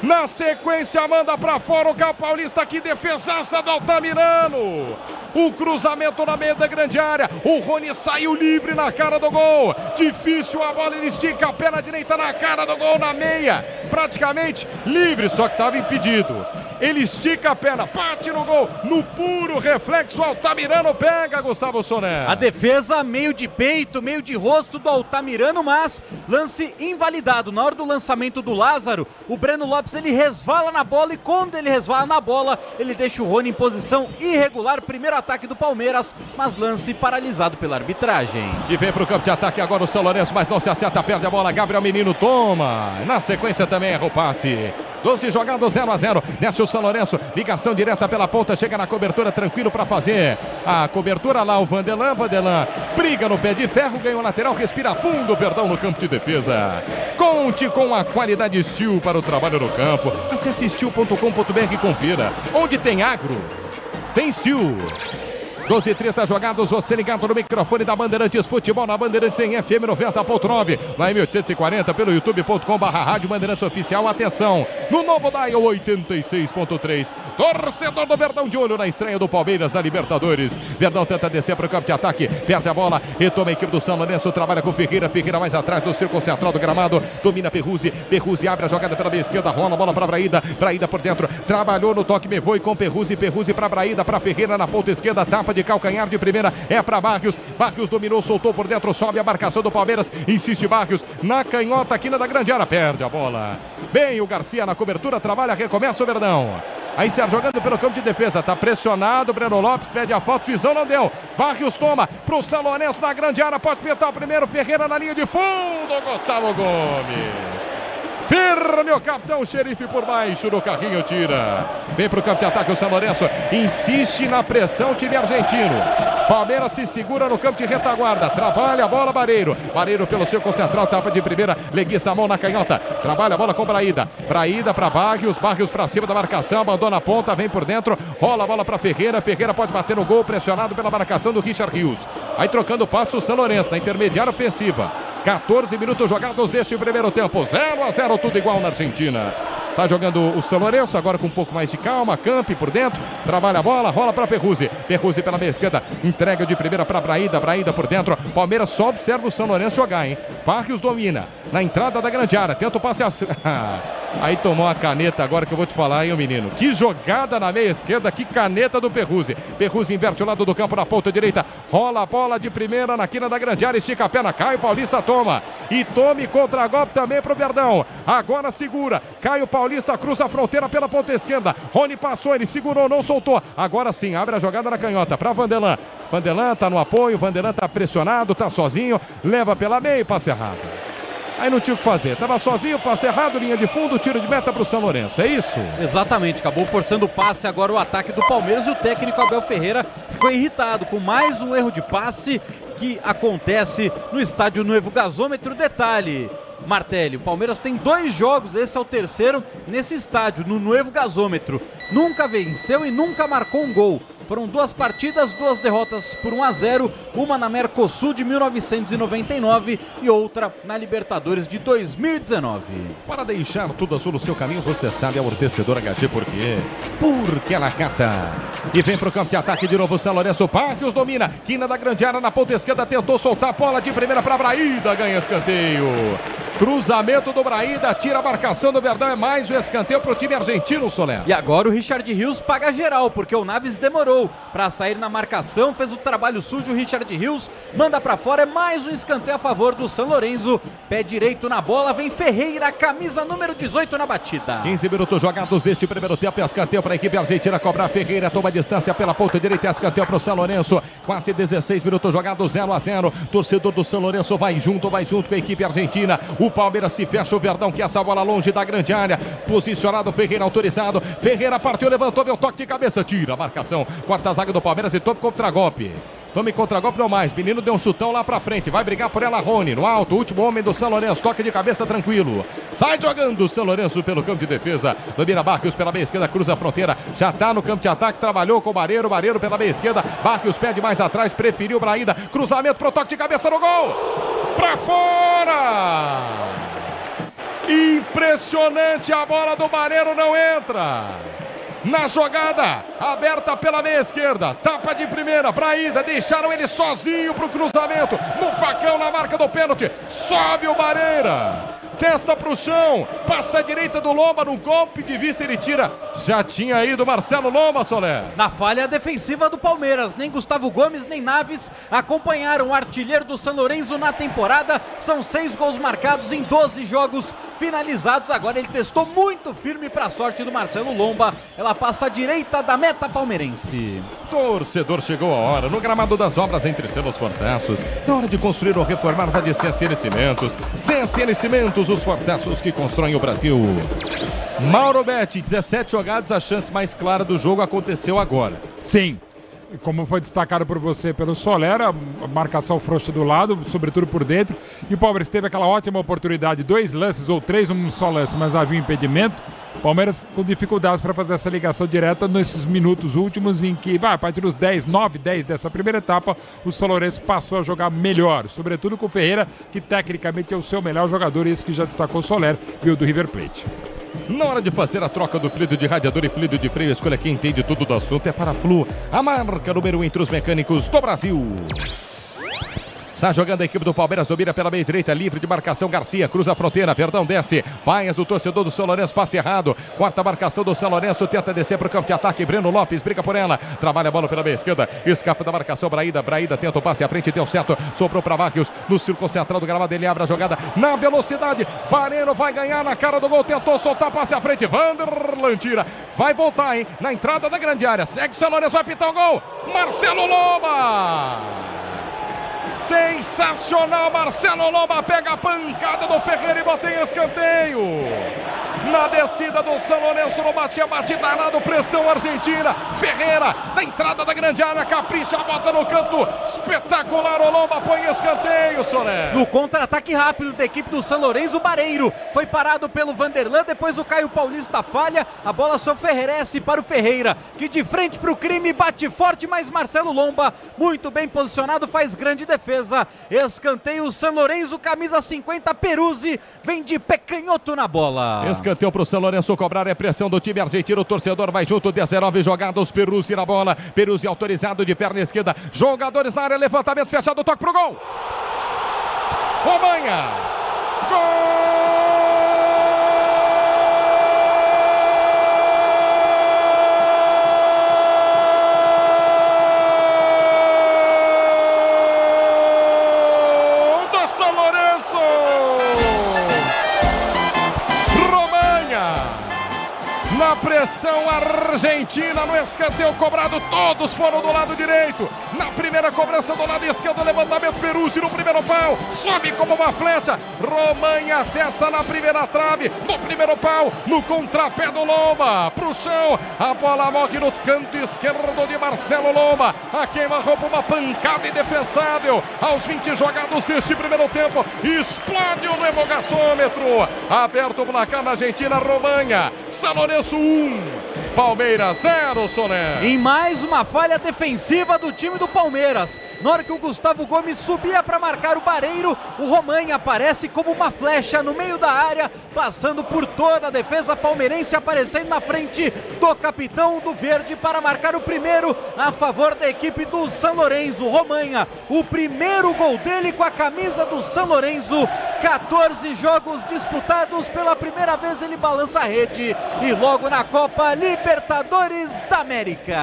Na sequência, manda pra fora o Caio Paulista, que defesaça do Altamirano. O cruzamento na meia da grande área. O Rony saiu livre na cara do gol. Difícil a bola, ele estica a perna direita na cara do gol, na meia. Praticamente livre, só que estava impedido. Ele estica a perna, bate no gol, no puro reflexo, Altamirano pega, Gustavo Soner. A defesa meio de peito, meio de rosto do Altamirano, mas lance invalidado. Na hora do lançamento do Lázaro, o Breno Lopes, ele resvala na bola e quando ele resvala na bola, ele deixa o Rony em posição irregular. Primeiro ataque do Palmeiras, mas lance paralisado pela arbitragem. E vem pro campo de ataque agora o São Lourenço, mas não se acerta, perde a bola, Gabriel Menino toma. Na sequência também erra o passe. 12 jogados, 0-0, desce o São Lourenço, ligação direta pela ponta, chega na cobertura, tranquilo para fazer a cobertura lá, o Vanderlan briga no pé de ferro, ganhou lateral, respira fundo, Verdão no campo de defesa. Conte com a qualidade Steel para o trabalho no campo, acesse steel.com.br e confira, onde tem agro, tem Steel. 12h30 jogados, você ligado no microfone da Bandeirantes Futebol na Bandeirantes em FM 90.9, na M840 pelo youtube.com/rádio Bandeirantes Oficial. Atenção, no novo dial 86.3. Torcedor do Verdão de olho na estreia do Palmeiras da Libertadores. Verdão tenta descer para o campo de ataque, perde a bola, retoma a equipe do São Lourenço, trabalha com Ferreira mais atrás do círculo central do gramado, domina Perruzzi abre a jogada pela meia esquerda, rola a bola para Braída por dentro, trabalhou no toque, me foi com Perruzzi para Braída, para Ferreira na ponta esquerda, tapa de calcanhar de primeira, é para Barrios dominou, soltou por dentro, sobe a marcação do Palmeiras, insiste Barrios na canhota aqui na da grande área, perde a bola. Bem, o Garcia na cobertura, trabalha, recomeça o Verdão. Aí Sérgio jogando pelo campo de defesa, tá pressionado, Breno Lopes pede a falta, Juizão não deu. Barrios toma pro São Lourenço na grande área, pode pintar o primeiro, Ferreira na linha de fundo, Gustavo Gomes. Firme o capitão Xerife por baixo do carrinho, tira. Vem pro campo de ataque o São Lourenço. Insiste na pressão, time argentino. Palmeiras se segura no campo de retaguarda. Trabalha a bola, Bareiro. Bareiro pelo seu central, tapa de primeira. Leguiça a mão na canhota. Trabalha a bola com Braída. Braída para Barrios. Barrios para cima da marcação. Abandona a ponta, vem por dentro. Rola a bola para Ferreira. Ferreira pode bater no gol, pressionado pela marcação do Richard Rios. Aí trocando o passo o São Lourenço na intermediária ofensiva. 14 minutos jogados deste primeiro tempo. 0-0, tudo igual na Argentina. Está jogando o São Lourenço, agora com um pouco mais de calma. Campi por dentro, trabalha a bola, rola para Perruzzi. Perruzzi pela meia esquerda, entrega de primeira para Braída. Braída por dentro. Palmeiras só observa o São Lourenço jogar, hein? Barrios domina. Na entrada da grande área, tenta o passe. Aí tomou a caneta agora que eu vou te falar, hein, menino? Que jogada na meia esquerda, que caneta do Perruzzi. Perruzzi inverte o lado do campo na ponta direita. Rola a bola de primeira na quina da grande área, estica a perna, Caio Paulista toma. E tome contra-golpe também pro Verdão. Agora segura. Caio Paulista cruza a fronteira pela ponta esquerda. Rony passou, ele segurou, não soltou. Agora sim, abre a jogada na canhota para Vanderlan. Vanderlan tá no apoio, Vanderlan tá pressionado, tá sozinho. Leva pela meia e passe errado. Aí não tinha o que fazer, tava sozinho, passe errado, linha de fundo, tiro de meta pro São Lourenço, é isso? Exatamente, acabou forçando o passe agora o ataque do Palmeiras e o técnico Abel Ferreira ficou irritado com mais um erro de passe que acontece no estádio Novo Gasômetro. Detalhe, Martelli, o Palmeiras tem 2 jogos, esse é o terceiro nesse estádio, no Novo Gasômetro. Nunca venceu e nunca marcou um gol. Foram 2 partidas, 2 derrotas por 1-0, uma na Mercosul de 1999 e outra na Libertadores de 2019. Para deixar tudo azul no seu caminho, você sabe, amortecedor HG, por quê? Porque ela cata. E vem pro campo de ataque de novo o São Lourenço. Barrios domina, quina da grande área na ponta esquerda, tentou soltar a bola de primeira para Braída, ganha escanteio. Cruzamento do Braída, tira a marcação do Verdão, é mais um escanteio pro time argentino, Soler. E agora o Richard Rios paga geral, porque o Naves demorou para sair na marcação, fez o trabalho sujo. O Richard Rios manda para fora, é mais um escanteio a favor do São Lourenço. Pé direito na bola, vem Ferreira, camisa número 18 na batida. 15 minutos jogados deste primeiro tempo, escanteio para a equipe argentina cobrar. Ferreira toma distância pela ponta direita, escanteio para o São Lourenço. Quase 16 minutos jogados, 0-0. Torcedor do São Lourenço vai junto com a equipe argentina. O Palmeiras se fecha, o Verdão que essa bola longe da grande área. Posicionado, Ferreira autorizado. Ferreira partiu, levantou, deu toque de cabeça, tira a marcação. Quarta zaga do Palmeiras e tome contra-golpe. Tome contra-golpe não mais. Menino deu um chutão lá pra frente. Vai brigar por ela, Rony. No alto, último homem do São Lourenço. Toque de cabeça tranquilo. Sai jogando o São Lourenço pelo campo de defesa. Domina Barrios pela meia esquerda, cruza a fronteira. Já tá no campo de ataque. Trabalhou com o Bareiro. Bareiro pela meia esquerda. Barrios pede mais atrás. Preferiu Braída. Cruzamento pro toque de cabeça no gol. Pra fora! Impressionante, a bola do Bareiro não entra. Na jogada, aberta pela meia esquerda, tapa de primeira, Braída, deixaram ele sozinho pro cruzamento, no facão, na marca do pênalti, sobe o Bareira, testa pro chão, passa a direita do Lomba, no golpe de vista ele tira, já tinha ido Marcelo Lomba, Soler. Na falha defensiva do Palmeiras, nem Gustavo Gomes, nem Naves acompanharam o artilheiro do São Lourenço na temporada, são 6 gols marcados em 12 jogos finalizados, agora ele testou muito firme para a sorte do Marcelo Lomba, ela passa à direita da meta palmeirense. Torcedor, chegou a hora, no gramado das obras entre selos fortaços, na hora de construir ou reformar, vai de CSN Cimentos. CSN Cimentos, os fortaços que constroem o Brasil. Mauro Betti, 17 jogados, a chance mais clara do jogo aconteceu agora. Sim. Como foi destacado por você pelo Soler, a marcação frouxa do lado, sobretudo por dentro, e o Palmeiras teve aquela ótima oportunidade, 2 lances ou 3 num só lance, mas havia um impedimento. Palmeiras com dificuldades para fazer essa ligação direta nesses minutos últimos, em que, a partir dos 9, 10 dessa primeira etapa, o São Lourenço passou a jogar melhor, sobretudo com o Ferreira, que tecnicamente é o seu melhor jogador, e esse que já destacou o Soler, viu, do River Plate. Na hora de fazer a troca do fluido de radiador e fluido de freio, escolha quem entende tudo do assunto, é Paraflu, a marca número 1 entre os mecânicos do Brasil. Está jogando a equipe do Palmeiras, domina pela meia direita, livre de marcação, Garcia, cruza a fronteira, Verdão desce, vai do torcedor do São Lourenço, passe errado, quarta marcação do São Lourenço, tenta descer para o campo de ataque, Breno Lopes briga por ela, trabalha a bola pela meia esquerda, escapa da marcação, Braída tenta o passe à frente, deu certo, soprou para Barrios, no círculo central do gramado, ele abre a jogada, na velocidade, Bareiro vai ganhar na cara do gol, tentou soltar, passe à frente, Vanderlan tira, vai voltar, hein, na entrada da grande área, segue São Lourenço, vai pitar o gol, Marcelo Lomba! Sensacional, Marcelo Lomba pega a pancada do Ferreira e bota em escanteio. Na descida do São Lourenço, no bate danado, pressão argentina. Ferreira, na entrada da grande área, capricha, bota no canto. Espetacular, o Lomba põe em escanteio, Soler. No contra-ataque rápido da equipe do São Lourenço, o Bareiro foi parado pelo Vanderlan, depois o Caio Paulista falha, a bola só oferece para o Ferreira, que de frente para o crime bate forte, mas Marcelo Lomba, muito bem posicionado, faz grande defesa. Escanteio São Lourenço, camisa 50, Peruzzi, vem de pé canhoto na bola. Escanteio para o São Lourenço cobrar, é pressão do time argentino, o torcedor vai junto, 19 jogados, Peruzzi na bola, Peruzzi autorizado de perna esquerda, jogadores na área, levantamento fechado, toque pro gol. Romanha, gol! São Lourenço! Romanha! Na pressão argentina, no escanteio cobrado, todos foram do lado direito. Na primeira cobrança do lado esquerdo, levantamento, Peruzzi no primeiro pau, sobe como uma flecha. Romanha testa na primeira trave, no primeiro pau, no contrapé do Lomba, pro chão. A bola morre no canto esquerdo de Marcelo Lomba. A queima-roupa, uma pancada indefensável. Aos 20 jogados deste primeiro tempo, explode o revogaçômetro. Aberto o placar na Argentina, Romanha. São Lourenço 1, Palmeiras 0, Soler. Em mais uma falha defensiva do time do Palmeiras. Na hora que o Gustavo Gomes subia para marcar o Bareiro, o Romanha aparece como uma flecha no meio da área, passando por toda a defesa palmeirense, aparecendo na frente do capitão do Verde para marcar o primeiro a favor da equipe do São Lourenço. Romanha, o primeiro gol dele com a camisa do São Lourenço. 14 jogos disputados, pela primeira vez ele balança a rede e logo na Copa Libertadores da América.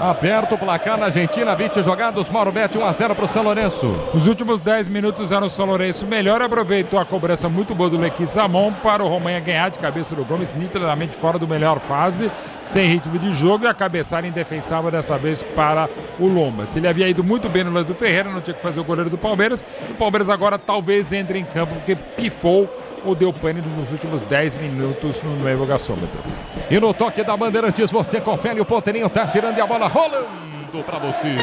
Aberto o placar na Argentina, 20 jogados, Mauro Betti, 1-0 para o São Lourenço. Os últimos 10 minutos eram o São Lourenço melhor, aproveitou a cobrança muito boa do Lequissamon para o Romanha ganhar de cabeça do Gomes, nitidamente fora do melhor fase, sem ritmo de jogo, e a cabeçada indefensável dessa vez para o Lomba. Se ele havia ido muito bem no lance do Ferreira, não tinha que fazer o goleiro do Palmeiras. O Palmeiras agora talvez entre em campo porque pifou ou deu pane nos últimos 10 minutos no revogaçômetro. E no toque da Bandeirantes você confere, o ponteirinho tá girando e a bola rolando para você.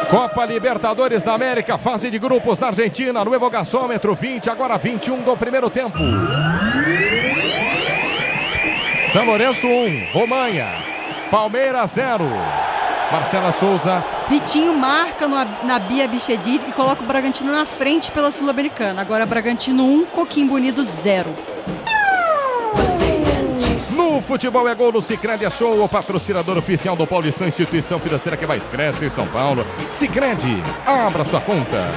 Copa Libertadores da América, fase de grupos na Argentina, no revogaçômetro, 20, agora 21 do primeiro tempo. São Lourenço 1, Romanha, Palmeiras 0. Marcela Souza. Vitinho marca na Bia Bichedid e coloca o Bragantino na frente pela Sul-Americana. Agora Bragantino 1, Coquimbo Unido 0. No futebol é gol, no Sicredi é show, o patrocinador oficial do Paulistão, instituição financeira que mais cresce em São Paulo. Sicredi, abra sua conta.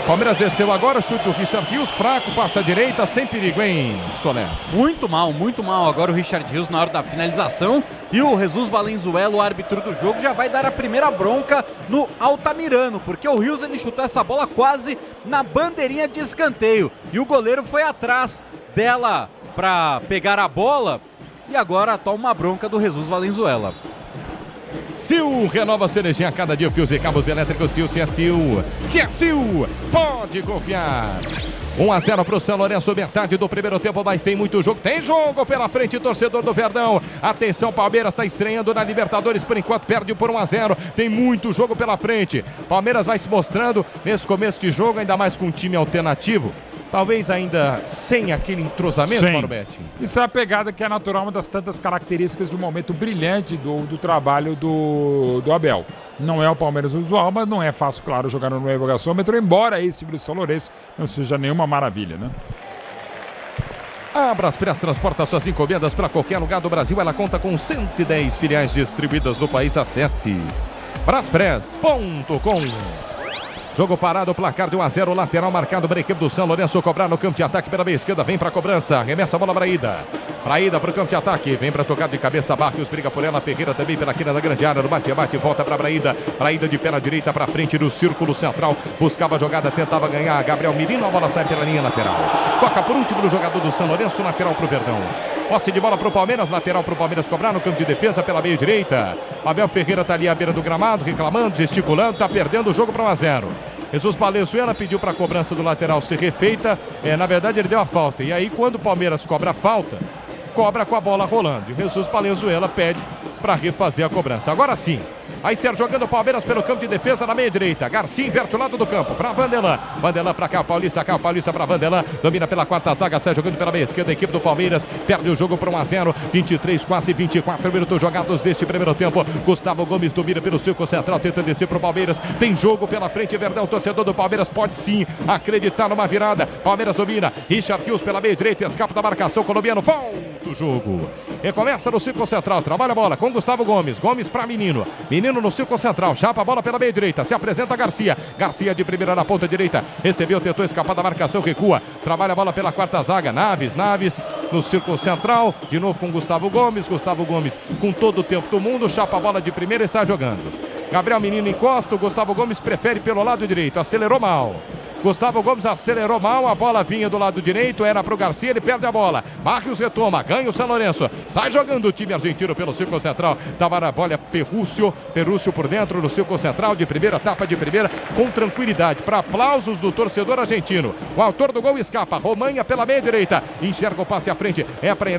Palmeiras desceu agora, chute do Richard Rios, fraco, passa à direita, sem perigo, hein, Soler? Muito mal agora o Richard Rios na hora da finalização, e o Jesus Valenzuela, o árbitro do jogo, já vai dar a primeira bronca no Altamirano, porque o Rios ele chutou essa bola quase na bandeirinha de escanteio, e o goleiro foi atrás dela para pegar a bola, e agora toma uma bronca do Jesus Valenzuela. Sil renova sua energia a cada dia, fios e cabos elétricos. Sil, se é Sil. Se é Sil, pode confiar. 1-0 para o São Lourenço, metade do primeiro tempo, mas tem muito jogo. Tem jogo pela frente, torcedor do Verdão. Atenção, Palmeiras está estreando na Libertadores, por enquanto perde por 1-0. Tem muito jogo pela frente. Palmeiras vai se mostrando nesse começo de jogo, ainda mais com um time alternativo. Talvez ainda sem aquele entrosamento, Mauro Betti. Isso é a pegada que é natural, uma das tantas características do momento brilhante do trabalho do Abel. Não é o Palmeiras usual, mas não é fácil, claro, jogar no revogaçômetro, embora esse time do São Lourenço não seja nenhuma maravilha, né? A Braspress transporta suas encomendas para qualquer lugar do Brasil. Ela conta com 110 filiais distribuídas no país. Acesse braspress.com. Jogo parado, placar de 1-0, lateral marcado para a equipe do São Lourenço, cobrar no campo de ataque pela meia esquerda, vem para a cobrança, arremessa a bola para Ida para o campo de ataque, vem para tocar de cabeça, Barrios briga por ela, Ferreira também pela quina da grande área, no bate-bate, volta para Braída de perna direita para frente do círculo central, buscava a jogada, tentava ganhar, Gabriel Mirino, a bola sai pela linha lateral, toca por último do jogador do São Lourenço, lateral para o Verdão. Posse de bola para o Palmeiras, lateral para o Palmeiras cobrar no campo de defesa pela meia direita. Abel Ferreira está ali à beira do gramado, reclamando, gesticulando, está perdendo o jogo para 1-0. Jesus Valenzuela pediu para a cobrança do lateral ser refeita. Na verdade, ele deu a falta. E aí, quando o Palmeiras cobra a falta, cobra com a bola rolando. E Jesus Valenzuela pede para refazer a cobrança. Agora sim. Aí Sérgio jogando o Palmeiras pelo campo de defesa na meia direita. Garcia inverte o lado do campo para Vanderlan. Vanderlan para Caio Paulista para Vanderlan. Domina pela quarta zaga. Sai jogando pela meia esquerda. A equipe do Palmeiras perde o jogo para 1-0. 23, quase 24 minutos jogados deste primeiro tempo. Gustavo Gomes domina pelo círculo central. Tenta descer para o Palmeiras. Tem jogo pela frente. Verdão, torcedor do Palmeiras pode sim acreditar numa virada. Palmeiras domina. Richard Rios pela meia direita. Escapa da marcação colombiano. Volta o jogo. Recomeça no círculo central. Trabalha a bola com Gustavo Gomes. Gomes para Menino. Menino no círculo central, chapa a bola pela meia direita, se apresenta Garcia, Garcia de primeira na ponta direita, recebeu, tentou escapar da marcação, recua, trabalha a bola pela quarta zaga, Naves no círculo central, de novo com Gustavo Gomes com todo o tempo do mundo, chapa a bola de primeira e sai jogando. Gabriel Menino encosta, o Gustavo Gomes prefere pelo lado direito, acelerou mal. Gustavo Gomes acelerou mal, a bola vinha do lado direito, era para o Garcia, ele perde a bola. Marcos retoma, ganha o São Lourenço, sai jogando o time argentino pelo círculo central. Tava na bola Perúcio por dentro do círculo central, de primeira, tapa de primeira, com tranquilidade, para aplausos do torcedor argentino. O autor do gol escapa, Romanha pela meia direita, enxerga o passe à frente, é para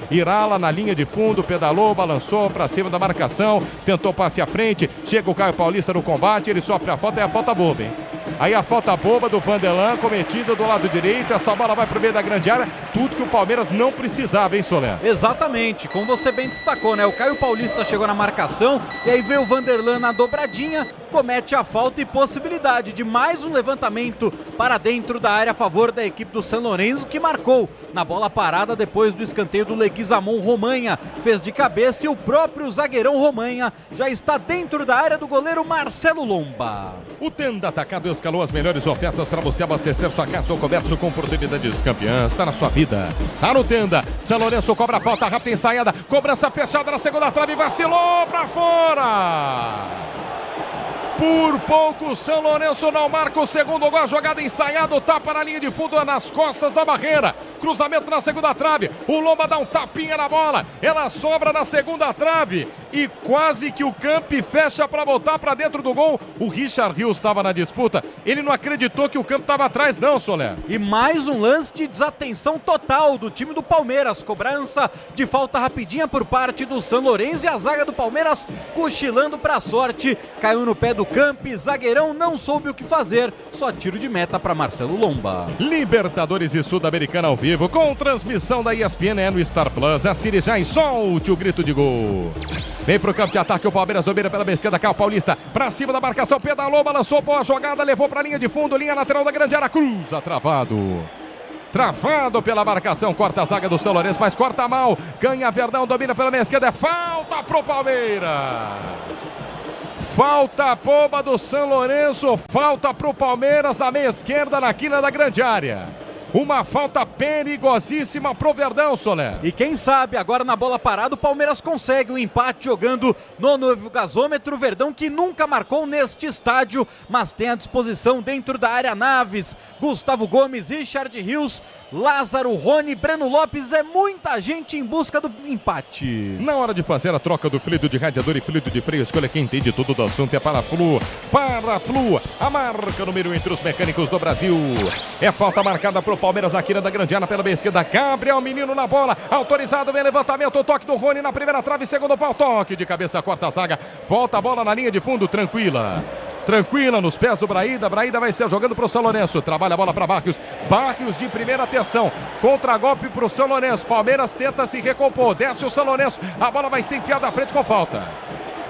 Irala na linha de fundo, pedalou, balançou para cima da marcação, tentou passe à frente, chega o Caio Paulista no combate, ele sofre a falta, é a falta boba, hein? Aí a falta boba do Vanderlan, cometida do lado direito, essa bola vai para o meio da grande área, tudo que o Palmeiras não precisava, hein, Soler? Exatamente, como você bem destacou, né? O Caio Paulista chegou na marcação e aí veio o Vanderlan na dobradinha, comete a falta e possibilidade de mais um levantamento para dentro da área a favor da equipe do São Lourenço, que marcou na bola parada depois do escanteio do Leguizamon. Romanha fez de cabeça e o próprio zagueirão Romanha já está dentro da área do goleiro Marcelo Lomba. O Tenda Atacado escalou as melhores ofertas para você abastecer sua casa ou comércio com oportunidades campeãs. Está na sua vida, tá no Tenda. São Lourenço cobra a falta, rápida ensaiada, cobrança fechada na segunda trave, vacilou para fora. Por pouco, São Lourenço não marca o segundo gol. Jogada ensaiada, tapa na linha de fundo, nas costas da barreira. Cruzamento na segunda trave. O Lomba dá um tapinha na bola. Ela sobra na segunda trave. E quase que o Campi fecha para botar para dentro do gol. O Richard Rios estava na disputa. Ele não acreditou que o Campi estava atrás, não, Soler. E mais um lance de desatenção total do time do Palmeiras. Cobrança de falta rapidinha por parte do São Lourenço. E a zaga do Palmeiras cochilando para a sorte. Caiu no pé do Campi, zagueirão não soube o que fazer, só tiro de meta para Marcelo Lomba. Libertadores e Sul-Americana ao vivo, com transmissão da ESPN no Star Plus. Assine já e solte o grito de gol. Vem pro campo de ataque, o Palmeiras domina pela esquerda, Caio Paulista, pra cima da marcação, pedalou, balançou, boa jogada, levou pra linha de fundo, linha lateral da grande área, cruza, travado pela marcação, corta a zaga do São Lourenço, mas corta mal, ganha Verdão, domina pela meia esquerda, é falta pro Palmeiras. Falta boba do São Lourenço, falta pro Palmeiras na meia esquerda, na quina da grande área. Uma falta perigosíssima pro Verdão, Soler. E quem sabe, agora na bola parada, o Palmeiras consegue um empate jogando no novo gasômetro. Verdão que nunca marcou neste estádio, mas tem à disposição dentro da área Naves, Gustavo Gomes, Richard Rios, Lázaro, Rony, Breno Lopes. É muita gente em busca do empate. Na hora de fazer a troca do fluido de radiador e fluido de freio, escolha quem entende tudo do assunto, é Paraflu. Paraflu, a marca número 1 entre os mecânicos do Brasil. É falta marcada pro Palmeiras na quina da grande área pela meia esquerda. Gabriel Menino na bola, autorizado, vem levantamento, o toque do Rony na primeira trave, segundo pau, toque de cabeça, corta a zaga, volta a bola na linha de fundo, tranquila nos pés do Braída. Braída vai ser jogando pro São Lourenço, trabalha a bola para Barrios de primeira, atenção, contra-golpe pro São Lourenço, Palmeiras tenta se recompor, desce o São Lourenço, a bola vai ser enfiada à frente com falta.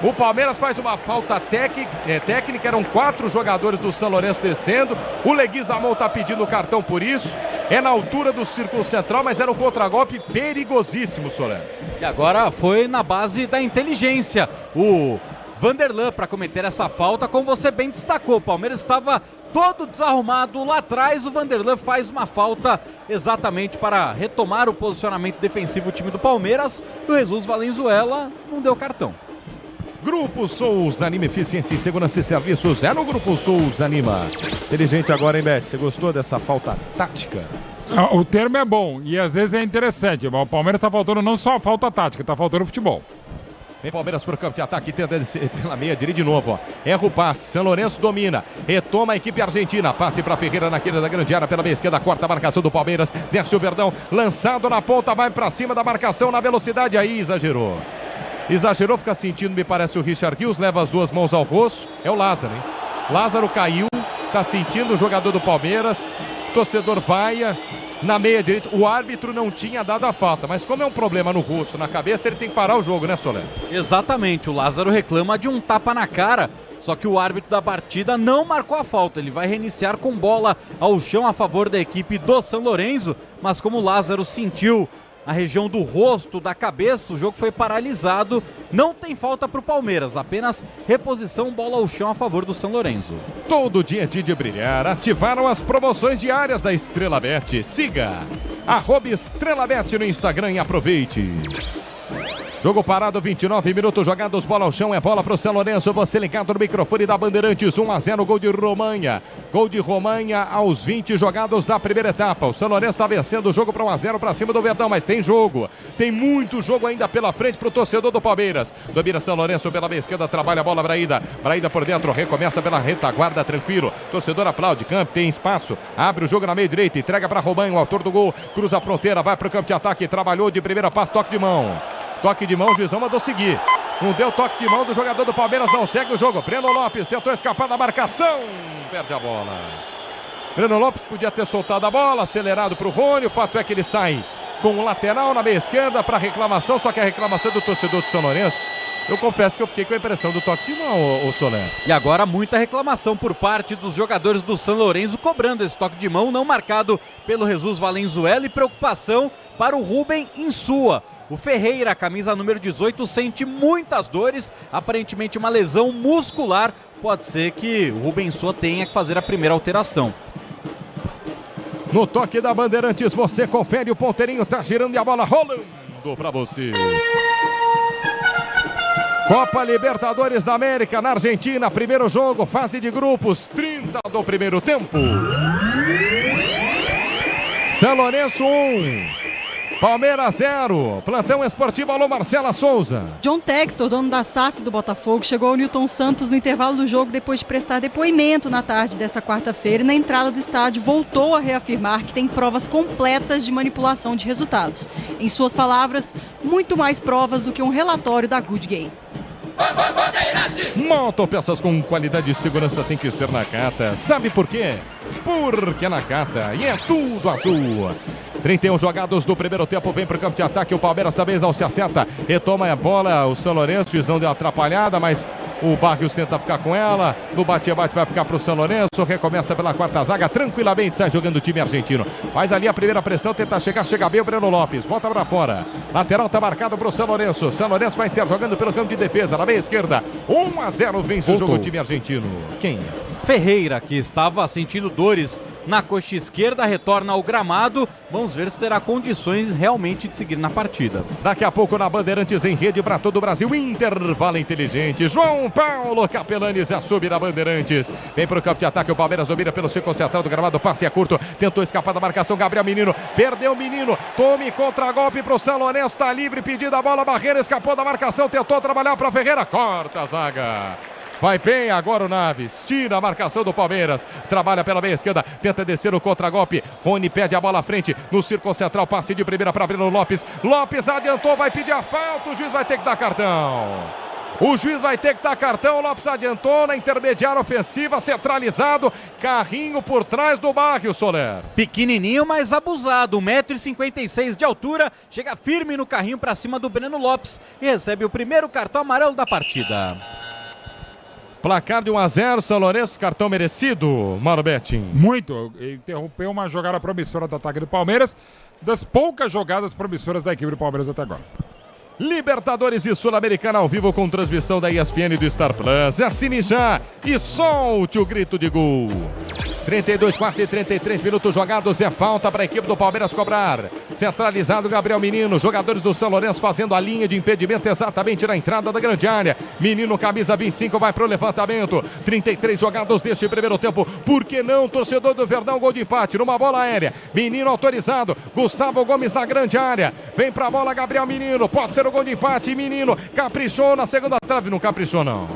O Palmeiras faz uma falta técnica, eram 4 jogadores do São Lourenço descendo, o Leguizamon está pedindo cartão por isso, é na altura do círculo central, mas era um contragolpe perigosíssimo, Soler. E agora foi na base da inteligência, o Vanderlan para cometer essa falta, como você bem destacou, o Palmeiras estava todo desarrumado lá atrás, o Vanderlan faz uma falta exatamente para retomar o posicionamento defensivo do time do Palmeiras, e o Jesus Valenzuela não deu cartão. Grupo Souza Anima Eficiência em Segurança e Serviços. É no Grupo Souza Anima. Inteligente agora, hein, Beth? Você gostou dessa falta tática? O termo é bom e às vezes é interessante, mas o Palmeiras tá faltando não só a falta tática, tá faltando futebol. Vem Palmeiras pro campo de ataque, tenta descer pela meia direita de novo, ó. Erra o passe, São Lourenço domina, retoma a equipe argentina, passe para Ferreira naquele da grande área pela meia esquerda, corta a marcação do Palmeiras, desce o Verdão, lançado na ponta, vai para cima da marcação na velocidade, aí exagerou. Exagerou, fica sentindo, me parece o Richard Rios, leva as duas mãos ao rosto, é o Lázaro, hein? Lázaro caiu, tá sentindo o jogador do Palmeiras, torcedor vaia. Na meia direita, o árbitro não tinha dado a falta, mas como é um problema no rosto, na cabeça, ele tem que parar o jogo, né, Soler? Exatamente, o Lázaro reclama de um tapa na cara, só que o árbitro da partida não marcou a falta. Ele vai reiniciar com bola ao chão a favor da equipe do São Lourenço, mas como o Lázaro sentiu a região do rosto, da cabeça, o jogo foi paralisado. Não tem falta para o Palmeiras, apenas reposição, bola ao chão a favor do São Lourenço. Todo dia é dia de brilhar. Ativaram as promoções diárias da Estrela Bet. Siga @EstrelaBet no Instagram e aproveite. Jogo parado, 29 minutos jogados, bola ao chão, é bola para o São Lourenço. Você ligado no microfone da Bandeirantes, 1-0, gol de Romanha. Gol de Romanha aos 20 jogados da primeira etapa. O São Lourenço está vencendo o jogo para 1-0 para cima do Verdão, mas tem jogo. Tem muito jogo ainda pela frente para o torcedor do Palmeiras. Domina São Lourenço pela meia esquerda, trabalha a bola Braída. Braída por dentro, recomeça pela retaguarda, tranquilo. Torcedor aplaude, campo, tem espaço. Abre o jogo na meia direita, entrega para Romanha, o autor do gol. Cruza a fronteira, vai para o campo de ataque, trabalhou de primeira passe, toque de mão. Toque de mão, o juizão mandou seguir. Não deu toque de mão do jogador do Palmeiras, não segue o jogo. Breno Lopes tentou escapar da marcação. Perde a bola. Breno Lopes podia ter soltado a bola, acelerado para o Rony. O fato é que ele sai com o lateral na meia esquerda para reclamação, só que a reclamação é do torcedor do São Lourenço. Eu confesso que eu fiquei com a impressão do toque de mão, o Soler. E agora muita reclamação por parte dos jogadores do São Lourenço, cobrando esse toque de mão não marcado pelo Jesus Valenzuela, e preocupação para o Rubem Insua. O Ferreira, camisa número 18, sente muitas dores, aparentemente uma lesão muscular. Pode ser que o Rubem Insua tenha que fazer a primeira alteração. No toque da Bandeirantes, você confere, o ponteirinho tá girando e a bola rolando para você. Copa Libertadores da América na Argentina, primeiro jogo, fase de grupos, 30 do primeiro tempo. São Lourenço 1. Palmeiras 0, plantão esportivo, alô Marcela Souza. John Textor, dono da SAF do Botafogo, chegou ao Newton Santos no intervalo do jogo depois de prestar depoimento na tarde desta quarta-feira e na entrada do estádio voltou a reafirmar que tem provas completas de manipulação de resultados. Em suas palavras, muito mais provas do que um relatório da Good Game. Motopeças com qualidade e segurança tem que ser Nakata. Sabe por quê? Porque é Nakata e é tudo azul. 31 jogados do primeiro tempo, vem para o campo de ataque, o Palmeiras também não se acerta, retoma a bola, o São Lourenço, visão deu uma atrapalhada, mas o Barrios tenta ficar com ela, no bate-bate vai ficar para o São Lourenço, recomeça pela quarta zaga, tranquilamente sai jogando o time argentino, mas ali a primeira pressão, tenta chegar, chega bem o Breno Lopes, volta para fora, lateral tá marcado para o São Lourenço vai ser jogando pelo campo de defesa, na meia esquerda, 1-0 vence o jogo o time argentino. Quem? Ferreira, que estava sentindo dores na coxa esquerda, retorna ao gramado. Vamos ver se terá condições realmente de seguir na partida. Daqui a pouco na Bandeirantes em rede para todo o Brasil, intervalo inteligente. João Paulo Capelani já sobe na Bandeirantes. Vem para o campo de ataque, o Palmeiras domina pelo círculo central do gramado, passe é curto, tentou escapar da marcação, Gabriel Menino, perdeu o Menino, tome contra-golpe para o São Lourenço, está livre, pedindo a bola, Barreira escapou da marcação, tentou trabalhar para Ferreira, corta a zaga. Vai bem agora o Naves, tira a marcação do Palmeiras, trabalha pela meia esquerda, tenta descer o contra-golpe, Rony pede a bola à frente, no círculo central, passe de primeira para Breno Lopes, Lopes adiantou, vai pedir a falta, o juiz vai ter que dar cartão. O juiz vai ter que dar cartão, Lopes adiantou na intermediária ofensiva, centralizado, carrinho por trás do Barrios, Soler. Pequenininho, mas abusado, 1,56 m de altura, chega firme no carrinho para cima do Breno Lopes e recebe o primeiro cartão amarelo da partida. Placar de 1-0, São Lourenço, cartão merecido, Mauro Betting. Muito, interrompeu uma jogada promissora do ataque do Palmeiras, das poucas jogadas promissoras da equipe do Palmeiras até agora. Libertadores e Sul-Americana ao vivo com transmissão da ESPN e do Star Plus. Assine já e solte o grito de gol. 32, quase 33 minutos jogados. É falta para a equipe do Palmeiras cobrar. Centralizado Gabriel Menino. Jogadores do São Lourenço fazendo a linha de impedimento exatamente na entrada da grande área. Menino, camisa 25, vai para o levantamento. 33 jogados deste primeiro tempo. Por que não, torcedor do Verdão? Gol de empate numa bola aérea. Menino autorizado. Gustavo Gomes na grande área. Vem para a bola Gabriel Menino. Pode ser o gol de empate. Menino caprichou na segunda trave. Não caprichou, não.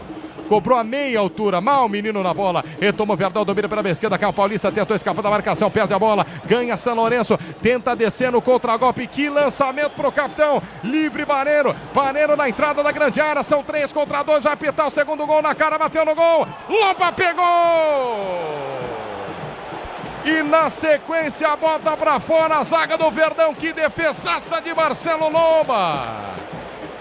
Cobrou a meia altura, mal o Menino na bola, retoma o Verdão, domina pela esquerda, Caio Paulista tentou escapar da marcação, perde a bola, ganha São Lourenço, tenta descer no contragolpe, que lançamento pro capitão, livre Barreiro na entrada da grande área, são 3 contra 2, vai apitar o segundo gol na cara, bateu no gol, Lomba pegou! E na sequência bota pra fora a zaga do Verdão, que defesaça de Marcelo Lomba!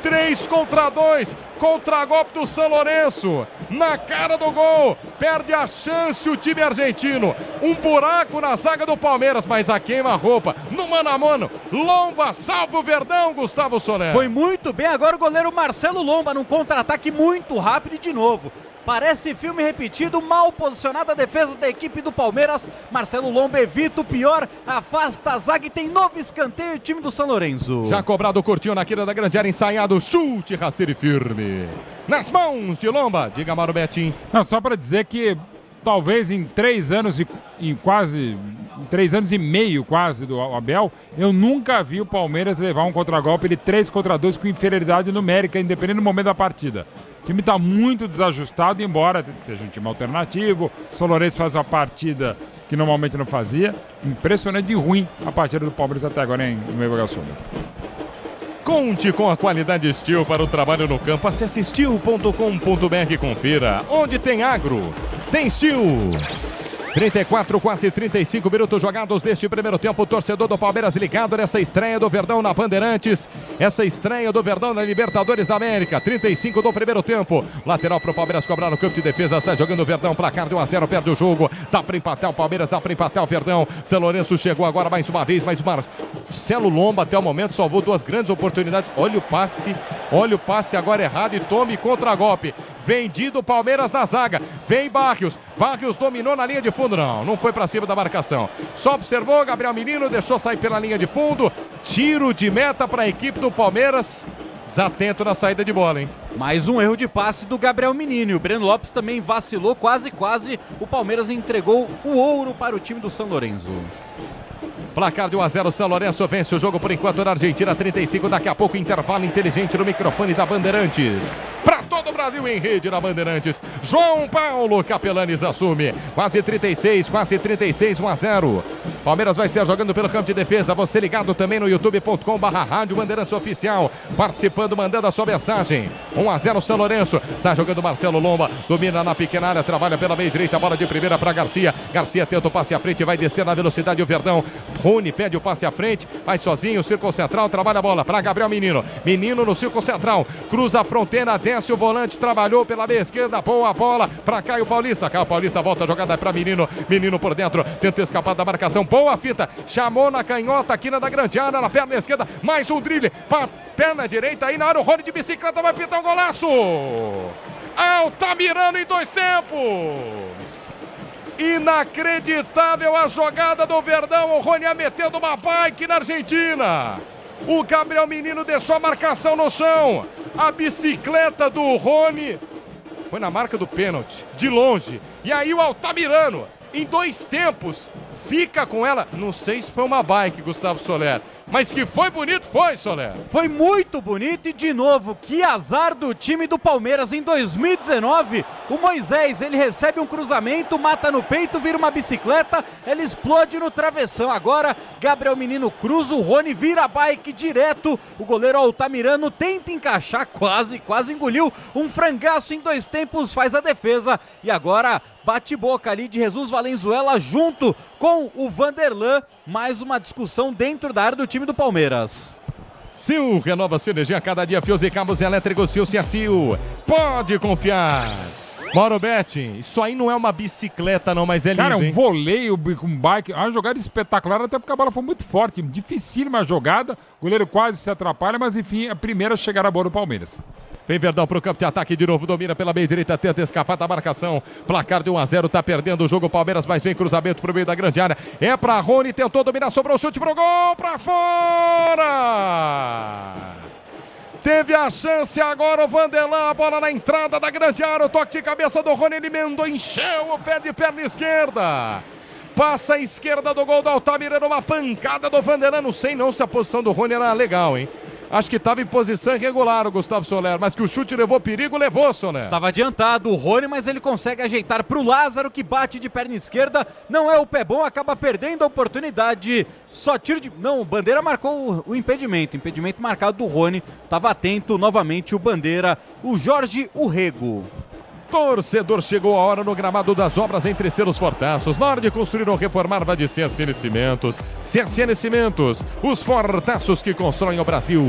3 contra 2, contra-golpe do São Lourenço, na cara do gol, perde a chance o time argentino, um buraco na zaga do Palmeiras, mas a queima-roupa, no mano a mano, Lomba salva o Verdão, Gustavo Soler. Foi muito bem agora o goleiro Marcelo Lomba, num contra-ataque muito rápido e de novo. Parece filme repetido, mal posicionada a defesa da equipe do Palmeiras. Marcelo Lomba evita o pior, afasta a zaga e tem novo escanteio o time do São Lourenço. Já cobrado o Curtinho na quina da grande área, ensaiado, chute rasteiro e firme. Nas mãos de Lomba, diga Mauro Betim. Não, só para dizer que talvez em 3 anos em 3 anos e meio quase do Abel, eu nunca vi o Palmeiras levar um contragolpe de 3 contra 2 com inferioridade numérica, independente do momento da partida. O time está muito desajustado, embora seja um time alternativo. O São Lourenço faz uma partida que normalmente não fazia. Impressionante de ruim a partida do Palmeiras até agora no Evogaçômetro. Conte com a qualidade Steel para o trabalho no campo. Acesse steel.com.br e confira. Onde tem agro, tem Steel. 34, quase 35 minutos jogados deste primeiro tempo. O torcedor do Palmeiras ligado nessa estreia do Verdão na Bandeirantes. Essa estreia do Verdão na Libertadores da América. 35 do primeiro tempo. Lateral para o Palmeiras cobrar no campo de defesa. Sai jogando o Verdão. Placar de 1-0. Perde o jogo. Dá para empatar o Palmeiras. Dá para empatar o Verdão. São Lourenço chegou agora mais uma vez. Mais uma. Marcelo Lomba até o momento salvou 2 grandes oportunidades. Olha o passe. Olha o passe agora errado e tome contra-golpe. Vendido o Palmeiras na zaga. Vem Barrios. Barrios dominou na linha de fundo. Não foi para cima da marcação. Só observou Gabriel Menino, deixou sair pela linha de fundo. Tiro de meta para a equipe do Palmeiras. Desatento na saída de bola, hein? Mais um erro de passe do Gabriel Menino. O Breno Lopes também vacilou, quase. O Palmeiras entregou o ouro para o time do São Lourenço. Placar de 1-0, São Lourenço vence o jogo por enquanto na Argentina, 35, daqui a pouco intervalo inteligente no microfone da Bandeirantes. Para todo o Brasil em rede na Bandeirantes, João Paulo Capelanes assume, quase 36, 1-0. Palmeiras vai ser jogando pelo campo de defesa, você ligado também no youtube.com/Rádio Bandeirantes Oficial, participando, mandando a sua mensagem. 1-0 São Lourenço, sai jogando Marcelo Lomba, domina na pequena área, trabalha pela meia direita, bola de primeira para Garcia, Garcia tenta o passe à frente, vai descer na velocidade o Verdão. Rony pede o passe à frente, vai sozinho, círculo central, trabalha a bola para Gabriel Menino. Menino no círculo central, cruza a fronteira, desce o volante, trabalhou pela meia esquerda, boa bola para Caio Paulista. Caio Paulista volta a jogada para Menino. Menino por dentro, tenta escapar da marcação, boa fita, chamou na canhota, aqui na grande área, na perna esquerda, mais um drible para perna direita, aí na área o Rony de bicicleta vai pintar um golaço. Altamirano em 2 tempos. Inacreditável a jogada do Verdão, o Rony metendo uma bike na Argentina. O Gabriel Menino deixou a marcação no chão. A bicicleta do Rony foi na marca do pênalti, de longe. E aí o Altamirano, em 2 tempos, fica com ela. Não sei se foi uma bike, Gustavo Soler, mas que foi bonito, foi, Soler. Foi muito bonito e, de novo, que azar do time do Palmeiras. Em 2019, o Moisés, ele recebe um cruzamento, mata no peito, vira uma bicicleta, ele explode no travessão. Agora, Gabriel Menino cruza, o Rony vira a bike direto, o goleiro Altamirano tenta encaixar, quase engoliu, um frangaço em 2 tempos, faz a defesa e agora bate boca ali de Jesus Valenzuela junto com o Vanderlan. Mais uma discussão dentro da área do time do Palmeiras. Sil renova sua energia a cada dia, fios e cabos elétricos Sil se a Sil. Pode confiar. Mauro Betti, isso aí não é uma bicicleta não, mas é lindo, cara, um hein? voleio com bike, uma jogada espetacular, até porque a bola foi muito forte, dificílima jogada, o goleiro quase se atrapalha, mas enfim, a primeira a chegar a bola do Palmeiras. Vem Verdão pro campo de ataque de novo, domina pela meia direita, tenta escapar da marcação. Placar de 1-0, tá perdendo o jogo. Palmeiras, mas vem cruzamento pro meio da grande área. É pra Rony, tentou dominar, sobrou o chute pro gol, pra fora! Teve a chance agora o Vanderlan, a bola na entrada da grande área, o toque de cabeça do Rony, ele emendou, encheu o pé de perna esquerda. Passa a esquerda do gol do Altamirano, uma pancada do Vanderlan, não sei não se a posição do Rony era legal, hein? Acho que estava em posição irregular o Gustavo Soler, mas que o chute levou perigo, levou, Soler. Estava adiantado o Rony, mas ele consegue ajeitar para o Lázaro, que bate de perna esquerda. Não é o pé bom, acaba perdendo a oportunidade. Só tiro de... Não, o Bandeira marcou o impedimento. Impedimento marcado do Rony. Estava atento novamente o Bandeira, o Jorge Urrego. Torcedor, chegou a hora no gramado das obras em Terceiros Fortaços. Na hora de construir ou reformar, vai de CSN Cimentos. CSN Cimentos, os fortaços que constroem o Brasil.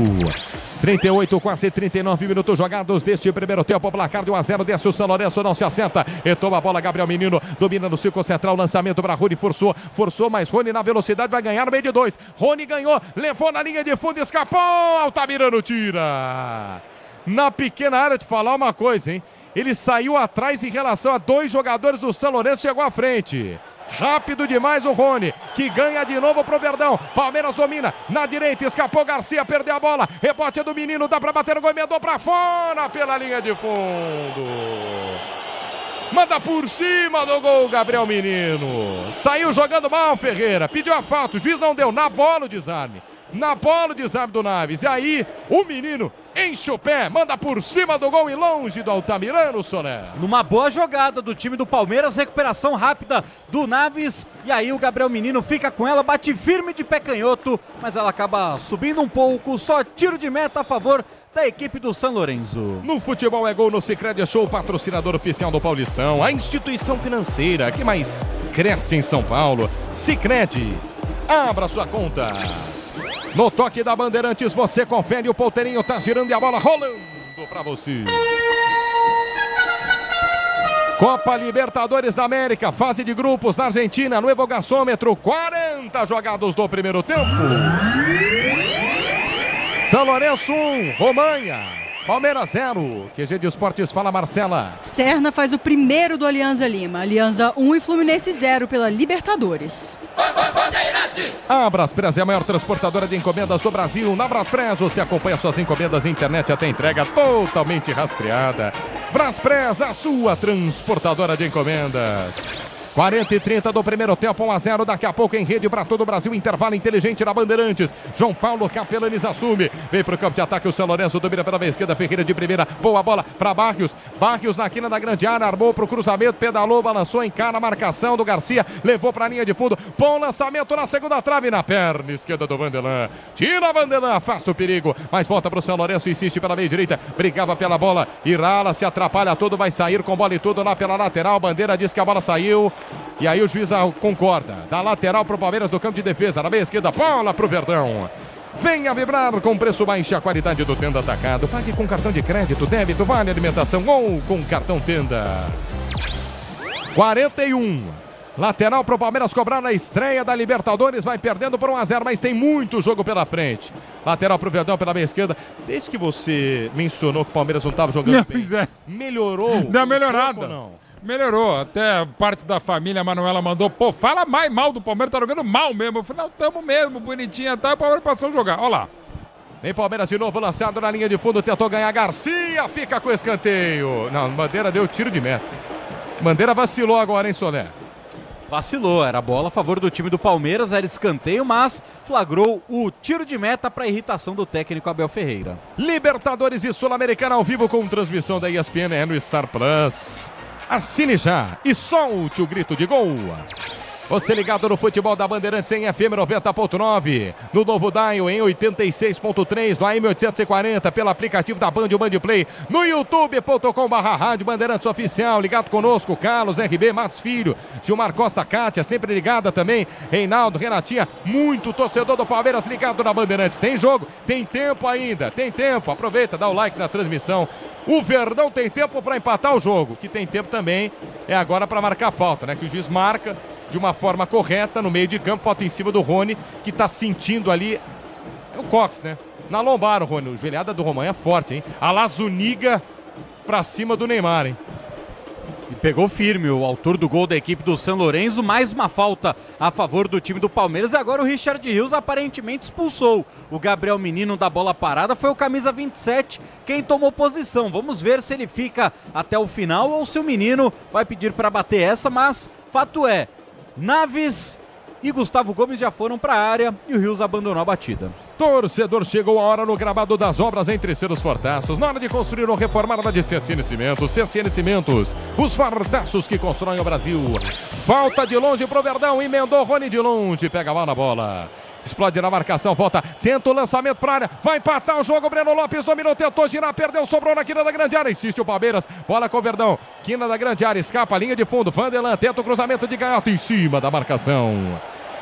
38, quase 39 minutos jogados deste primeiro tempo. Placar de 1-0, desce o São Lourenço, não se acerta. Retoma a bola, Gabriel Menino, domina no círculo central, lançamento para Rony, forçou, mas Rony na velocidade vai ganhar no meio de 2. Rony ganhou, levou na linha de fundo, escapou, Altamirano tira. Na pequena área, te falar uma coisa, hein? Ele saiu atrás em relação a 2 jogadores do São Lourenço, chegou à frente. Rápido demais o Rony, que ganha de novo pro Verdão. Palmeiras domina, na direita, escapou Garcia, perdeu a bola. Rebote do menino, dá pra bater o gol, emendou pra fora pela linha de fundo. Manda por cima do gol, Gabriel Menino. Saiu jogando mal, Ferreira, pediu a falta, o juiz não deu, na bola o desarme. Na bola o desarme do Naves. E aí, o menino enche o pé, manda por cima do gol e longe do Altamirano, Soler. Numa boa jogada do time do Palmeiras, recuperação rápida do Naves. E aí o Gabriel Menino fica com ela, bate firme de pé canhoto, mas ela acaba subindo um pouco. Só tiro de meta a favor da equipe do São Lourenço. No futebol é gol, no Sicredi Show, patrocinador oficial do Paulistão. A instituição financeira que mais cresce em São Paulo. Sicredi, abra sua conta. No toque da Bandeirantes, você confere, o ponteirinho tá girando e a bola rolando pra você. Copa Libertadores da América, fase de grupos na Argentina, no Evogacômetro, 40 jogados do primeiro tempo. São Lourenço 1, Romanha. Palmeiras 0, QG de Esportes, fala Marcela. Serna faz o primeiro do Alianza Lima. Alianza 1 e Fluminense 0 pela Libertadores. A Braspress é a maior transportadora de encomendas do Brasil. Na Braspress você acompanha suas encomendas internet até entrega totalmente rastreada. Braspress, a sua transportadora de encomendas. 40 e 30 do primeiro tempo, 1-0, daqui a pouco em rede para todo o Brasil, intervalo inteligente na Bandeirantes. João Paulo Capelanes assume, vem para o campo de ataque o São Lourenço, domina pela meia esquerda, Ferreira de primeira, boa bola para Barrios, Barrios na quina da grande área, armou para o cruzamento, pedalou, balançou, encara a marcação do Garcia, levou para a linha de fundo, bom lançamento na segunda trave, na perna esquerda do Vanderlan, tira Vanderlan, afasta o perigo, mas volta para o São Lourenço, insiste pela meia direita, brigava pela bola, Irala se atrapalha todo, vai sair com bola e tudo lá pela lateral, Bandeira diz que a bola saiu. E aí o juiz concorda. Da lateral pro Palmeiras do campo de defesa. Na meia esquerda, bola pro Verdão. Venha vibrar com preço baixo e a qualidade do Tenda Atacado. Pague com cartão de crédito, débito, vale alimentação ou com cartão Tenda. 41. Lateral pro Palmeiras cobrar na estreia da Libertadores. Vai perdendo por 1-0, mas tem muito jogo pela frente. Lateral pro Verdão pela meia esquerda. Desde que você mencionou que o Palmeiras não estava jogando bem, melhorou? Deu uma melhorada. Não? Melhorou, até parte da família, a Manuela mandou, pô, fala mais mal do Palmeiras, tá jogando mal mesmo. Eu falei, não, tamo mesmo, bonitinho, tá, o Palmeiras passou a jogar, olha lá. Vem Palmeiras de novo, lançado na linha de fundo, tentou ganhar Garcia, fica com escanteio. Não, Bandeira deu tiro de meta. Bandeira vacilou agora, hein, Soler? Vacilou, era bola a favor do time do Palmeiras, era escanteio, mas flagrou o tiro de meta para irritação do técnico Abel Ferreira. Libertadores e Sul-Americana ao vivo com transmissão da ESPN no Star Plus. Assine já e solte o grito de gol. Você ligado no futebol da Bandeirantes em FM 90.9, no novo dial em 86.3, no AM 840, pelo aplicativo da Band e o Band Play, no youtube.com/rádio Bandeirantes Oficial, ligado conosco, Carlos, RB, Matos Filho, Gilmar Costa, Kátia, sempre ligada também, Reinaldo, Renatinha, muito torcedor do Palmeiras ligado na Bandeirantes. Tem jogo, tem tempo ainda, tem tempo, aproveita, dá o like na transmissão. O Verdão tem tempo para empatar o jogo, que tem tempo também é agora para marcar falta, né? Que o juiz marca de uma forma correta no meio de campo, falta em cima do Rony, que está sentindo ali, é o Cox, né? na lombar, Rony. Joelhada do Romain é forte, hein? A La Zuniga pra cima do Neymar, hein? E pegou firme o autor do gol da equipe do São Lourenço, mais uma falta a favor do time do Palmeiras. E agora o Richard Rios aparentemente expulsou o Gabriel Menino da bola parada. Foi o camisa 27 quem tomou posição. Vamos ver se ele fica até o final ou se o Menino vai pedir para bater essa. Mas fato é, Naves e Gustavo Gomes já foram para a área e o Rios abandonou a batida. Torcedor, chegou a hora no gramado das obras em Terceiros Fortaços. Na hora de construir ou reformar, nada de CSN Cimentos. CSN Cimentos, os fortaços que constroem o Brasil. Falta de longe pro Verdão, emendou Rony de longe, pega mal na bola. Explode na marcação, volta, tenta o lançamento para a área, vai empatar o jogo, Breno Lopes dominou, tentou girar, perdeu, sobrou na quina da grande área, insiste o Palmeiras, bola com o Verdão, quina da grande área, escapa a linha de fundo, Vanderlan tenta o cruzamento de canhota em cima da marcação.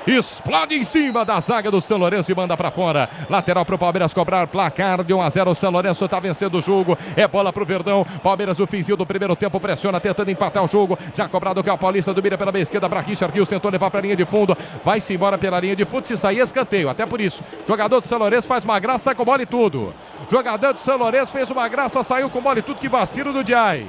Explode em cima da zaga do São Lourenço e manda pra fora. Lateral pro Palmeiras cobrar, placar de 1-0. O São Lourenço tá vencendo o jogo. É bola pro Verdão. Palmeiras, o finzinho do primeiro tempo, pressiona, tentando empatar o jogo. Já cobrado que é o Paulista, domina pela meia esquerda pra Richard Rios, tentou levar pra linha de fundo. Vai-se embora pela linha de fundo, se sair escanteio. Até por isso, jogador do São Lourenço faz uma graça, sai com bola e tudo. Jogador do São Lourenço fez uma graça, saiu com bola e tudo, que vacilo do Diay.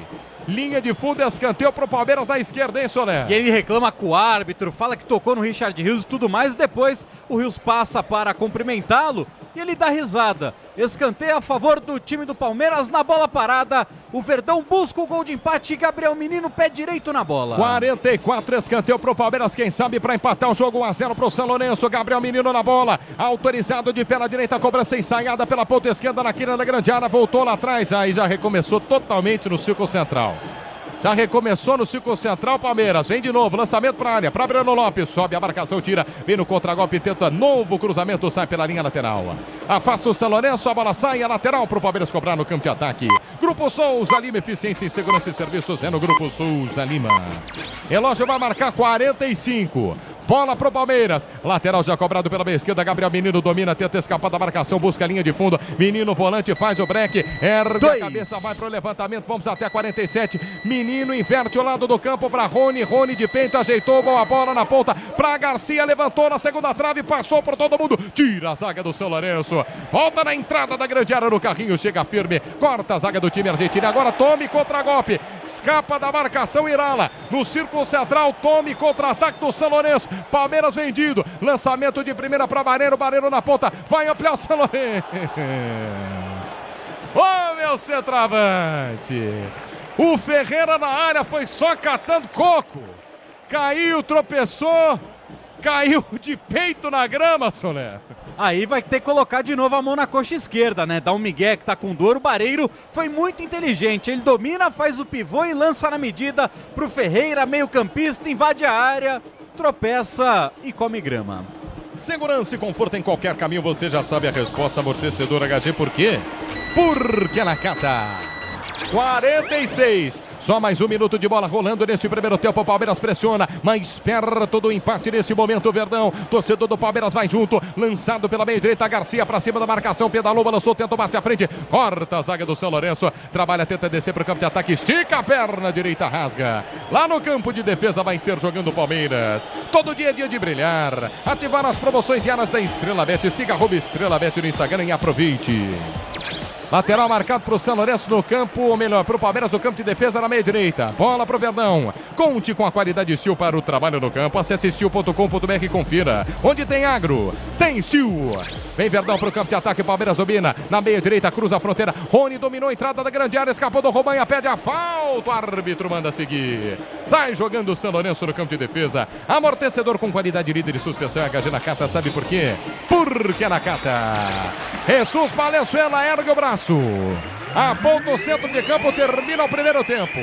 Linha de fundo, escanteio pro Palmeiras na esquerda, hein, Soné? E ele reclama com o árbitro, fala que tocou no Richard Rios e tudo mais. Depois o Rios passa para cumprimentá-lo e ele dá risada. Escanteio a favor do time do Palmeiras na bola parada. O Verdão busca o gol de empate e Gabriel Menino, pé direito na bola. 44, escanteio pro Palmeiras, quem sabe para empatar o jogo. 1-0 pro São Lourenço. Gabriel Menino na bola, autorizado de pé na direita, cobrança ensaiada pela ponta esquerda na quina da grande área, voltou lá atrás, aí já recomeçou totalmente no círculo central. Já recomeçou no círculo central, Palmeiras. Vem de novo, lançamento para a área, para Breno Lopes. Sobe a marcação, tira, vem no contragolpe, tenta novo cruzamento, sai pela linha lateral. Afasta o São Lourenço, a bola sai, a lateral para o Palmeiras cobrar no campo de ataque. Grupo Souza Lima, eficiência em segurança e serviços é no Grupo Souza Lima. Relógio vai marcar 45. Bola pro Palmeiras. Lateral já cobrado pela meia esquerda. Gabriel Menino domina, tenta escapar da marcação, busca a linha de fundo. Menino volante, faz o break, ergue a cabeça, vai pro levantamento. Vamos até 47. Menino inverte o lado do campo para Rony. Rony de peito, ajeitou boa bola na ponta para Garcia, levantou na segunda trave, passou por todo mundo. Tira a zaga do São Lourenço. Volta na entrada da grande área no carrinho, chega firme, corta a zaga do time argentino. Agora tome contra-golpe, escapa da marcação Irala. No círculo central, tome contra-ataque do São Lourenço. Palmeiras vendido, lançamento de primeira para Barreiro, Barreiro na ponta, vai ampliar o São Lourenço. Ô, meu centroavante, o Ferreira na área foi só catando coco, caiu, tropeçou, caiu de peito na grama, Soler. Aí vai ter que colocar de novo a mão na coxa esquerda, né? Dá um migué que tá com dor. O Barreiro foi muito inteligente. Ele domina, faz o pivô e lança na medida pro Ferreira, meio campista, invade a área, tropeça e come grama. Segurança e conforto em qualquer caminho, você já sabe a resposta. Amortecedor HG, por quê? Porque na Cata. 46, só mais um minuto de bola rolando neste primeiro tempo. O Palmeiras pressiona, mais perto do empate nesse momento. O Verdão, torcedor do Palmeiras vai junto, lançado pela meia direita, Garcia pra cima da marcação, pedalou, balançou, tenta o passe à frente, corta a zaga do São Lourenço, trabalha, tenta descer pro campo de ataque, estica a perna direita, rasga. Lá no campo de defesa vai ser jogando o Palmeiras. Todo dia é dia de brilhar, ativar as promoções diárias da Estrela Bet. Siga @EstrelaBet no Instagram e aproveite. Lateral marcado para o São Lourenço no campo, ou melhor, para o Palmeiras no campo de defesa na meia direita. Bola para o Verdão. Conte com a qualidade Steel para o trabalho no campo. Acesse steel.com.br e confira. Onde tem agro, tem Steel. Vem Verdão para o campo de ataque. Palmeiras domina na meia direita, cruza a fronteira. Rony dominou a entrada da grande área, escapou do Romain, pede a falta. O árbitro manda seguir. Sai jogando o São Lourenço no campo de defesa. Amortecedor com qualidade, líder de suspensão. HG na Cata, sabe por quê? Porque é na Cata. Jesus Valenzuela ergue o braço. Aponta o centro de campo, termina o primeiro tempo.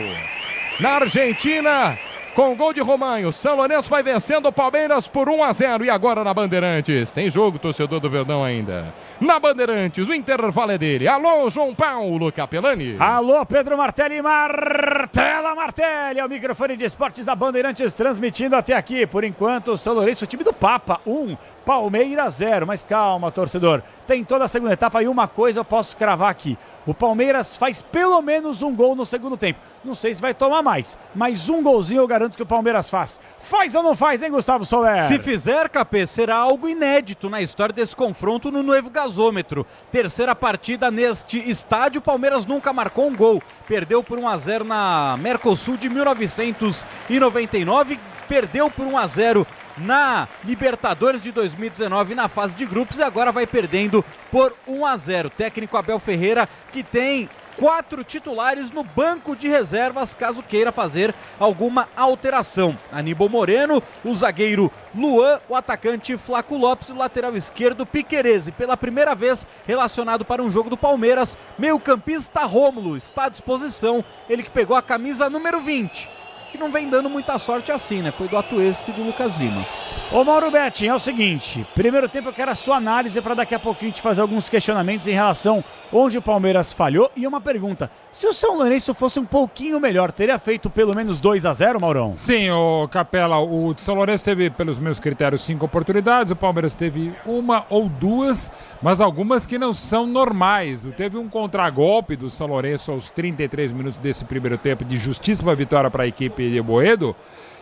Na Argentina, com gol de Romain, São Lourenço vai vencendo o Palmeiras por 1-0. E agora na Bandeirantes, tem jogo, torcedor do Verdão ainda. Na Bandeirantes, o intervalo é dele. Alô, João Paulo Capelani. Alô, Pedro Martelli, martela Martelli, é o microfone de esportes da Bandeirantes, transmitindo até aqui. Por enquanto, o São Lourenço, o time do Papa, 1, Palmeiras 0. Mas calma, torcedor. Tem toda a segunda etapa e uma coisa eu posso cravar aqui. O Palmeiras faz pelo menos um gol no segundo tempo. Não sei se vai tomar mais, mas um golzinho eu garanto que o Palmeiras faz. Faz ou não faz, hein, Gustavo Soler? Se fizer, Capê, será algo inédito na história desse confronto no novo gasômetro. Terceira partida neste estádio, o Palmeiras nunca marcou um gol. Perdeu por 1-0 na Mercosul de 1999, perdeu por 1-0 na Libertadores de 2019 na fase de grupos e agora vai perdendo por 1-0. Técnico Abel Ferreira, que tem 4 titulares no banco de reservas caso queira fazer alguma alteração. Aníbal Moreno, o zagueiro Luan, o atacante Flaco Lopes e o lateral esquerdo Piquerez. Pela primeira vez relacionado para um jogo do Palmeiras, meio-campista Rômulo está à disposição, ele que pegou a camisa número 20. Que não vem dando muita sorte assim, né? Foi do Atuesta e do Lucas Lima. Ô Mauro Betting, é o seguinte, primeiro tempo eu quero a sua análise para daqui a pouquinho te fazer alguns questionamentos em relação onde o Palmeiras falhou. E uma pergunta, se o São Lourenço fosse um pouquinho melhor, teria feito pelo menos 2-0, Maurão? Sim, o Capela, o São Lourenço teve, pelos meus critérios, 5 oportunidades, o Palmeiras teve 1 ou 2, mas algumas que não são normais. Teve um contragolpe do São Lourenço aos 33 minutos desse primeiro tempo, de justíssima vitória para a equipe de Boedo,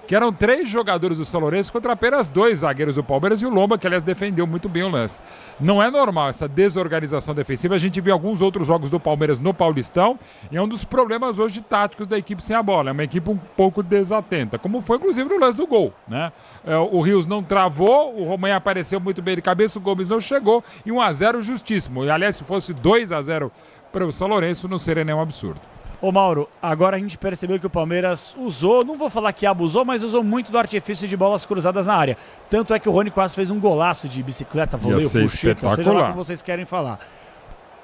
que eram 3 jogadores do São Lourenço contra apenas 2 zagueiros do Palmeiras e o Lomba, que aliás defendeu muito bem o lance. Não é normal essa desorganização defensiva, a gente viu alguns outros jogos do Palmeiras no Paulistão e é um dos problemas hoje táticos da equipe sem a bola, é uma equipe um pouco desatenta, como foi inclusive no lance do gol, né? O Rios não travou, o Romain apareceu muito bem de cabeça, o Gomes não chegou e 1-0 justíssimo, e aliás se fosse 2-0 para o São Lourenço não seria nenhum absurdo. Ô Mauro, agora a gente percebeu que o Palmeiras usou, não vou falar que abusou, mas usou muito do artifício de bolas cruzadas na área. Tanto é que o Rony quase fez um golaço de bicicleta, voleio, puxeta, seja lá o que vocês querem falar.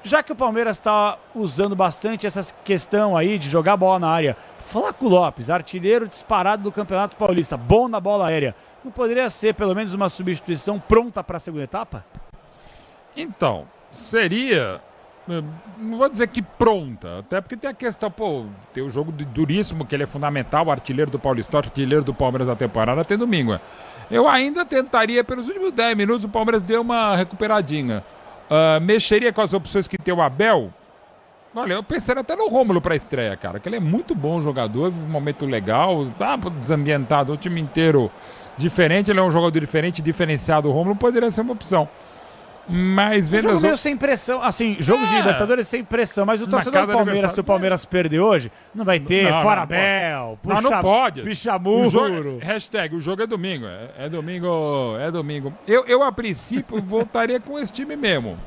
Já que o Palmeiras está usando bastante essa questão aí de jogar a bola na área, Flaco Lopes, artilheiro disparado do Campeonato Paulista, bom na bola aérea, não poderia ser pelo menos uma substituição pronta para a segunda etapa? Então, seria... Não vou dizer que pronta, até porque tem a questão, tem o jogo duríssimo, que ele é fundamental, o artilheiro do Paulistão, artilheiro do Palmeiras na temporada, tem domingo. Eu ainda tentaria, pelos últimos 10 minutos, o Palmeiras deu uma recuperadinha. Mexeria com as opções que tem o Abel. Olha, eu pensei até no Rômulo para a estreia, cara, que ele é muito bom jogador, um momento legal, desambientado, o time inteiro diferente, ele é um jogador diferente, diferenciado, o Rômulo poderia ser uma opção. Mas vendo jogo meio sem pressão, assim, jogo de Libertadores sem pressão, mas o torcedor do Palmeiras, se o Palmeiras perder hoje, não vai ter fora Abel, puxa, não pode. Pichamuro. Hashtag, o jogo é domingo, é domingo. Eu a princípio voltaria com esse time mesmo.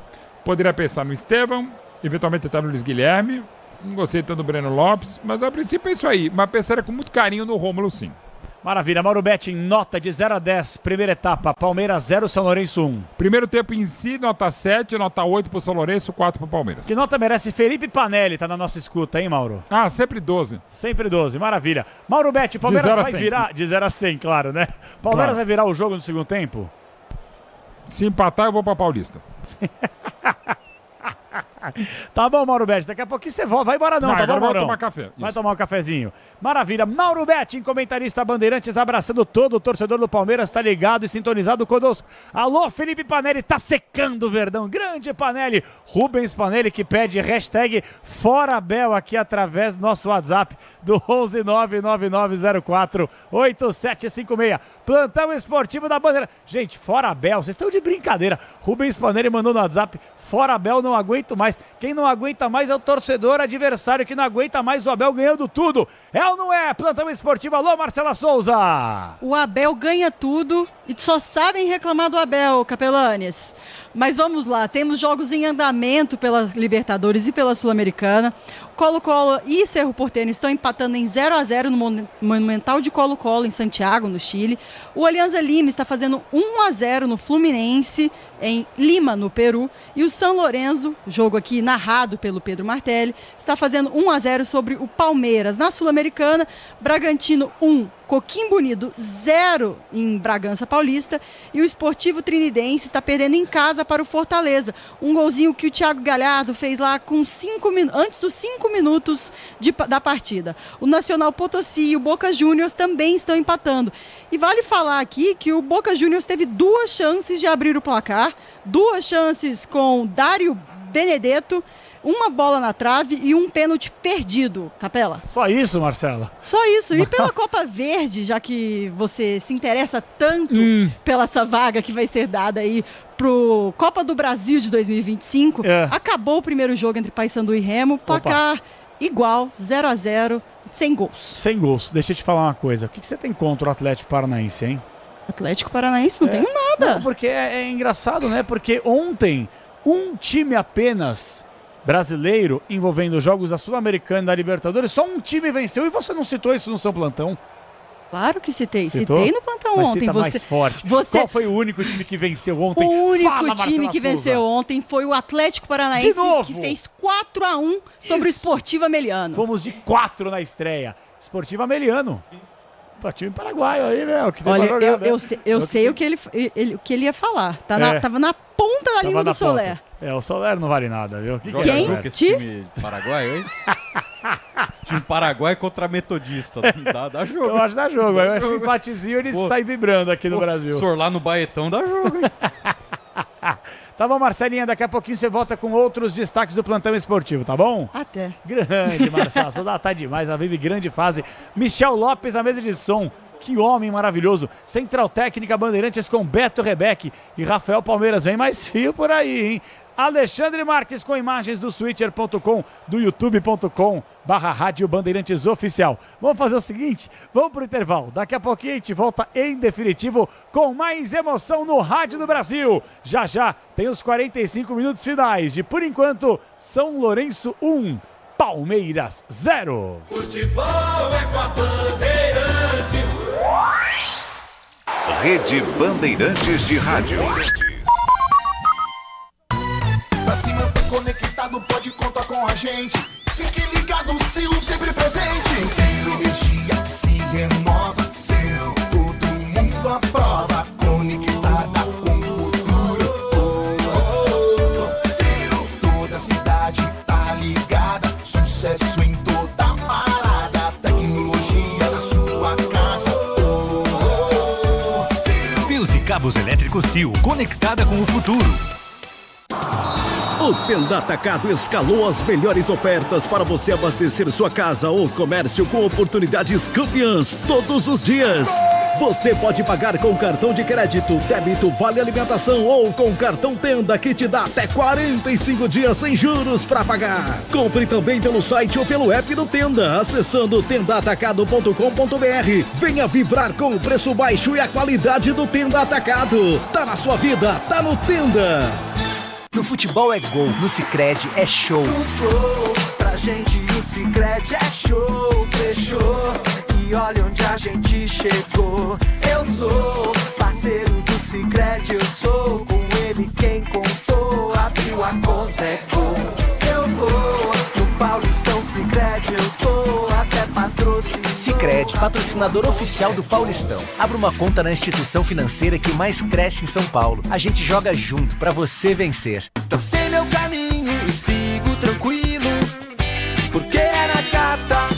Poderia pensar no Estevão, eventualmente tentar no Luiz Guilherme, não gostei tanto do Breno Lopes, mas a princípio é isso aí, mas pensaria com muito carinho no Rômulo sim. Maravilha, Mauro Betting, nota de 0 a 10, primeira etapa, Palmeiras 0, São Lourenço 1. Primeiro tempo em si, nota 7, nota 8 pro São Lourenço, 4 pro Palmeiras. Que nota merece Felipe Panelli, tá na nossa escuta, hein, Mauro? Sempre 12. Sempre 12, maravilha. Mauro Betting, Palmeiras vai virar, de 0 a 100, claro, né? Palmeiras vai virar o jogo no segundo tempo? Se empatar, eu vou pra Paulista. Tá bom, Mauro Betting, daqui a pouquinho você volta, vai embora não, tá bom, Mauro? Vai tomar café. Vai tomar um cafezinho. Maravilha, Mauro Betting, comentarista Bandeirantes, abraçando todo o torcedor do Palmeiras, tá ligado e sintonizado conosco. Alô, Felipe Panelli, tá secando o Verdão, grande Panelli. Rubens Panelli que pede hashtag Fora Abel aqui através do nosso WhatsApp do 11999048756. Plantão esportivo da Bandeira. Gente, Fora Abel, vocês estão de brincadeira. Rubens Panelli mandou no WhatsApp, Fora Abel, não aguento mais. Quem não aguenta mais é o torcedor adversário que não aguenta mais o Abel ganhando tudo. É ou não é? Plantão esportivo, alô Marcela Souza. O Abel ganha tudo e só sabem reclamar do Abel, Capelanes. Mas vamos lá, temos jogos em andamento pelas Libertadores e pela Sul-Americana. Colo-Colo e Cerro Porteño estão empatando em 0-0 no Monumental de Colo-Colo, em Santiago, no Chile. O Alianza Lima está fazendo 1-0 no Fluminense, em Lima, no Peru. E o São Lourenço, jogo aqui narrado pelo Pedro Martelli, está fazendo 1-0 sobre o Palmeiras. Na Sul-Americana, Bragantino 1, Coquimbo Unido 0 em Bragança Paulista. E o Esportivo Trinidense está perdendo em casa para o Fortaleza. Um golzinho que o Thiago Galhardo fez lá com antes dos 5 minutos da partida. O Nacional Potosí e o Boca Juniors também estão empatando. E vale falar aqui que o Boca Juniors teve 2 chances de abrir o placar. 2 chances com Dário Benedetto, uma bola na trave e um pênalti perdido, Capela. Só isso, Marcela? Só isso. E pela Copa Verde, já que você se interessa tanto pela essa vaga que vai ser dada aí pro Copa do Brasil de 2025, acabou o primeiro jogo entre Paysandu e Remo, placar igual, 0-0, sem gols. Sem gols. Deixa eu te falar uma coisa. O que você tem contra o Atlético Paranaense, hein? Atlético Paranaense? Não tenho nada. Não, porque é engraçado, né? Porque ontem, um time apenas brasileiro envolvendo jogos da Sul-Americana e da Libertadores, só um time venceu e você não citou isso no seu plantão? Claro que citei. Citou? Citei no plantão Mas ontem. cita mais forte. Qual foi o único time que venceu ontem? O único time que venceu ontem foi o Atlético Paranaense, que fez 4-1 sobre o Esportivo Ameliano. Fomos de 4 na estreia. Esportivo Ameliano. Time paraguaio aí, né? Olha, eu sei o que ele ia falar. Tava na ponta da língua do Soler. O Soler não vale nada, viu? Quem? Esse time paraguaio, hein? Esse time paraguaio contra metodista. Dá jogo. Eu acho que dá jogo. Eu acho que o empatezinho eles saem vibrando aqui no Brasil. Se for lá no Baetão, dá jogo, hein? Tá bom, Marcelinha, daqui a pouquinho você volta com outros destaques do plantão esportivo, tá bom? Até. Grande, Marcelo, só tá demais, ela vive grande fase. Michel Lopes na mesa de som, que homem maravilhoso. Central Técnica Bandeirantes com Beto Rebeck e Rafael Palmeiras, vem mais fio por aí, hein? Alexandre Marques com imagens do switcher.com, do youtube.com/Rádio Bandeirantes Oficial. Vamos fazer o seguinte, vamos pro intervalo. Daqui a pouquinho a gente volta em definitivo com mais emoção no Rádio do Brasil. Já tem os 45 minutos finais de, por enquanto, São Lourenço 1, Palmeiras 0. Futebol é com a Bandeirantes. Rede Bandeirantes de Rádio. Pra se manter conectado, pode contar com a gente. Fique ligado, Sil, sempre presente. Sil, energia que se renova. Sil, todo mundo aprova. Conectada com o futuro. Sil, toda cidade tá ligada. Sucesso em toda parada. Tecnologia na sua casa. Fios e cabos elétricos Sil, conectada com o futuro. O Tenda Atacado escalou as melhores ofertas para você abastecer sua casa ou comércio com oportunidades campeãs todos os dias. Você pode pagar com cartão de crédito, débito, vale alimentação ou com cartão Tenda que te dá até 45 dias sem juros para pagar. Compre também pelo site ou pelo app do Tenda, acessando tendaatacado.com.br. Venha vibrar com o preço baixo e a qualidade do Tenda Atacado. Tá na sua vida, tá no Tenda. No futebol é gol, no Sicredi é show. Pra gente o Sicredi é show, fechou. E olha onde a gente chegou. Eu sou parceiro do Sicredi, eu sou com ele quem contou. Abriu a conta é gol. Eu vou no Paulistão Sicredi, eu tô até patrocínio. Sicredi, patrocinador oficial do Paulistão. Abra uma conta na instituição financeira que mais cresce em São Paulo. A gente joga junto pra você vencer. Tracei meu caminho e sigo tranquilo, porque é na gata,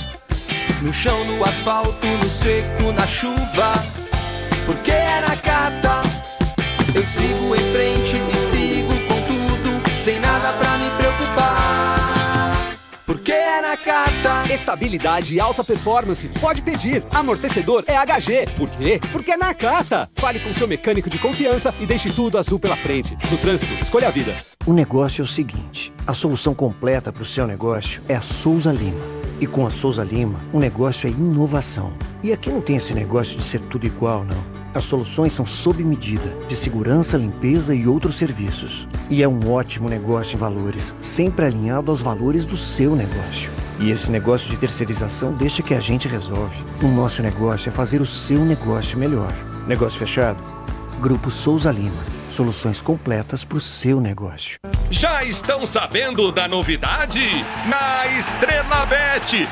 no chão, no asfalto, no seco, na chuva. Porque é na gata, eu sigo em frente e sigo com tudo, sem nada pra me preocupar. Porque é na Nakata. Estabilidade e alta performance. Pode pedir. Amortecedor é HG. Por quê? Porque é Nakata. Fale com seu mecânico de confiança e deixe tudo azul pela frente. No trânsito, escolha a vida. O negócio é o seguinte. A solução completa para o seu negócio é a Souza Lima. E com a Souza Lima, o negócio é inovação. E aqui não tem esse negócio de ser tudo igual, não. As soluções são sob medida, de segurança, limpeza e outros serviços. E é um ótimo negócio em valores, sempre alinhado aos valores do seu negócio. E esse negócio de terceirização deixa que a gente resolve. O nosso negócio é fazer o seu negócio melhor. Negócio fechado? Grupo Souza Lima. Soluções completas para o seu negócio. Já estão sabendo da novidade? Na Estrela Bet.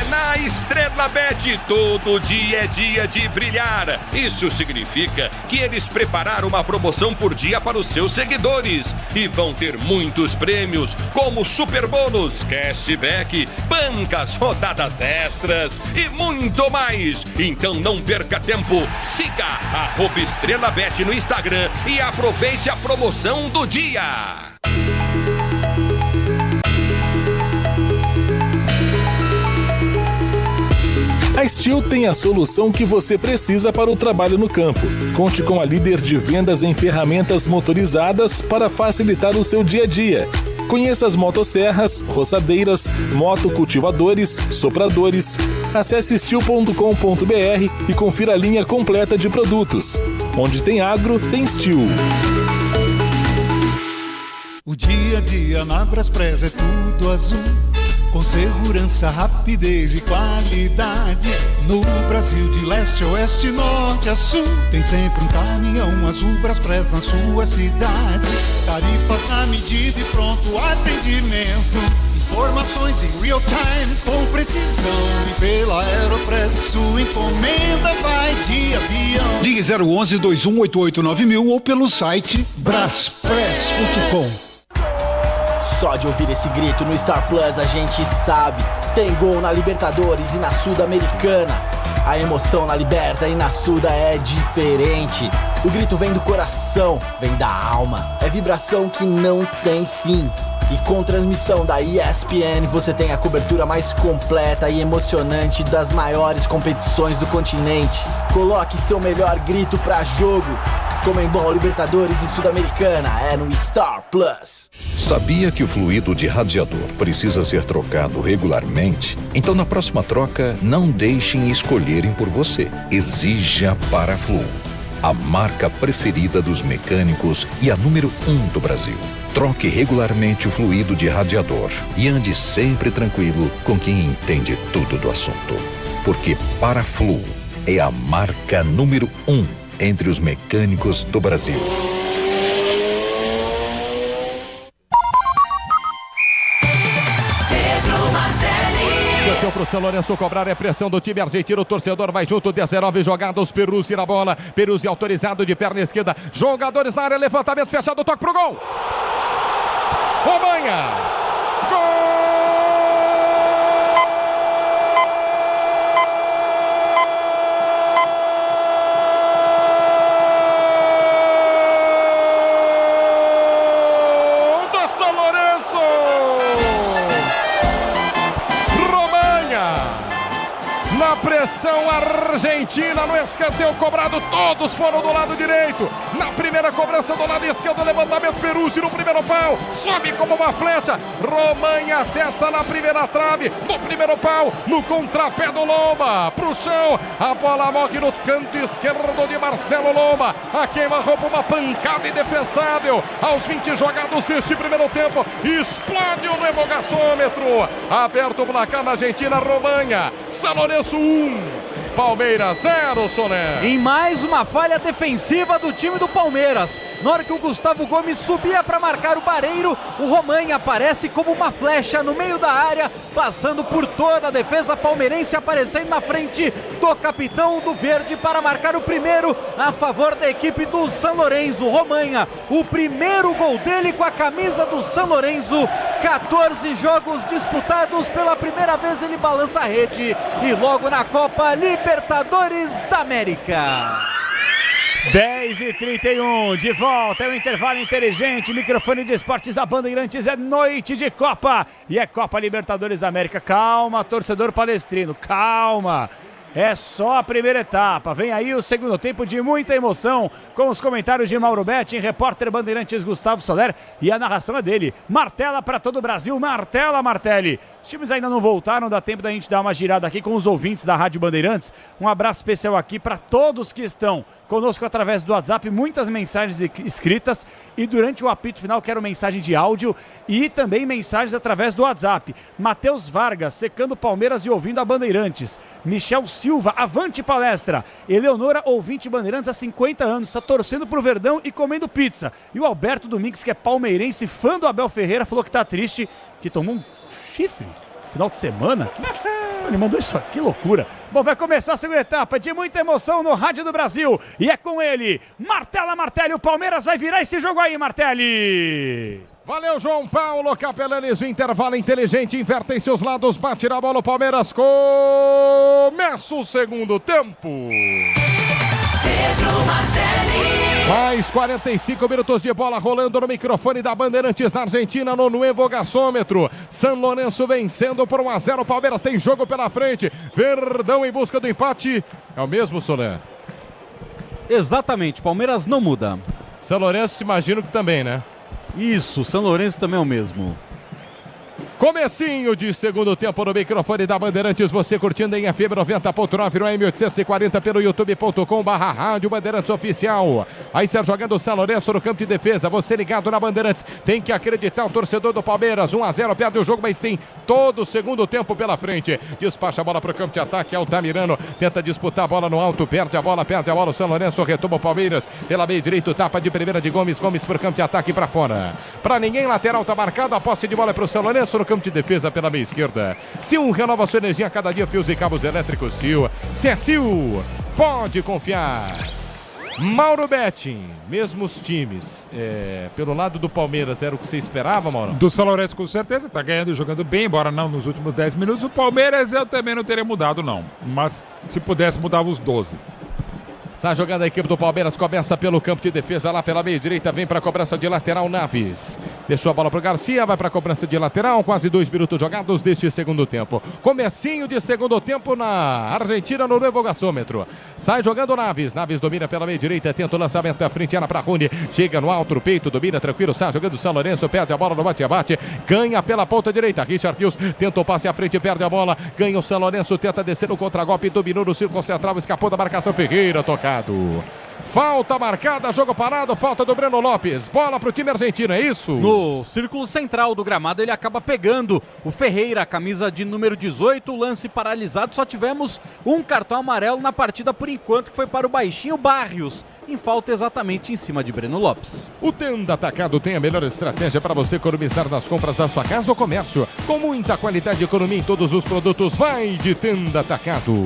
Na Estrela Bet, todo dia é dia de brilhar. Isso significa que eles prepararam uma promoção por dia para os seus seguidores. E vão ter muitos prêmios, como super bônus, cashback, bancas, rodadas extras e muito mais. Então não perca tempo. Siga @Estrela Bet no Instagram e aproveite a promoção do dia. A Steel tem a solução que você precisa para o trabalho no campo. Conte com a líder de vendas em ferramentas motorizadas para facilitar o seu dia a dia. Conheça as motosserras, roçadeiras, motocultivadores, sopradores. Acesse steel.com.br e confira a linha completa de produtos. Onde tem agro, tem Steel. O dia a dia na Braspress é tudo azul, com segurança, rapidez e qualidade. No Brasil de leste a oeste, norte a sul, tem sempre um caminhão azul Braspress na sua cidade. Tarifas na medida e pronto atendimento. Informações em real time com precisão. E pela Aeropress sua encomenda vai de avião. Ligue 011 2188 9000 ou pelo site braspress.com. Só de ouvir esse grito no Star Plus a gente sabe. Tem gol na Libertadores e na Sul-Americana. A emoção na Liberta e na Suda é diferente. O grito vem do coração, vem da alma. É vibração que não tem fim. E com transmissão da ESPN você tem a cobertura mais completa e emocionante das maiores competições do continente. Coloque seu melhor grito pra jogo. Comembol, Libertadores e Sul-Americana é no Star Plus. Sabia que o fluido de radiador precisa ser trocado regularmente? Então na próxima troca, não deixem escolherem por você. Exija Paraflu, a marca preferida dos mecânicos e a número 1 do Brasil. Troque regularmente o fluido de radiador e ande sempre tranquilo com quem entende tudo do assunto. Porque Paraflu é a marca número 1 entre os mecânicos do Brasil. Bateu pro São Lourenço cobrar, é pressão do time argentino, o torcedor vai junto, 19 jogadas, Peruzzi na bola, Peruzzi autorizado de perna esquerda, jogadores na área, levantamento fechado, toque pro gol! Romanha! Gol! Do São Lourenço! Romanha! Na pressão argentina, no escanteio cobrado, todos foram do lado direito. Na primeira cobrança do lado esquerdo, levantamento Peruzzi no primeiro pau, sobe como uma flecha. Romanha testa na primeira trave, no primeiro pau, no contrapé do Lomba, pro chão. A bola morre no canto esquerdo de Marcelo Lomba. A queima-roupa, uma pancada indefensável. Aos 20 jogados deste primeiro tempo, explode o nevogaçômetro. Aberto o placar na Argentina, Romanha. São Lourenço 1. Palmeiras 0, Soler. Em mais uma falha defensiva do time do Palmeiras. Na hora que o Gustavo Gomes subia para marcar o Barreiro, o Romanha aparece como uma flecha no meio da área, passando por toda a defesa palmeirense, aparecendo na frente do capitão do Verde para marcar o primeiro a favor da equipe do São Lourenço. Romanha, o primeiro gol dele com a camisa do São Lourenço. 14 jogos disputados, pela primeira vez ele balança a rede e logo na Copa Libertadores da América. 10h31, de volta, é o intervalo inteligente, microfone de esportes da Bandeirantes, é noite de Copa e é Copa Libertadores da América. Calma, torcedor palestrino, calma. É só a primeira etapa, vem aí o segundo tempo de muita emoção, com os comentários de Mauro Betti, repórter Bandeirantes Gustavo Soler, e a narração é dele. Martela para todo o Brasil, martela Martelli. Os times ainda não voltaram, dá tempo da gente dar uma girada aqui com os ouvintes da Rádio Bandeirantes. Um abraço especial aqui para todos que estão conosco através do WhatsApp, muitas mensagens escritas, e durante o apito final quero mensagem de áudio e também mensagens através do WhatsApp. Matheus Vargas, secando Palmeiras e ouvindo a Bandeirantes. Michel Silva, avante palestra. Eleonora, ouvinte Bandeirantes há 50 anos, está torcendo pro Verdão e comendo pizza. E o Alberto Domingues, que é palmeirense, fã do Abel Ferreira, falou que tá triste, que tomou um chifre no final de semana. Ele mandou isso aqui, que loucura. Bom, vai começar a segunda etapa de muita emoção no Rádio do Brasil. E é com ele, Martelli. O Palmeiras vai virar esse jogo aí, Martelli. Valeu, João Paulo Capelanes, o intervalo inteligente, inverte em seus lados, bate na bola o Palmeiras, começa o segundo tempo. Pedro Martelli. Mais 45 minutos de bola rolando no microfone da Bandeirantes na Argentina, no Nuevo Gasômetro. São Lourenço vencendo por 1-0, o Palmeiras tem jogo pela frente, Verdão em busca do empate, é o mesmo, Soler? Exatamente, Palmeiras não muda. São Lourenço, imagino que também, né? Isso, São Lourenço também é o mesmo. Comecinho de segundo tempo no microfone da Bandeirantes, você curtindo em FM 90.9 no AM840 pelo youtube.com/Rádio Bandeirantes Oficial. Aí sai jogando o São Lourenço no campo de defesa, você ligado na Bandeirantes, tem que acreditar o torcedor do Palmeiras, 1-0, perde o jogo, mas tem todo o segundo tempo pela frente. Despacha a bola para o campo de ataque, Altamirano tenta disputar a bola no alto, perde a bola, o São Lourenço retoma o Palmeiras, pela meio direito, tapa de primeira de Gomes para o campo de ataque para fora. Para ninguém, lateral tá marcado, a posse de bola é para o São Lourenço no campo de defesa pela meia esquerda. Sil renova sua energia a cada dia, fios e cabos elétricos Sil. Se é Sil, pode confiar. Mauro Betting, mesmos times. Pelo lado do Palmeiras, era o que você esperava, Mauro? Do São Lourenço, com certeza, tá ganhando e jogando bem, embora não nos últimos 10 minutos. O Palmeiras eu também não teria mudado, não. Mas se pudesse, mudava os 12. Está jogando a equipe do Palmeiras, começa pelo campo de defesa, lá pela meia direita, vem para a cobrança de lateral, Naves. Deixou a bola para o Garcia, vai para a cobrança de lateral, quase 2 minutos jogados deste segundo tempo. Comecinho de segundo tempo na Argentina, no Nuevo Gasômetro. Sai jogando Naves, Naves domina pela meia direita, tenta o lançamento da frente, era para Rune, chega no alto, no peito, domina tranquilo, sai jogando o São Lourenço, perde a bola no bate-abate, ganha pela ponta direita, Richard Rios tenta o passe à frente, perde a bola, ganha o São Lourenço, tenta descer no contragolpe, dominou no círculo central, escapou da marcação, Ferreira tocado. Falta marcada, jogo parado, falta do Breno Lopes, bola para o time argentino, é isso? No círculo central do gramado ele acaba pegando o Ferreira, camisa de número 18, lance paralisado, só tivemos um cartão amarelo na partida por enquanto, que foi para o baixinho Barrios, em falta exatamente em cima de Breno Lopes. O Tenda Atacado tem a melhor estratégia para você economizar nas compras da sua casa ou comércio, com muita qualidade e economia em todos os produtos, vai de Tenda Atacado.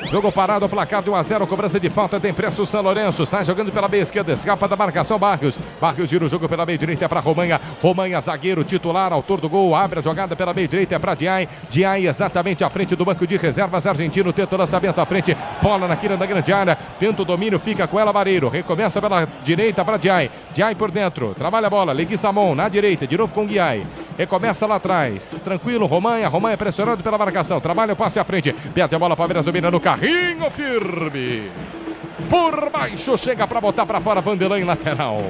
Jogo parado, placar de 1-0, cobrança de falta, tem preço o São Lourenço, sai jogando pela meia esquerda, escapa da marcação Barrios, Barrios gira o jogo pela meia direita, é para Romanha, zagueiro titular, autor do gol, abre a jogada pela meia direita, é para Diay exatamente à frente do banco de reservas argentino, tenta o lançamento à frente, bola na quina da grande área, tenta o domínio, fica com ela Vareiro, recomeça pela direita para Diay por dentro, trabalha a bola, Leguizamon na direita, de novo com Guiay, recomeça lá atrás, tranquilo, Romanha pressionado pela marcação, trabalha o passe à frente, perde a bola, Palmeiras domina no carrinho firme, por baixo, chega para botar para fora, Vanderlan em lateral.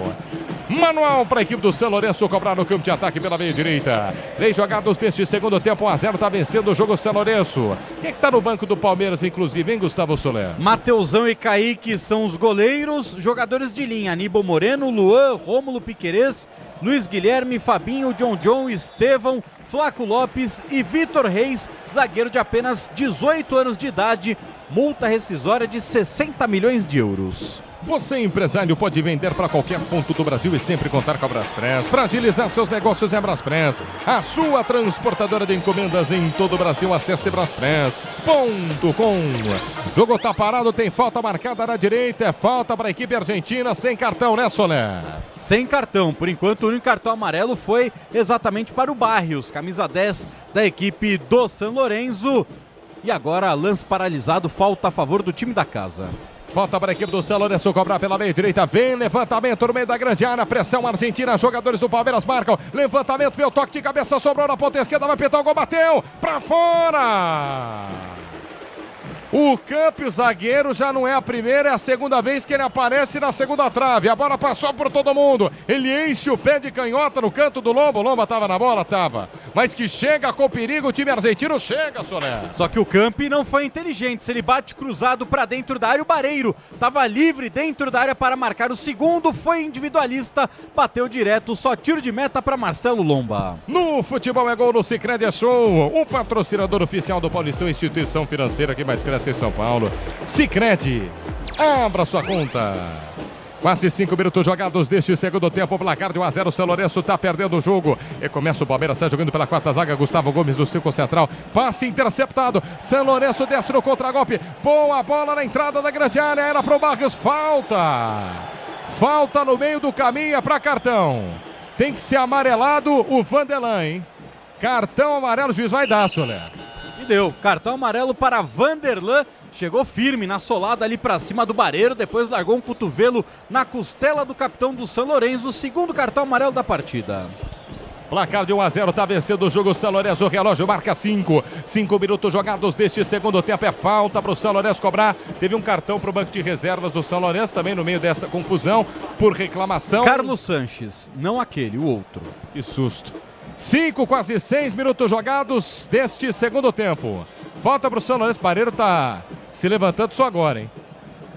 Manual para a equipe do São Lourenço cobrar no campo de ataque pela meia direita. 3 jogados deste segundo tempo, 1-0, tá vencendo o jogo São Lourenço. Quem é que tá no banco do Palmeiras, inclusive, hein, Gustavo Soler? Mateusão e Kaique são os goleiros, jogadores de linha, Aníbal Moreno, Luan, Rômulo Piquerez, Luiz Guilherme, Fabinho, John, Estevão, Flaco Lopes e Vitor Reis, zagueiro de apenas 18 anos de idade, multa rescisória de 60 milhões de euros. Você, empresário, pode vender para qualquer ponto do Brasil e sempre contar com a Braspress. Para agilizar seus negócios é a Braspress, a sua transportadora de encomendas em todo o Brasil. Acesse braspress.com. Jogo tá parado, tem falta marcada na direita, é falta para a equipe argentina, sem cartão, né, Soler? Sem cartão, por enquanto o único cartão amarelo foi exatamente para o Barrios, camisa 10 da equipe do São Lourenço. E agora lance paralisado, falta a favor do time da casa. Falta para a equipe do São Lourenço cobrar pela meia direita. Vem levantamento no meio da grande área. Pressão argentina. Jogadores do Palmeiras marcam. Levantamento, veio o toque de cabeça. Sobrou na ponta esquerda. Vai pintar o gol. Bateu para fora. O Campo, o zagueiro, já não é a primeira, é a segunda vez que ele aparece na segunda trave. A bola passou por todo mundo. Ele enche o pé de canhota no canto do Lomba. O Lomba estava na bola? Estava. mas que chega com perigo, o time argentino chega, Soler. Só que o Campi não foi inteligente, se ele bate cruzado pra dentro da área, o Barreiro tava livre dentro da área para marcar o segundo, foi individualista, bateu direto, só tiro de meta pra Marcelo Lomba. No Futebol é Gol, no Sicredi é Show, o patrocinador oficial do Paulistão, instituição financeira que mais cresce em São Paulo. Sicredi, abra sua conta. Quase 5 minutos jogados deste segundo tempo. Placar de 1-0. O São Lourenço está perdendo o jogo. E começa o Palmeiras, sai jogando pela quarta zaga. Gustavo Gomes do círculo central. Passe interceptado. São Lourenço desce no contragolpe. Boa bola na entrada da grande área. Era pro Barrios. Falta. Falta no meio do caminho. É para cartão. Tem que ser amarelado o Vanderlan, hein? Cartão amarelo. O juiz vai dar, Soler. E deu. Cartão amarelo para Vanderlan. Chegou firme na solada ali pra cima do Barreiro, depois largou um cotovelo na costela do capitão do São Lourenço, segundo cartão amarelo da partida. Placar de 1-0, tá vencendo o jogo São Lourenço, o relógio marca 5 minutos jogados deste segundo tempo, é falta pro São Lourenço cobrar, teve um cartão pro banco de reservas do São Lourenço também no meio dessa confusão, por reclamação. Carlos Sanches, não aquele, o outro. Que susto. 5, quase 6 minutos jogados deste segundo tempo. Falta pro São Lourenço, Barreiro tá se levantando só agora, hein?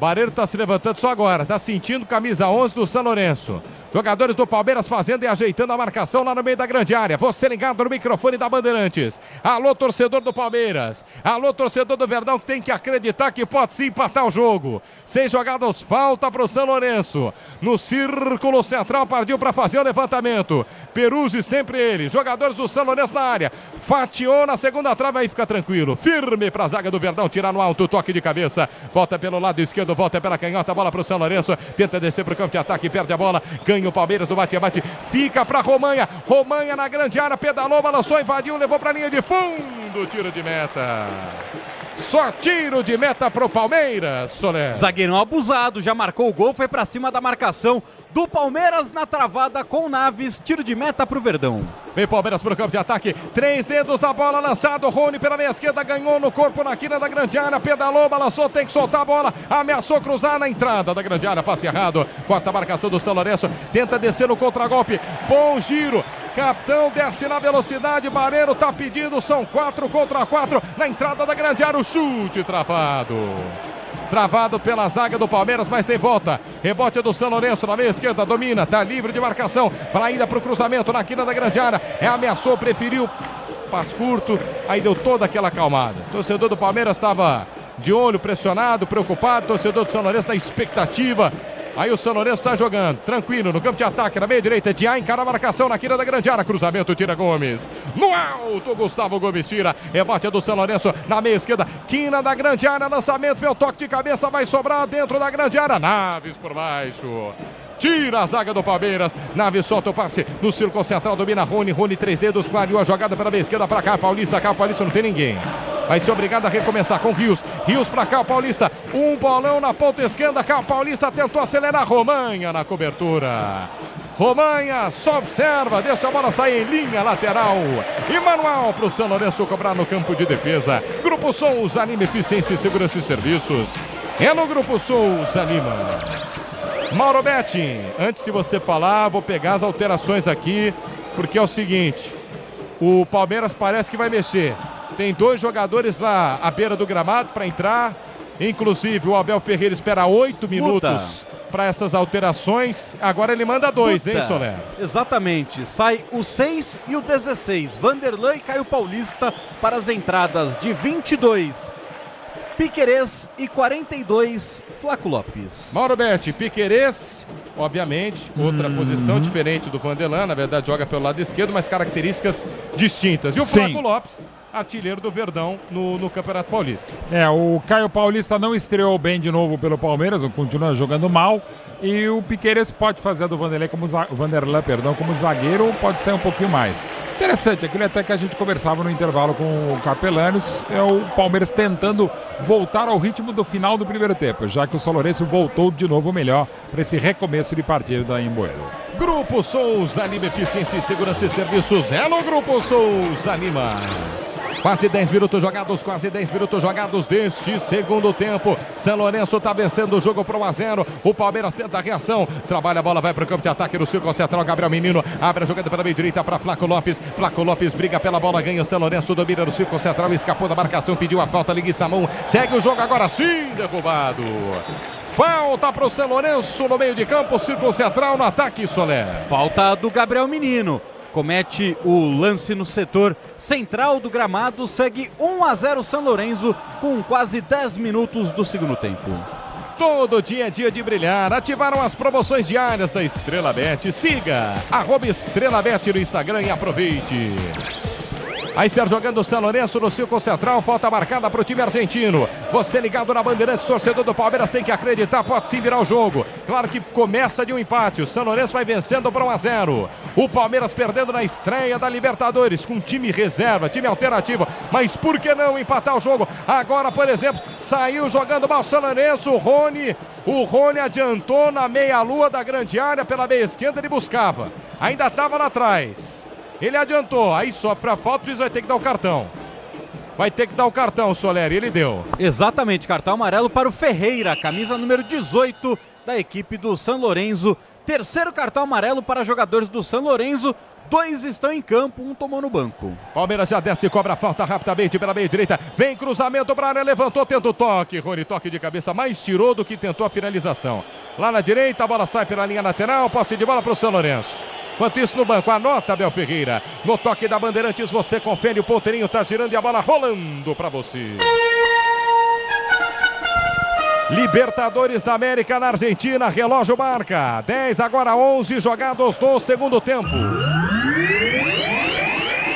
Barreiro tá se levantando só agora, tá sentindo camisa 11 do São Lourenço. Jogadores do Palmeiras fazendo e ajeitando a marcação lá no meio da grande área. Você ligado no microfone da Bandeirantes. Alô, torcedor do Palmeiras. Alô, torcedor do Verdão, que tem que acreditar que pode sim empatar o jogo. 6 jogadas, falta pro São Lourenço. No círculo central, partiu para fazer o levantamento. Peruzzi, sempre ele. Jogadores do São Lourenço na área. Fatiou na segunda trave, aí fica tranquilo. Firme pra zaga do Verdão, tirar no alto, toque de cabeça. Volta pelo lado esquerdo, volta pela canhota, bola pro São Lourenço. Tenta descer pro campo de ataque, perde a bola. Ganha o Palmeiras do bate-bate, fica pra Romanha. Romanha na grande área, pedalou, balançou, invadiu, levou pra linha de fundo. Tiro de meta. Só tiro de meta pro Palmeiras, Soler. Zagueirão abusado, já marcou o gol, foi pra cima da marcação do Palmeiras na travada com Naves. Tiro de meta pro Verdão. Vem Palmeiras pro campo de ataque. 3 dedos na bola, lançado. Rony pela meia esquerda, ganhou no corpo na quina da grande área. Pedalou, balançou, tem que soltar a bola. Ameaçou cruzar na entrada da grande área. Passe errado. Quarta marcação do São Lourenço. Tenta descer no contragolpe. Bom giro. Capitão desce na velocidade. Barreiro tá pedindo. São 4 contra 4 na entrada da grande área. O chute travado. Travado pela zaga do Palmeiras, mas tem volta. Rebote do São Lourenço na meia esquerda, domina, tá livre de marcação para ida para o cruzamento na quina da grande área. Ameaçou, preferiu passe curto, aí deu toda aquela acalmada. O torcedor do Palmeiras estava de olho, pressionado, preocupado. O torcedor do São Lourenço na expectativa. Aí o São Lourenço está jogando, tranquilo, no campo de ataque, na meia direita, Diá encara a marcação na quina da grande área, cruzamento, tira Gomes. No alto, Gustavo Gomes tira, rebate do São Lourenço na meia esquerda, quina da grande área, lançamento, vem o toque de cabeça, vai sobrar dentro da grande área, Naves por baixo. Tira a zaga do Palmeiras. Naves solta o passe no círculo central. Domina Rony. Rony, 3 dedos. Clareou a jogada pela meia esquerda para cá. Paulista. Cá, Paulista não tem ninguém. Vai ser obrigado a recomeçar com Rios. Rios para cá, Paulista. Um bolão na ponta esquerda. Cá, Paulista tentou acelerar. Romanha na cobertura. Romanha só observa. Deixa a bola sair em linha lateral. E manual para o São Lourenço cobrar no campo de defesa. Grupo Souza Lima, Eficiência e Segurança e Serviços. É no Grupo Souza Lima. Mauro Betti, antes de você falar, vou pegar as alterações aqui, porque é o seguinte, o Palmeiras parece que vai mexer. Tem 2 jogadores lá à beira do gramado para entrar, inclusive o Abel Ferreira espera 8 minutos para essas alterações. Agora ele manda 2, hein, Soler? Exatamente, sai o 6 e o 16, Vanderlan e Caio Paulista para as entradas de 22. Piquerez e 42, Flaco Lopes. Mauro Betti, Piquerez, obviamente, outra posição diferente do Vanderlan, na verdade joga pelo lado esquerdo, mas características distintas. E o Flaco Lopes, artilheiro do Verdão no Campeonato Paulista. O Caio Paulista não estreou bem de novo pelo Palmeiras, continua jogando mal. E o Piquerez pode fazer do Vanderlan como zagueiro, ou pode ser um pouquinho mais. Interessante, aquilo até que a gente conversava no intervalo com o Capelanes, é o Palmeiras tentando voltar ao ritmo do final do primeiro tempo, já que o São Lourenço voltou de novo melhor para esse recomeço de partida em Boedo. Grupo Souza Lima, Eficiência e Segurança e Serviços, é no Grupo Souza Lima. Quase 10 minutos jogados deste segundo tempo. São Lourenço está vencendo o jogo para 1-0. O Palmeiras tenta a reação. Trabalha a bola, vai para o campo de ataque no círculo central. Gabriel Menino abre a jogada pela meia direita para Flaco Lopes. Flaco Lopes briga pela bola, ganha o São Lourenço, domina no círculo central. Escapou da marcação, pediu a falta, Ligue Samão. Segue o jogo agora sim, derrubado. Falta para o São Lourenço no meio de campo, círculo central no ataque, Soler. Falta do Gabriel Menino. Comete o lance no setor central do gramado. Segue 1-0 São Lourenço com quase 10 minutos do segundo tempo. Todo dia é dia de brilhar. Ativaram as promoções diárias da Estrela Bet. Siga @EstrelaBet no Instagram e aproveite. Aí ser jogando o São Lourenço no círculo central, falta marcada para o time argentino. Você ligado na Bandeirantes, torcedor do Palmeiras tem que acreditar, pode sim virar o jogo. Claro que começa de um empate, o São Lourenço vai vencendo por 1-0. O Palmeiras perdendo na estreia da Libertadores, com time reserva, time alternativo. Mas por que não empatar o jogo? Agora, por exemplo, saiu jogando mal o São Lourenço, o Rony adiantou na meia-lua da grande área, pela meia esquerda ele buscava. Ainda estava lá atrás. Ele adiantou, aí sofre a falta, o juiz vai ter que dar o cartão. Vai ter que dar o cartão, Soler, e ele deu. Exatamente, cartão amarelo para o Ferreira, camisa número 18 da equipe do São Lourenço. Terceiro cartão amarelo para jogadores do São Lourenço. 2 estão em campo, 1 tomou no banco. Palmeiras já desce, cobra a falta rapidamente pela meia direita. Vem cruzamento para a área, levantou, tenta o toque. Rony, toque de cabeça, mais tirou do que tentou a finalização. Lá na direita, a bola sai pela linha lateral, posse de bola para o São Lourenço. Enquanto isso no banco, anota Abel Ferreira. No toque da Bandeirantes, você confere, o ponteirinho tá girando e a bola rolando para você. Libertadores da América na Argentina, relógio marca. 10, agora 11 jogados no segundo tempo.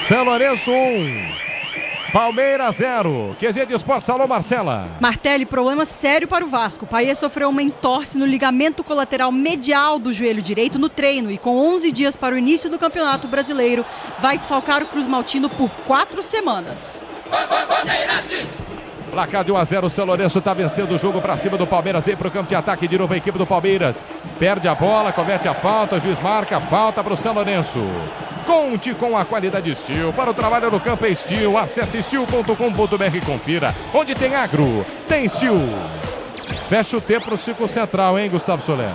São Lourenço 1. Palmeiras 0. QG de Esportes, alô Marcela. Martelli, problema sério para o Vasco. O Payet sofreu uma entorse no ligamento colateral medial do joelho direito no treino e com 11 dias para o início do Campeonato Brasileiro, vai desfalcar o Cruz Maltino por 4 semanas. Placar de 1-0, o São Lourenço está vencendo o jogo para cima do Palmeiras. Vem para o campo de ataque de novo a equipe do Palmeiras. Perde a bola, comete a falta, o juiz marca, falta para o São Lourenço. Conte com a qualidade Steel. Para o trabalho no campo é Steel. Acesse steel.com.br e confira. Onde tem agro, tem Steel. Fecha o tempo no círculo central, hein, Gustavo Soler?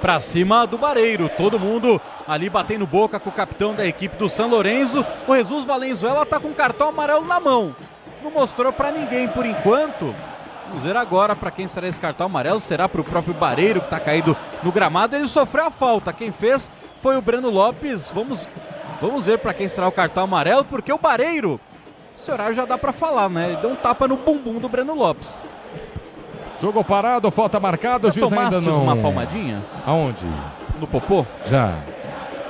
Para cima do Bareiro, todo mundo ali batendo boca com o capitão da equipe do São Lourenço. O Jesus Valenzuela está com um cartão amarelo na mão. Não mostrou para ninguém por enquanto. Vamos ver agora para quem será esse cartão amarelo. Será para o próprio Bareiro, que está caído no gramado. Ele sofreu a falta. Quem fez foi o Breno Lopes. Vamos ver para quem será o cartão amarelo, porque o Bareiro, esse horário já dá para falar, né? Ele deu um tapa no bumbum do Breno Lopes. Jogo parado, falta marcada, o juiz ainda não... uma palmadinha? Aonde? No popô? Já.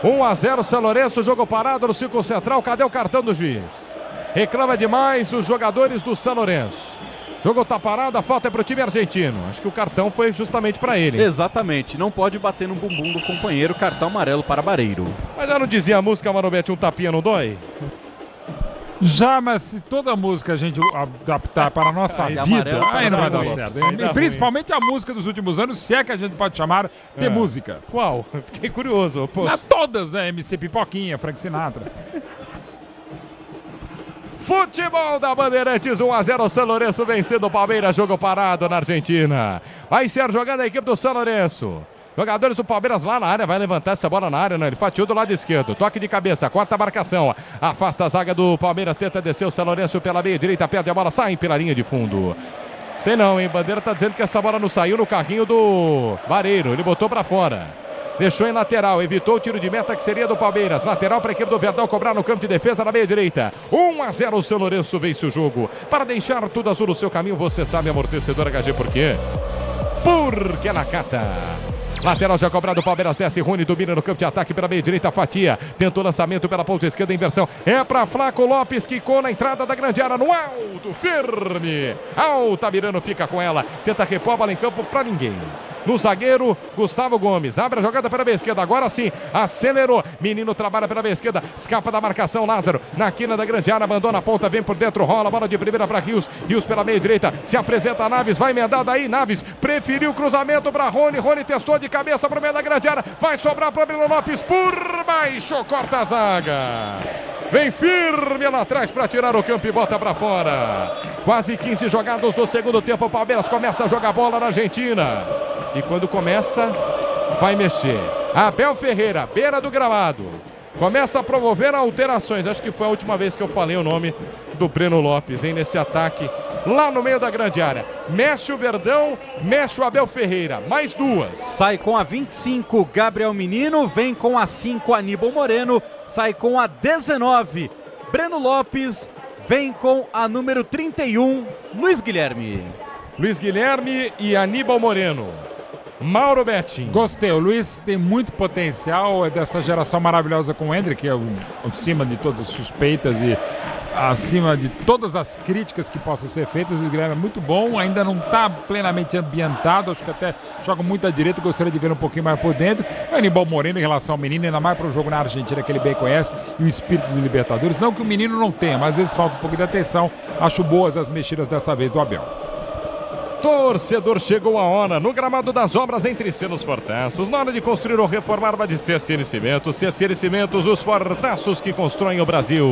1-0 São Lourenço, jogo parado no círculo central. Cadê o cartão do juiz? Reclama demais os jogadores do São Lourenço. Jogo tá parado, a falta é pro time argentino. Acho que o cartão foi justamente para ele. Exatamente, não pode bater no bumbum do companheiro. Cartão amarelo para Bareiro. Mas já não dizia a música, Manobete, um tapinha não dói? Já, mas se toda música a gente adaptar para a nossa vida, aí não vai dar certo. E principalmente a música dos últimos anos, se é que a gente pode chamar de música. Qual? Fiquei curioso. Todas, né? MC Pipoquinha, Frank Sinatra. Futebol da Bandeirantes, 1-0, São Lourenço vencendo o Palmeiras, jogo parado na Argentina. Vai ser jogando a equipe do São Lourenço. Jogadores do Palmeiras lá na área, vai levantar essa bola na área, né? Ele fatiou do lado esquerdo, toque de cabeça, corta a marcação, afasta a zaga do Palmeiras, tenta descer o São Lourenço pela meia direita, perde a bola, sai pela linha de fundo. Sei não, hein? Bandeira tá dizendo que essa bola não saiu no carrinho do Bareiro, ele botou pra fora. Deixou em lateral, evitou o tiro de meta que seria do Palmeiras. Lateral para a equipe do Verdão cobrar no campo de defesa na meia direita. 1-0, o São Lourenço vence o jogo. Para deixar tudo azul no seu caminho, você sabe, amortecedor HG, por quê? Porque é na Cata. Lateral já cobrado, o Palmeiras desce, Rony domina no campo de ataque pela meia direita, fatia, tentou lançamento pela ponta esquerda, inversão, é para Flaco Lopes, quicou na entrada da grande área, no alto, firme, Altamirano fica com ela, tenta repor a bola em campo para ninguém. No zagueiro, Gustavo Gomes, abre a jogada pela meia esquerda, agora sim, acelerou, Menino trabalha pela meia esquerda, escapa da marcação, Lázaro, na quina da grande área, abandona a ponta, vem por dentro, rola a bola de primeira para Rios pela meia direita, se apresenta Naves, vai emendar daí, Naves, preferiu o cruzamento para Rony testou de cabeça para o meio da grande área, vai sobrar para Breno Lopes, por baixo, corta a zaga. Vem firme lá atrás para tirar o campo e bota para fora. Quase 15 jogados do segundo tempo. O Palmeiras começa a jogar bola na Argentina. E quando começa, vai mexer. Abel Ferreira, beira do gramado. Começa a promover alterações. Acho que foi a última vez que eu falei o nome do Breno Lopes, hein, nesse ataque lá no meio da grande área. Mexe o Verdão, mexe o Abel Ferreira. Mais duas. Sai com a 25, Gabriel Menino. Vem com a 5, Aníbal Moreno. Sai com a 19, Breno Lopes. Vem com a número 31, Luiz Guilherme. Luiz Guilherme e Aníbal Moreno. Mauro Betting. Gostei, o Luiz tem muito potencial, é dessa geração maravilhosa com o Hendrick, que é acima de todas as suspeitas e acima de todas as críticas que possam ser feitas. O Guilherme é muito bom, ainda não está plenamente ambientado, acho que até joga muito à direita, gostaria de ver um pouquinho mais por dentro. O Aníbal Moreno em relação ao menino, ainda mais para o jogo na Argentina que ele bem conhece e o espírito do Libertadores, não que o menino não tenha, mas às vezes falta um pouco de atenção. Acho boas as mexidas dessa vez do Abel. Torcedor, chegou a hora no gramado das obras entre selos Fortaços. Na hora de construir ou reformar, vai de CSN Cimentos. CSN Cimentos, os fortaços que constroem o Brasil.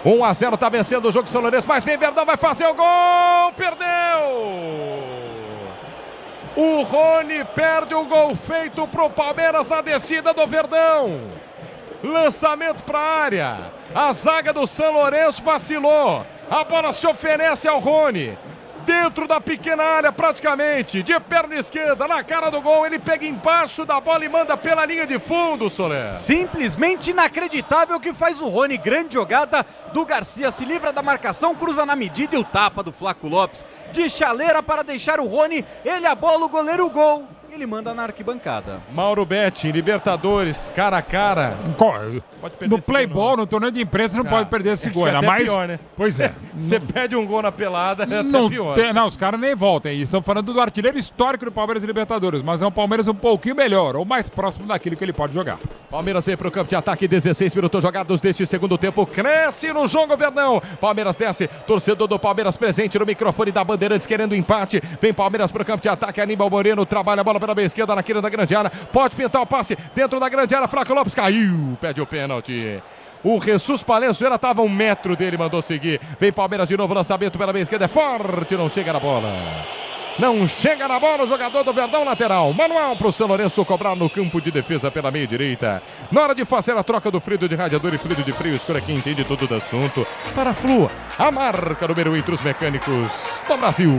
1-0, tá vencendo o jogo São Lourenço, mas vem Verdão, vai fazer o gol, perdeu! O Rony perde o gol feito pro Palmeiras na descida do Verdão. Lançamento para a área, a zaga do São Lourenço vacilou, a bola se oferece ao Rony. Dentro da pequena área praticamente, de perna esquerda, na cara do gol, ele pega embaixo da bola e manda pela linha de fundo, Soler. Simplesmente inacreditável o que faz o Rony, grande jogada do Garcia, se livra da marcação, cruza na medida e o tapa do Flaco Lopes, de chaleira para deixar o Rony, ele a bola, o goleiro, o gol. Ele manda na arquibancada. Mauro Betting, Libertadores, cara a cara. No Playball, no torneio de imprensa, não pode perder esse gol. É até pior, né? Pois é. Você pede um gol na pelada, é até pior. Não, os caras nem voltam. Estão falando do artilheiro histórico do Palmeiras e Libertadores, mas é um Palmeiras um pouquinho melhor, ou mais próximo daquilo que ele pode jogar. Palmeiras vem para o campo de ataque, 16 minutos jogados deste segundo tempo. Cresce no jogo, Verdão. Palmeiras desce, torcedor do Palmeiras presente no microfone da Bandeirantes querendo empate. Vem Palmeiras para o campo de ataque, Aníbal Moreno trabalha a bola pela meia esquerda, na quina da grande área, pode pintar o passe dentro da grande área, Flaco Lopes caiu, pede o pênalti. O Jesus Palenzuela estava a 1 metro dele, mandou seguir. Vem Palmeiras de novo, lançamento pela meia esquerda, é forte, não chega na bola. Não chega na bola o jogador do Verdão, lateral. Manual para o São Lourenço cobrar no campo de defesa pela meia direita. Na hora de fazer a troca do fluido de radiador e fluido de frio, escolha quem entende tudo do assunto. Para a Flua, a marca número 1 entre os mecânicos do Brasil.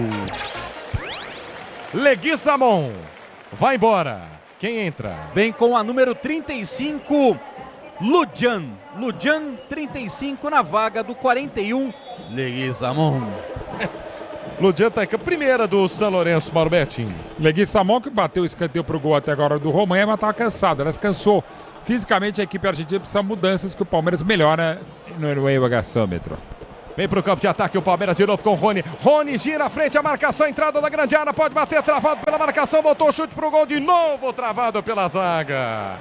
Leguizamon vai embora. Quem entra? Vem com a número 35, Lujan. Lujan, 35 na vaga do 41, Leguizamon. Lujan tá aqui, primeira do São Lourenço, Mauro Betting. Leguizamon que bateu o escanteio pro gol até agora do Romanha, mas estava cansado, ela cansou. Fisicamente a equipe argentina precisa de mudanças que o Palmeiras melhora no ergogaçômetro. Vem pro campo de ataque o Palmeiras de novo com o Rony. Rony gira à frente, a marcação, entrada da grande área, pode bater, travado pela marcação, botou o chute pro gol de novo, travado pela zaga.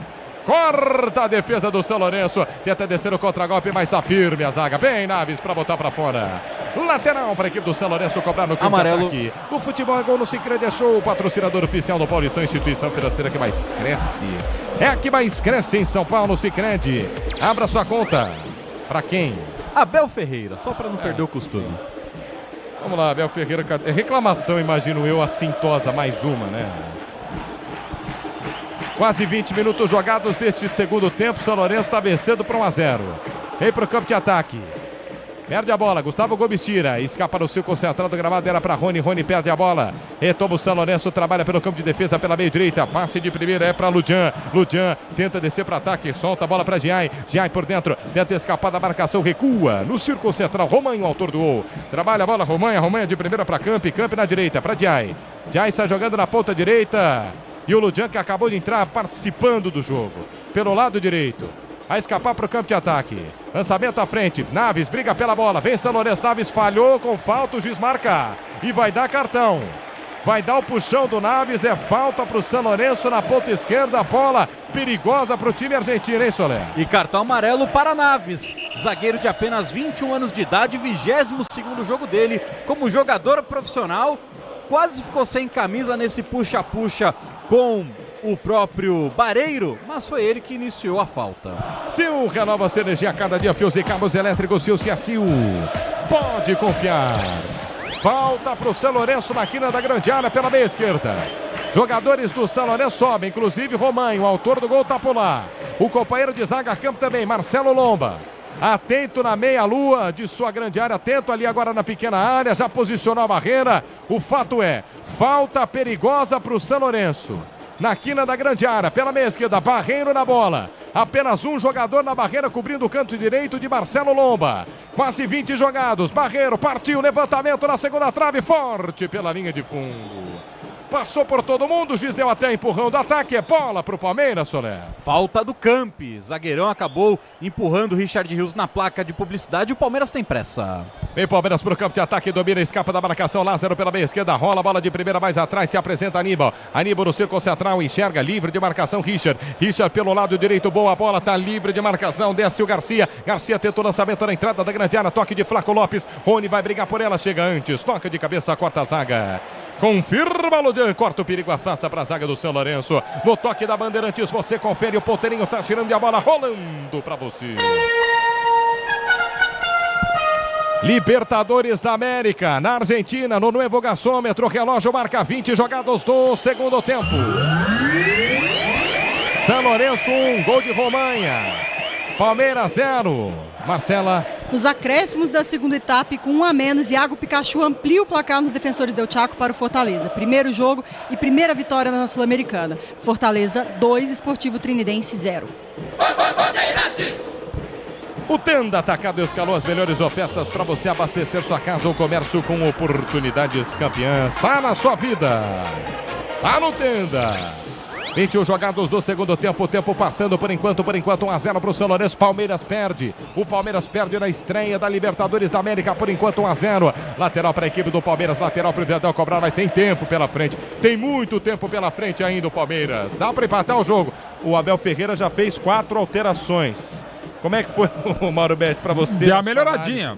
Corta a defesa do São Lourenço, tenta descer o contragolpe, mas tá firme a zaga. Bem, Naves para botar para fora. Lateral para a equipe do São Lourenço cobrar no campo de ataque. O futebol é gol no Sicredi Show, o patrocinador oficial do Paulistão, instituição financeira que mais cresce. É a que mais cresce em São Paulo, Sicredi. Abra sua conta. Para quem? Abel Ferreira, só para não perder o costume. Vamos lá, Abel Ferreira. Reclamação, imagino eu, assintosa, mais uma, né? Quase 20 minutos jogados deste segundo tempo. São Lourenço está vencendo para 1-0. Vem para o campo de ataque. Perde a bola, Gustavo Gomes tira, escapa no círculo central do gramado, era para Rony, Rony perde a bola, retoma o São Lourenço, trabalha pelo campo de defesa pela meia direita, passe de primeira é para Lujan, Lujan tenta descer para ataque, solta a bola para Giai, Giai por dentro, tenta escapar da marcação, recua, no círculo central, Romanho, autor do gol, trabalha a bola, Romanho de primeira para Camp na direita, para Giai, Giai está jogando na ponta direita, e o Lujan que acabou de entrar participando do jogo, pelo lado direito. A escapar para o campo de ataque. Lançamento à frente. Naves briga pela bola. Vem São Lourenço. Naves falhou com falta. O juiz marca. E vai dar cartão. Vai dar o puxão do Naves. É falta para o São Lourenço na ponta esquerda. Bola perigosa para o time argentino, hein, Soler? E cartão amarelo para Naves. Zagueiro de apenas 21 anos de idade. 22º jogo dele como jogador profissional. Quase ficou sem camisa nesse puxa-puxa com o próprio Bareiro, mas foi ele que iniciou a falta. Sil renova a energia a cada dia, fios e cabos elétricos, Sil se a Sil. Pode confiar. Falta para o São Lourenço na quina da grande área pela meia esquerda. Jogadores do São Lourenço sobem, inclusive Romain, o autor do gol tá por lá. O companheiro de zaga a campo também, Marcelo Lomba. Atento na meia-lua de sua grande área, atento ali agora na pequena área, já posicionou a barreira. O fato é, falta perigosa para o São Lourenço. Na quina da grande área, pela meia esquerda, Barreiro na bola. Apenas um jogador na barreira cobrindo o canto direito de Marcelo Lomba. Quase 20 jogados, Barreiro partiu, levantamento na segunda trave, forte pela linha de fundo. Passou por todo mundo, o juiz deu até empurrão do ataque, é bola para o Palmeiras, Soler. Falta do Campi, zagueirão acabou empurrando o Richard Rios na placa de publicidade, o Palmeiras tem pressa. Vem Palmeiras para o campo de ataque, domina, escapa da marcação, Lázaro pela meia esquerda, rola a bola de primeira mais atrás, se apresenta Aníbal. Aníbal no círculo central, enxerga, livre de marcação, Richard pelo lado direito, boa bola, tá livre de marcação, desce o Garcia tentou lançamento na entrada da grande área, toque de Flaco Lopes, Rony vai brigar por ela, chega antes, toca de cabeça, corta a zaga. Confirma Ludian, corta o perigo, afasta para a zaga do São Lourenço. No toque da Bandeirantes, você confere, o ponteirinho tá tirando a bola, rolando para você. Libertadores da América, na Argentina, no Nuevo Gasômetro, o relógio marca 20 jogados do segundo tempo. São Lourenço 1, gol de Romain. Palmeiras 0. Marcela. Nos acréscimos da segunda etapa, com 1 a menos, Iago Pikachu amplia o placar nos defensores del Chaco para o Fortaleza. Primeiro jogo e primeira vitória na Sul-Americana. Fortaleza 2, Esportivo Trinidense 0. O Tenda Atacado escalou as melhores ofertas para você abastecer sua casa ou comércio com oportunidades campeãs. Tá na sua vida. Tá no Tenda. 21 jogados do segundo tempo, o tempo passando por enquanto 1 a 0 para o São Lourenço. Palmeiras perde. O Palmeiras perde na estreia da Libertadores da América, por enquanto 1 a 0. Lateral para a equipe do Palmeiras, lateral para o Verdão cobrar, mas tem tempo pela frente. Tem muito tempo pela frente ainda o Palmeiras. Dá para empatar o jogo. O Abel Ferreira já fez 4 alterações. Como é que foi, o Mauro Betti, para você? Deu uma melhoradinha.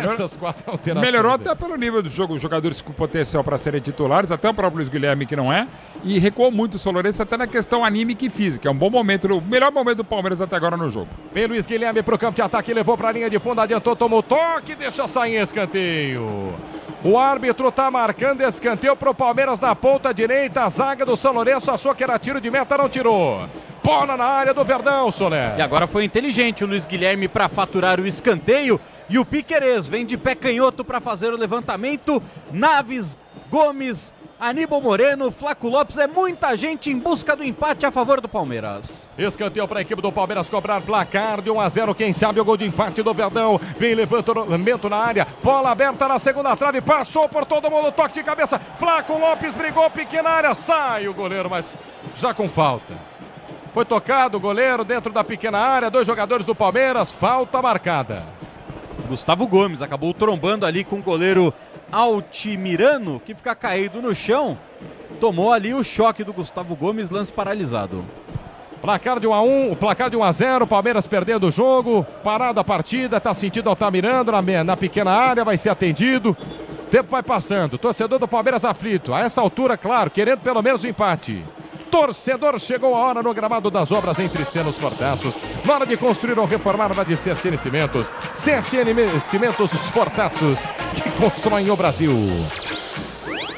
Essas 4 alterações. Melhorou até pelo nível do jogo, os jogadores com potencial para serem titulares, até o próprio Luiz Guilherme que não é, e recuou muito o São Lourenço até na questão anímica e física. É um bom momento, o melhor momento do Palmeiras até agora no jogo. Vem Luiz Guilherme pro campo de ataque, levou para a linha de fundo, adiantou, tomou toque, deixa sair em escanteio. O árbitro tá marcando escanteio pro Palmeiras na ponta direita, a zaga do São Lourenço achou que era tiro de meta, não tirou. Bola na área do Verdão, Soler. E agora foi inteligente o Luiz Guilherme para faturar o escanteio. E o Piquerez vem de pé canhoto para fazer o levantamento. Naves, Gomes, Aníbal Moreno, Flaco Lopes. É muita gente em busca do empate a favor do Palmeiras. Escanteio para a equipe do Palmeiras cobrar placar de 1 a 0. Quem sabe o gol de empate do Verdão. Vem levantamento na área. Bola aberta na segunda trave. Passou por todo mundo. Toque de cabeça. Flaco Lopes brigou, pequena área. Sai o goleiro, mas já com falta. Foi tocado o goleiro dentro da pequena área. 2 jogadores do Palmeiras. Falta marcada. Gustavo Gomes acabou trombando ali com o goleiro Altimirano, que fica caído no chão. Tomou ali o choque do Gustavo Gomes, lance paralisado. Placar de 1 a 1, o placar de 1 a 0, Palmeiras perdendo o jogo, parada a partida, tá sentindo Altamirano na pequena área, vai ser atendido. Tempo vai passando, torcedor do Palmeiras aflito, a essa altura, claro, querendo pelo menos o empate. Torcedor, chegou a hora no gramado das obras entre Senos Fortaços. Na hora de construir ou reformar, vai de CSN Cimentos. CSN Cimentos, os Fortaços que constroem o Brasil.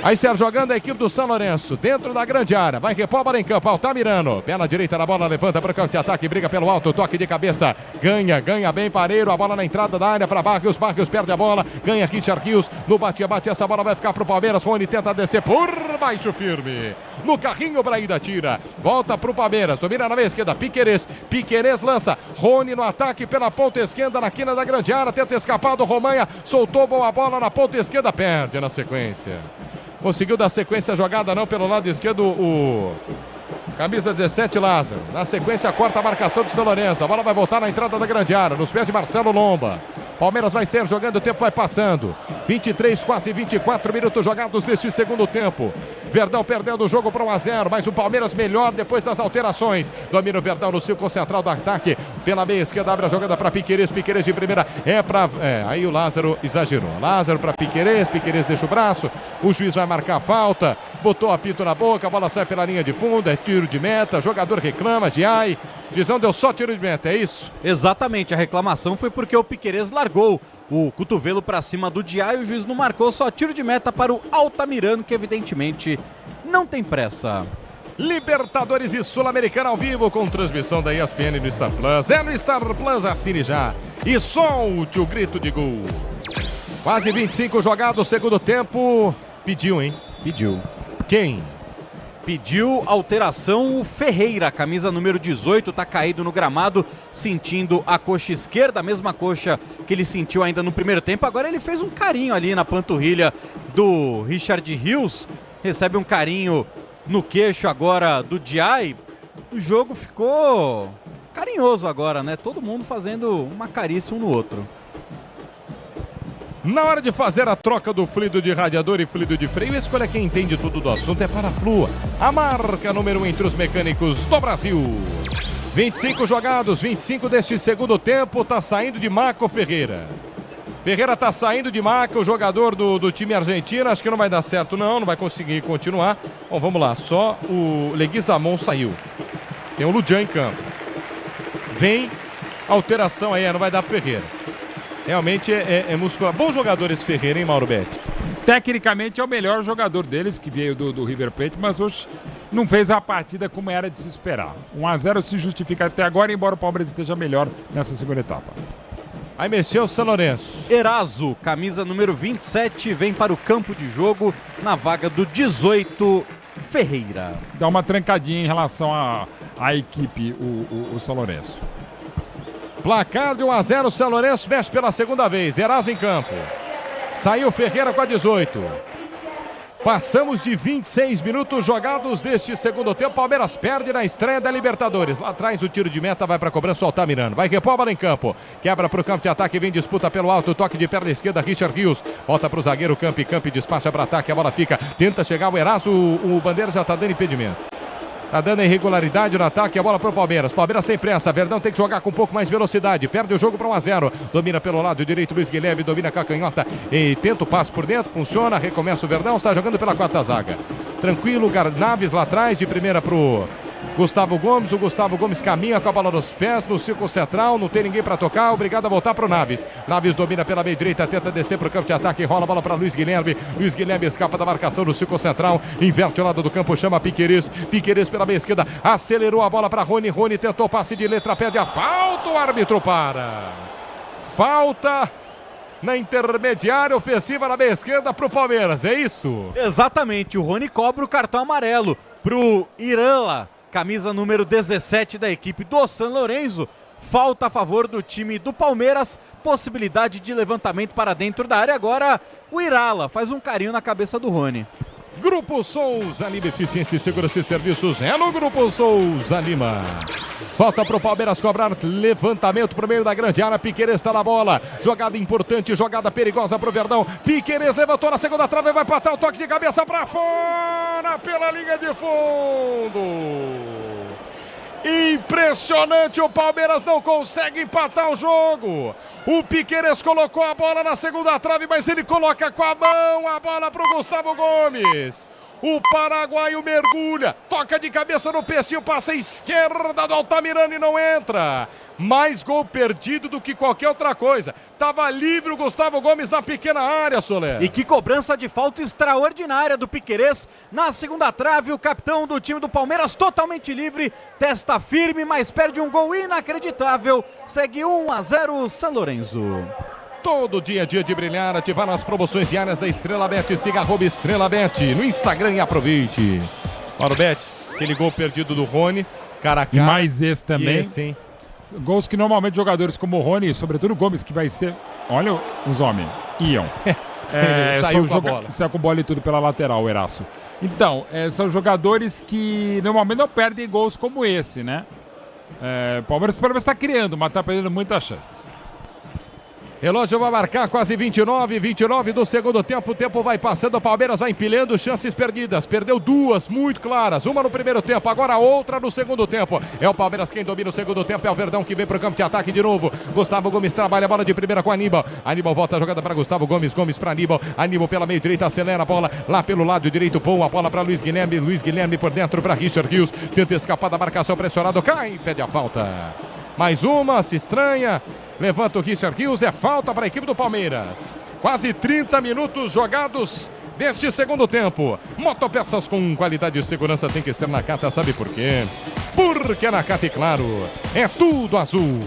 Aí Sérgio jogando a equipe do São Lourenço, dentro da grande área, vai repor a bola em campo, Altamirano, pé na direita na bola, levanta para o campo de ataque, briga pelo alto, toque de cabeça, ganha bem Pareiro, a bola na entrada da área para Barrios perde a bola, ganha Richard Rios, no bate-bate, essa bola vai ficar para o Palmeiras, Rony tenta descer por baixo firme, no carrinho Braída tira, volta para o Palmeiras, domina na meia esquerda, Piquerez lança, Rony no ataque pela ponta esquerda, na quina da grande área, tenta escapar do Romain, soltou boa bola na ponta esquerda, perde na sequência. Conseguiu dar sequência jogada não pelo lado esquerdo o camisa 17 Lázaro. Na sequência corta a marcação do São Lourenço. A bola vai voltar na entrada da grande área, nos pés de Marcelo Lomba. Palmeiras vai ser jogando, o tempo vai passando. 23, quase 24 minutos jogados deste segundo tempo. Verdão perdendo o jogo para 1 a 0, mas o Palmeiras melhor depois das alterações. Domina o Verdão no círculo central do ataque. Pela meia esquerda abre a jogada para Piquerez de primeira. Aí o Lázaro exagerou. Lázaro para Piquerez deixa o braço. O juiz vai marcar a falta. botou o apito na boca, a bola sai pela linha de fundo, é tiro de meta, jogador reclama, Giai, Dizão deu só tiro de meta, é isso? Exatamente, a reclamação foi porque o Piquerez largou o cotovelo para cima do Giai, o juiz não marcou, só tiro de meta para o Altamirano, que evidentemente não tem pressa. Libertadores e Sul-Americana ao vivo com transmissão da ESPN no Star Plus. É no Star Plus, assine já e solte o grito de gol. Quase 25 jogados, segundo tempo. Pediu, hein? Pediu. Quem? Pediu alteração o Ferreira, camisa número 18, tá caído no gramado, sentindo a coxa esquerda, a mesma coxa que ele sentiu ainda no primeiro tempo. Agora ele fez um carinho ali na panturrilha do Richard Rios, recebe um carinho no queixo agora do Giai. O jogo ficou carinhoso agora, né? Todo mundo fazendo uma carícia um no outro. Na hora de fazer a troca do fluido de radiador e fluido de freio, escolha quem entende tudo do assunto, é Paraflua, a marca número 1 entre os mecânicos do Brasil. 25 jogados, 25 deste segundo tempo, tá saindo de maca o Ferreira. Ferreira tá saindo de maca, o jogador do time argentino, acho que não vai dar certo não vai conseguir continuar. Bom, vamos lá, só o Leguizamon saiu. Tem o Lujan em campo. Vem, alteração aí, não vai dar pro Ferreira. Realmente é muscular. Bom jogador esse Ferreira, hein, Mauro Betti? Tecnicamente é o melhor jogador deles, que veio do River Plate, mas hoje não fez a partida como era de se esperar. 1-0 se justifica até agora, embora o Palmeiras esteja melhor nessa segunda etapa. Aí mexeu o São Lourenço. Eraso, camisa número 27, vem para o campo de jogo na vaga do 18, Ferreira. Dá uma trancadinha em relação à equipe, o São Lourenço. Placar de 1-0, São Lourenço mexe pela segunda vez. Eraso em campo. Saiu Ferreira com a 18. Passamos de 26 minutos jogados deste segundo tempo. Palmeiras perde na estreia da Libertadores. Lá atrás o tiro de meta vai para a cobrança, o Altamirano. Vai repor a bola em campo. Quebra para o campo de ataque, vem disputa pelo alto. Toque de perna esquerda, Richard Rios. Volta para o zagueiro, Campi despacha para ataque. A bola fica, tenta chegar o Eraso. O Bandeira já está dando impedimento. Tá dando irregularidade no ataque, a bola pro Palmeiras. Palmeiras tem pressa, Verdão tem que jogar com um pouco mais de velocidade. Perde o jogo para 1-0. Domina pelo lado direito, Luiz Guilherme, domina com a canhota e tenta o passe por dentro, funciona, recomeça o Verdão, está jogando pela quarta zaga. Tranquilo, Naves lá atrás, de primeira pro Gustavo Gomes. O Gustavo Gomes caminha com a bola nos pés no círculo central, não tem ninguém para tocar, obrigado a voltar pro Naves. Naves domina pela meia direita, tenta descer pro campo de ataque, rola a bola para Luiz Guilherme. Luiz Guilherme escapa da marcação no círculo central, inverte o lado do campo, chama Piquerez. Piquerez pela meia esquerda, acelerou a bola para Rony. Rony tentou passe de letra, pede a falta, o árbitro para. Falta na intermediária ofensiva na meia esquerda pro Palmeiras, é isso? Exatamente, o Rony cobra o cartão amarelo pro Irala, camisa número 17 da equipe do São Lourenço. Falta a favor do time do Palmeiras, possibilidade de levantamento para dentro da área. Agora o Irala faz um carinho na cabeça do Rony. Grupo Souza Lima, eficiência e segurança e serviços é no Grupo Souza Lima. Falta pro Palmeiras cobrar levantamento pro meio da grande área. Piquerez está na bola, jogada importante, jogada perigosa pro Verdão. Piquerez levantou na segunda trave, vai patar o toque de cabeça para fora pela linha de fundo. Impressionante, o Palmeiras não consegue empatar o jogo. O Piquerez colocou a bola na segunda trave, mas ele coloca com a mão a bola para o Gustavo Gomes. O paraguaio mergulha, toca de cabeça no peixe, passa à esquerda do Altamirano e não entra. Mais gol perdido do que qualquer outra coisa. Tava livre o Gustavo Gomes na pequena área, Soler. E que cobrança de falta extraordinária do Piquerez na segunda trave. O capitão do time do Palmeiras totalmente livre, testa firme, mas perde um gol inacreditável. Segue 1-0 São Lourenço. Todo dia é dia de brilhar, ativar as promoções diárias da Estrela Bet. Siga @EstrelaBet no Instagram e aproveite. Mauro Betti, aquele gol perdido do Rony, cara a cara. E mais esse também. Esse, gols que normalmente jogadores como o Rony, sobretudo o Gomes, que vai ser... Olha os homens, iam. Saiu com a bola. Saiu com bola e tudo pela lateral, o Eraso. Então, são jogadores que normalmente não perdem gols como esse, né? O Palmeiras está criando, mas está perdendo muitas chances. Relógio vai marcar quase 29 do segundo tempo. O tempo vai passando, o Palmeiras vai empilhando chances perdidas. Perdeu duas muito claras, uma no primeiro tempo, agora outra no segundo tempo. É o Palmeiras quem domina o segundo tempo, é o Verdão que vem para o campo de ataque de novo. Gustavo Gomes trabalha a bola de primeira com Aníbal. Aníbal volta a jogada para Gustavo Gomes, Gomes para Aníbal. Aníbal pela meio direita, acelera a bola lá pelo lado direito, boa a bola para Luiz Guilherme por dentro para Richard Rios. Tenta escapar da marcação, pressionado, cai, pede a falta. Mais uma, se estranha. Levanta o Richard Rios, é falta para a equipe do Palmeiras. Quase 30 minutos jogados deste segundo tempo. Motopeças com qualidade e segurança tem que ser Nakata, sabe por quê? Porque Nakata, e claro, é tudo azul.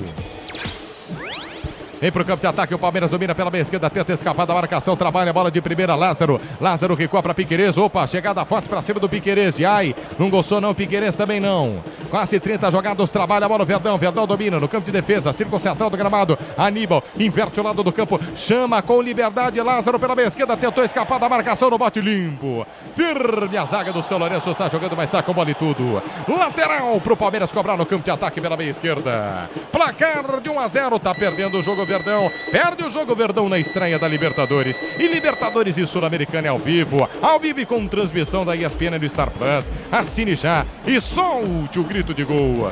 Vem pro campo de ataque, o Palmeiras domina pela meia esquerda, tenta escapar da marcação, trabalha a bola de primeira, Lázaro recuou para Piquerez, opa, chegada forte para cima do Piquerez, de ai, não gostou não, Piquerez também não. Quase 30 jogados, trabalha a bola o Verdão domina no campo de defesa, círculo central do gramado, Aníbal inverte o lado do campo, chama com liberdade, Lázaro pela meia esquerda, tentou escapar da marcação no bote limpo, firme a zaga do São Lourenço, está jogando, mas saca o bola e tudo. Lateral pro Palmeiras cobrar no campo de ataque pela meia esquerda, placar de 1-0, tá perdendo o jogo Verdão, perde o jogo Verdão na estreia da Libertadores. E Libertadores e Sul-Americana é ao vivo e com transmissão da ESPN no Star Plus. Assine já e solte o grito de gol.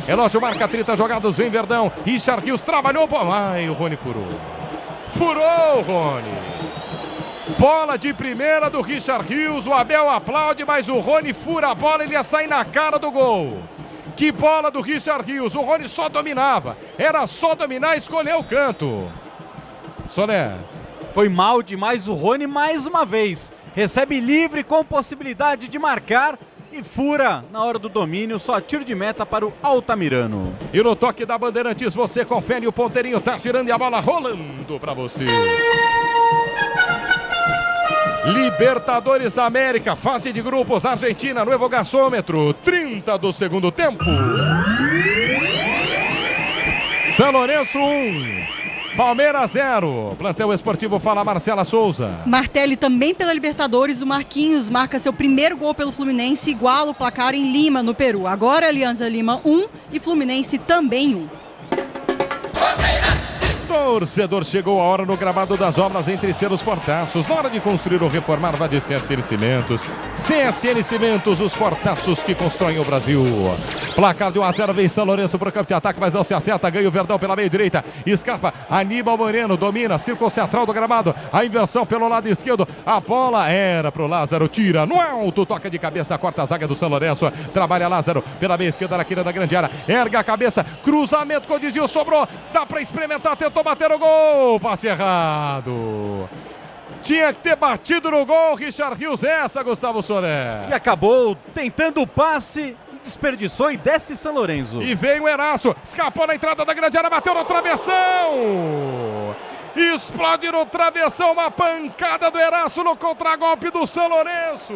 Relógio marca 30 jogados, vem Verdão. Richard Rios trabalhou, ai, o Rony furou, Rony. Bola de primeira do Richard Rios, o Abel aplaude, mas o Rony fura a bola, ele ia sair na cara do gol. Que bola do Richard Rios, o Rony só dominava, era só dominar e escolher o canto. Soler. Foi mal demais o Rony mais uma vez, recebe livre com possibilidade de marcar e fura na hora do domínio, só tiro de meta para o Altamirano. E no toque da Bandeirantes você confere, o ponteirinho tá girando e a bola rolando para você. Libertadores da América, fase de grupos, Argentina, novo gasômetro, 30 do segundo tempo. São Lourenço 1, Palmeiras 0. Plantel esportivo fala Marcela Souza. Martelli também pela Libertadores, o Marquinhos marca seu primeiro gol pelo Fluminense, iguala o placar em Lima, no Peru. Agora Alianza Lima 1 e Fluminense também 1. Torcedor, chegou a hora no gramado das obras entre selos fortaços. Na hora de construir ou reformar, vá de CSN Cimentos. CSN Cimentos, os fortaços que constroem o Brasil. Placar de 1-0, vem São Lourenço para o campo de ataque, mas não se acerta. Ganha o Verdão pela meia direita. Escapa, Aníbal Moreno domina, círculo central do gramado. A inversão pelo lado esquerdo. A bola era pro Lázaro, tira no alto, toca de cabeça, corta a zaga do São Lourenço. Trabalha Lázaro pela meia esquerda na quina da grande área. Erga a cabeça, cruzamento com o desvio, sobrou. Dá para experimentar, tentou bater o gol, passe errado. Tinha que ter batido no gol, Richard Rios, essa, Gustavo Soler. E acabou tentando o passe, desperdiçou e desce São Lourenço. E veio o Eraço, escapou na entrada da grande área, bateu no travessão. Explode no travessão, uma pancada do Eraço no contragolpe do São Lourenço.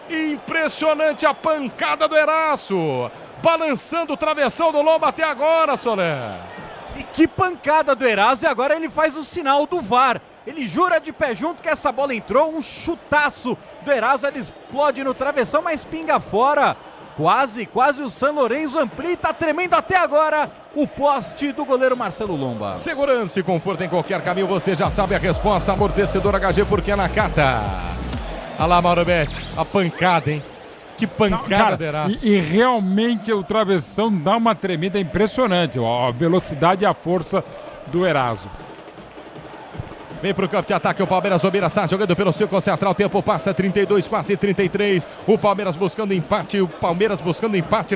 Impressionante a pancada do Eraço, balançando o travessão do Lomba até agora, Soler. E que pancada do Eraso, e agora ele faz o sinal do VAR. Ele jura de pé junto que essa bola entrou, um chutaço do Eraso, ele explode no travessão, mas pinga fora. Quase o São Lourenço amplia e tá tremendo até agora o poste do goleiro Marcelo Lomba. Segurança e conforto em qualquer caminho, você já sabe a resposta. Amortecedor HG, porque é Nakata. Olha lá, Mauro Betti, a pancada, hein? Que pancada do Eraço. E realmente o travessão dá uma tremida impressionante. A velocidade e a força do Eraso. Vem pro campo de ataque, o Palmeiras domina, está jogando pelo círculo central, o tempo passa 32, quase 33. O Palmeiras buscando empate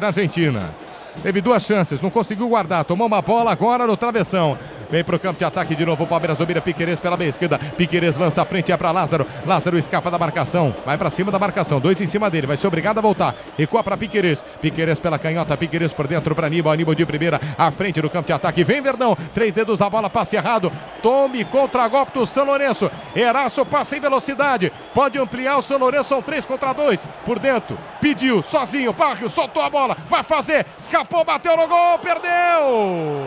na Argentina. Teve duas chances, não conseguiu guardar, tomou uma bola agora no travessão. Vem pro campo de ataque de novo, o Palmeiras domina, Piquerez pela meia esquerda. Piquerez lança a frente, é para Lázaro. Lázaro escapa da marcação, vai para cima da marcação, dois em cima dele, vai ser obrigado a voltar. Recua para Piquerez. Piquerez pela canhota, Piquerez por dentro para Aníbal. Aníbal de primeira, à frente do campo de ataque. Vem Verdão, 3 dedos a bola, passe errado. Tome contra-golpe do São Lourenço. Eraço passa em velocidade, pode ampliar o São Lourenço, são 3 contra 2. Por dentro, pediu, sozinho, Barrios, soltou a bola, vai fazer, escapou, bateu no gol, perdeu!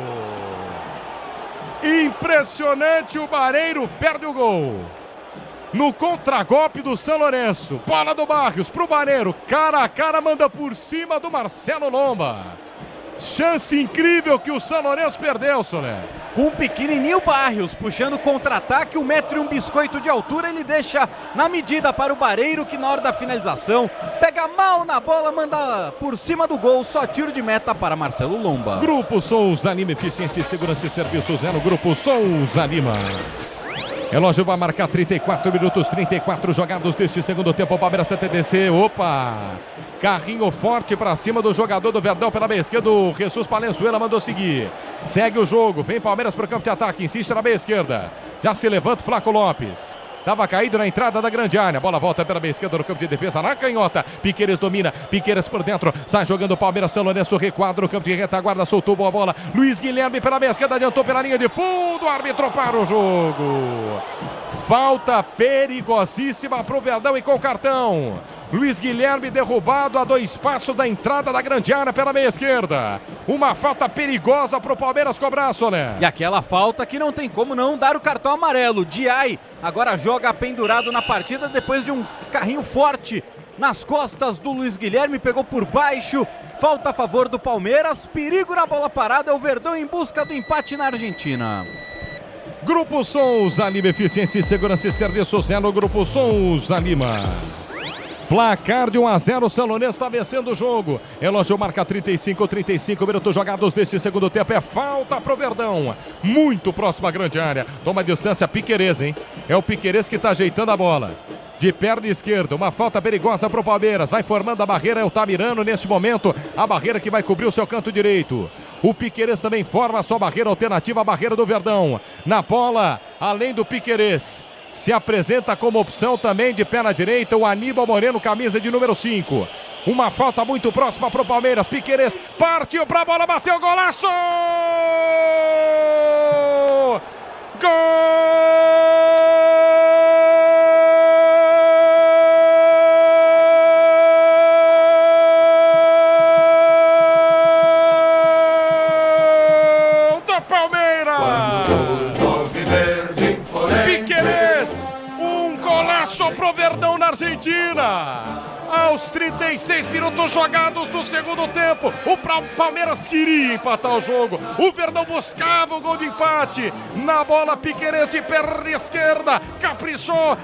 Impressionante, o Bareiro perde o gol. No contragolpe do São Lourenço. Bola do Barrios pro Bareiro. Cara a cara, manda por cima do Marcelo Lomba. Chance incrível que o São Lourenço perdeu, Soler. Com o pequenininho Barrios puxando contra-ataque, 1 metro e um biscoito de altura, ele deixa na medida para o Bareiro, que na hora da finalização pega mal na bola, manda por cima do gol, só tiro de meta para Marcelo Lomba. Grupo Souza Lima, eficiência e segurança e serviços é no Grupo Souza Lima. Relógio vai marcar 34 minutos, 34 jogados deste segundo tempo. O Palmeiras TTC, opa! Carrinho forte para cima do jogador do Verdão pela meia esquerda. O Jesus Palenzuela mandou seguir. Segue o jogo, vem Palmeiras para o campo de ataque, insiste na meia esquerda. Já se levanta o Flaco Lopes. Estava caído na entrada da grande área. A bola volta pela meia esquerda no campo de defesa. Na canhota. Piqueires domina. Piqueires por dentro. Sai jogando o Palmeiras. São Lourenço recuado no campo de retaguarda. Soltou boa bola. Luiz Guilherme pela meia esquerda. Adiantou pela linha de fundo. O árbitro para o jogo. Falta perigosíssima para o Verdão e com cartão. Luiz Guilherme derrubado a 2 passos da entrada da grande área pela meia esquerda. Uma falta perigosa para o Palmeiras cobrar, Soler. E aquela falta que não tem como não dar o cartão amarelo. Diay agora joga pendurado na partida depois de um carrinho forte nas costas do Luiz Guilherme, pegou por baixo. Falta a favor do Palmeiras. Perigo na bola parada. É o Verdão em busca do empate na Argentina. Grupo Souza Lima, eficiência e segurança e serviços é no Grupo Souza Lima. Placar de 1-0, o São Lourenço está vencendo o jogo. Relógio marca 35 minutos jogados deste segundo tempo. É falta pro Verdão. Muito próximo à grande área. Toma distância, Piqueires, hein? É o Piqueires que está ajeitando a bola. De perna esquerda, uma falta perigosa pro Palmeiras. Vai formando a barreira, é o Tamirano nesse momento. A barreira que vai cobrir o seu canto direito. O Piqueires também forma a sua barreira alternativa, a barreira do Verdão. Na bola, além do Piqueires, se apresenta como opção também de perna direita o Aníbal Moreno, camisa de número 5. Uma falta muito próxima para o Palmeiras. Piqueires partiu para a bola, bateu, golaço! Gol! Do Palmeiras! Piqueires, um golaço pro Verdão na Argentina. Aos 36 minutos jogados do segundo tempo, o Palmeiras queria empatar o jogo. O Verdão buscava o gol de empate. Na bola, Piqueires de perna esquerda. Caprichou,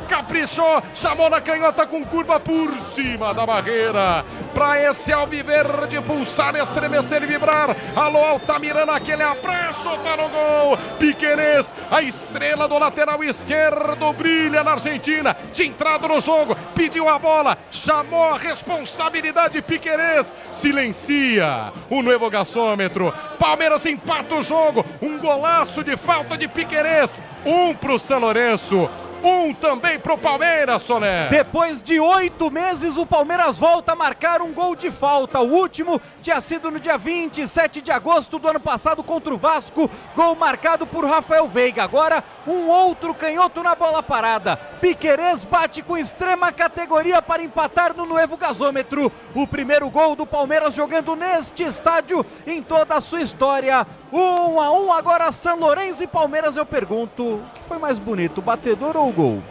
chamou na canhota com curva por cima da barreira. Pra esse alviverde pulsar, estremecer e vibrar. Alô, Altamirano, aquele abraço, tá no gol. Piqueires, a estrela do lateral esquerdo, brilha na Argentina. Tinha entrado no jogo, pediu a bola, chamou a responsabilidade. Piqueires silencia o novo gasômetro. Palmeiras empata o jogo. Um golaço de falta de Piqueires. Um pro São Lourenço, um também pro Palmeiras, Soler. Depois de 8 meses, o Palmeiras volta a marcar um gol de falta. O último tinha sido no dia 27 de agosto do ano passado contra o Vasco. Gol marcado por Rafael Veiga. Agora, um outro canhoto na bola parada. Piqueires bate com extrema categoria para empatar no novo gasômetro. O primeiro gol do Palmeiras jogando neste estádio em toda a sua história. 1-1 agora, São Lourenço e Palmeiras. Eu pergunto, o que foi mais bonito, o batedor ou o gol?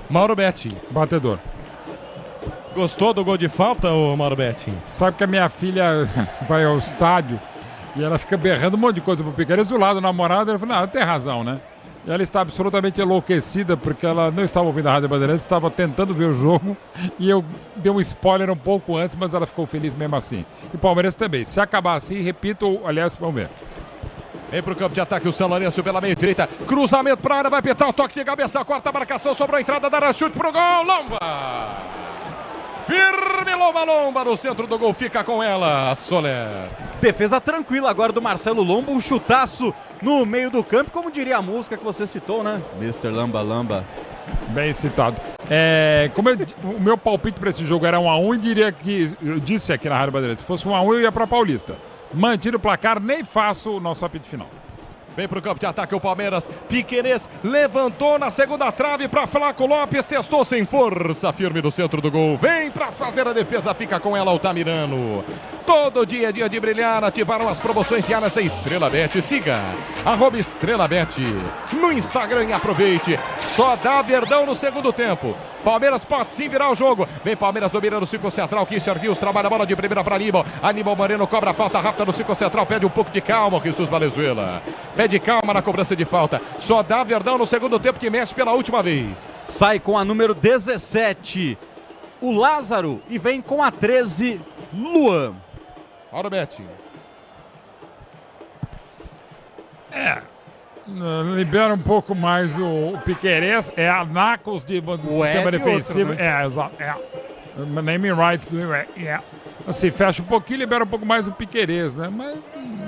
Mauro Betti. Batedor. Gostou do gol de falta, ô Mauro Betti? Sabe que a minha filha vai ao estádio e ela fica berrando um monte de coisa pro Piqueires do lado do namorado. Ele falou, não, tem razão, né? E ela está absolutamente enlouquecida porque ela não estava ouvindo a Rádio Bandeirantes, estava tentando ver o jogo e eu dei um spoiler um pouco antes, mas ela ficou feliz mesmo assim. E o Palmeiras também. Se acabar assim, repito, aliás, vamos ver. Vem pro campo de ataque o São Lourenço pela meia direita. Cruzamento pra área, vai pintar o toque de cabeça, corta a marcação, sobrou a entrada da área, chute pro gol, Lomba! Firme Lomba no centro do gol, fica com ela, Soler. Defesa tranquila agora do Marcelo Lomba, um chutaço no meio do campo, como diria a música que você citou, né? Mr. Lamba. Bem citado. Como o meu palpite para esse jogo era 1-1 e eu disse aqui na Rádio Bandeirantes, se fosse 1-1 eu ia para Paulista. Mantiro o placar, nem faço o nosso apito final. Vem pro campo de ataque o Palmeiras. Piqueires levantou na segunda trave para Flaco Lopes. Testou sem força. Firme do centro do gol. Vem para fazer a defesa. Fica com ela o Tamirano. Todo dia é dia de brilhar. Ativaram as promoções diárias da Estrela Bet. Siga @Estrela Bet no Instagram e aproveite. Só dá Verdão no segundo tempo. Palmeiras pode sim virar o jogo. Vem Palmeiras dominando o círculo central. Christian Rios trabalha a bola de primeira para Aníbal. Aníbal Moreno cobra a falta rápida no círculo central. Pede um pouco de calma, Jesus Valenzuela. Pede calma na cobrança de falta. Só dá Verdão no segundo tempo que mexe pela última vez. Sai com a número 17, o Lázaro, e vem com a 13, Luan. Olha o Betinho. Libera um pouco mais o Piquerez. É a Nacos de sistema defensivo. Outro, né? Exato. Naming rights do assim, fecha um pouquinho, libera um pouco mais o Piquerez, né? Mas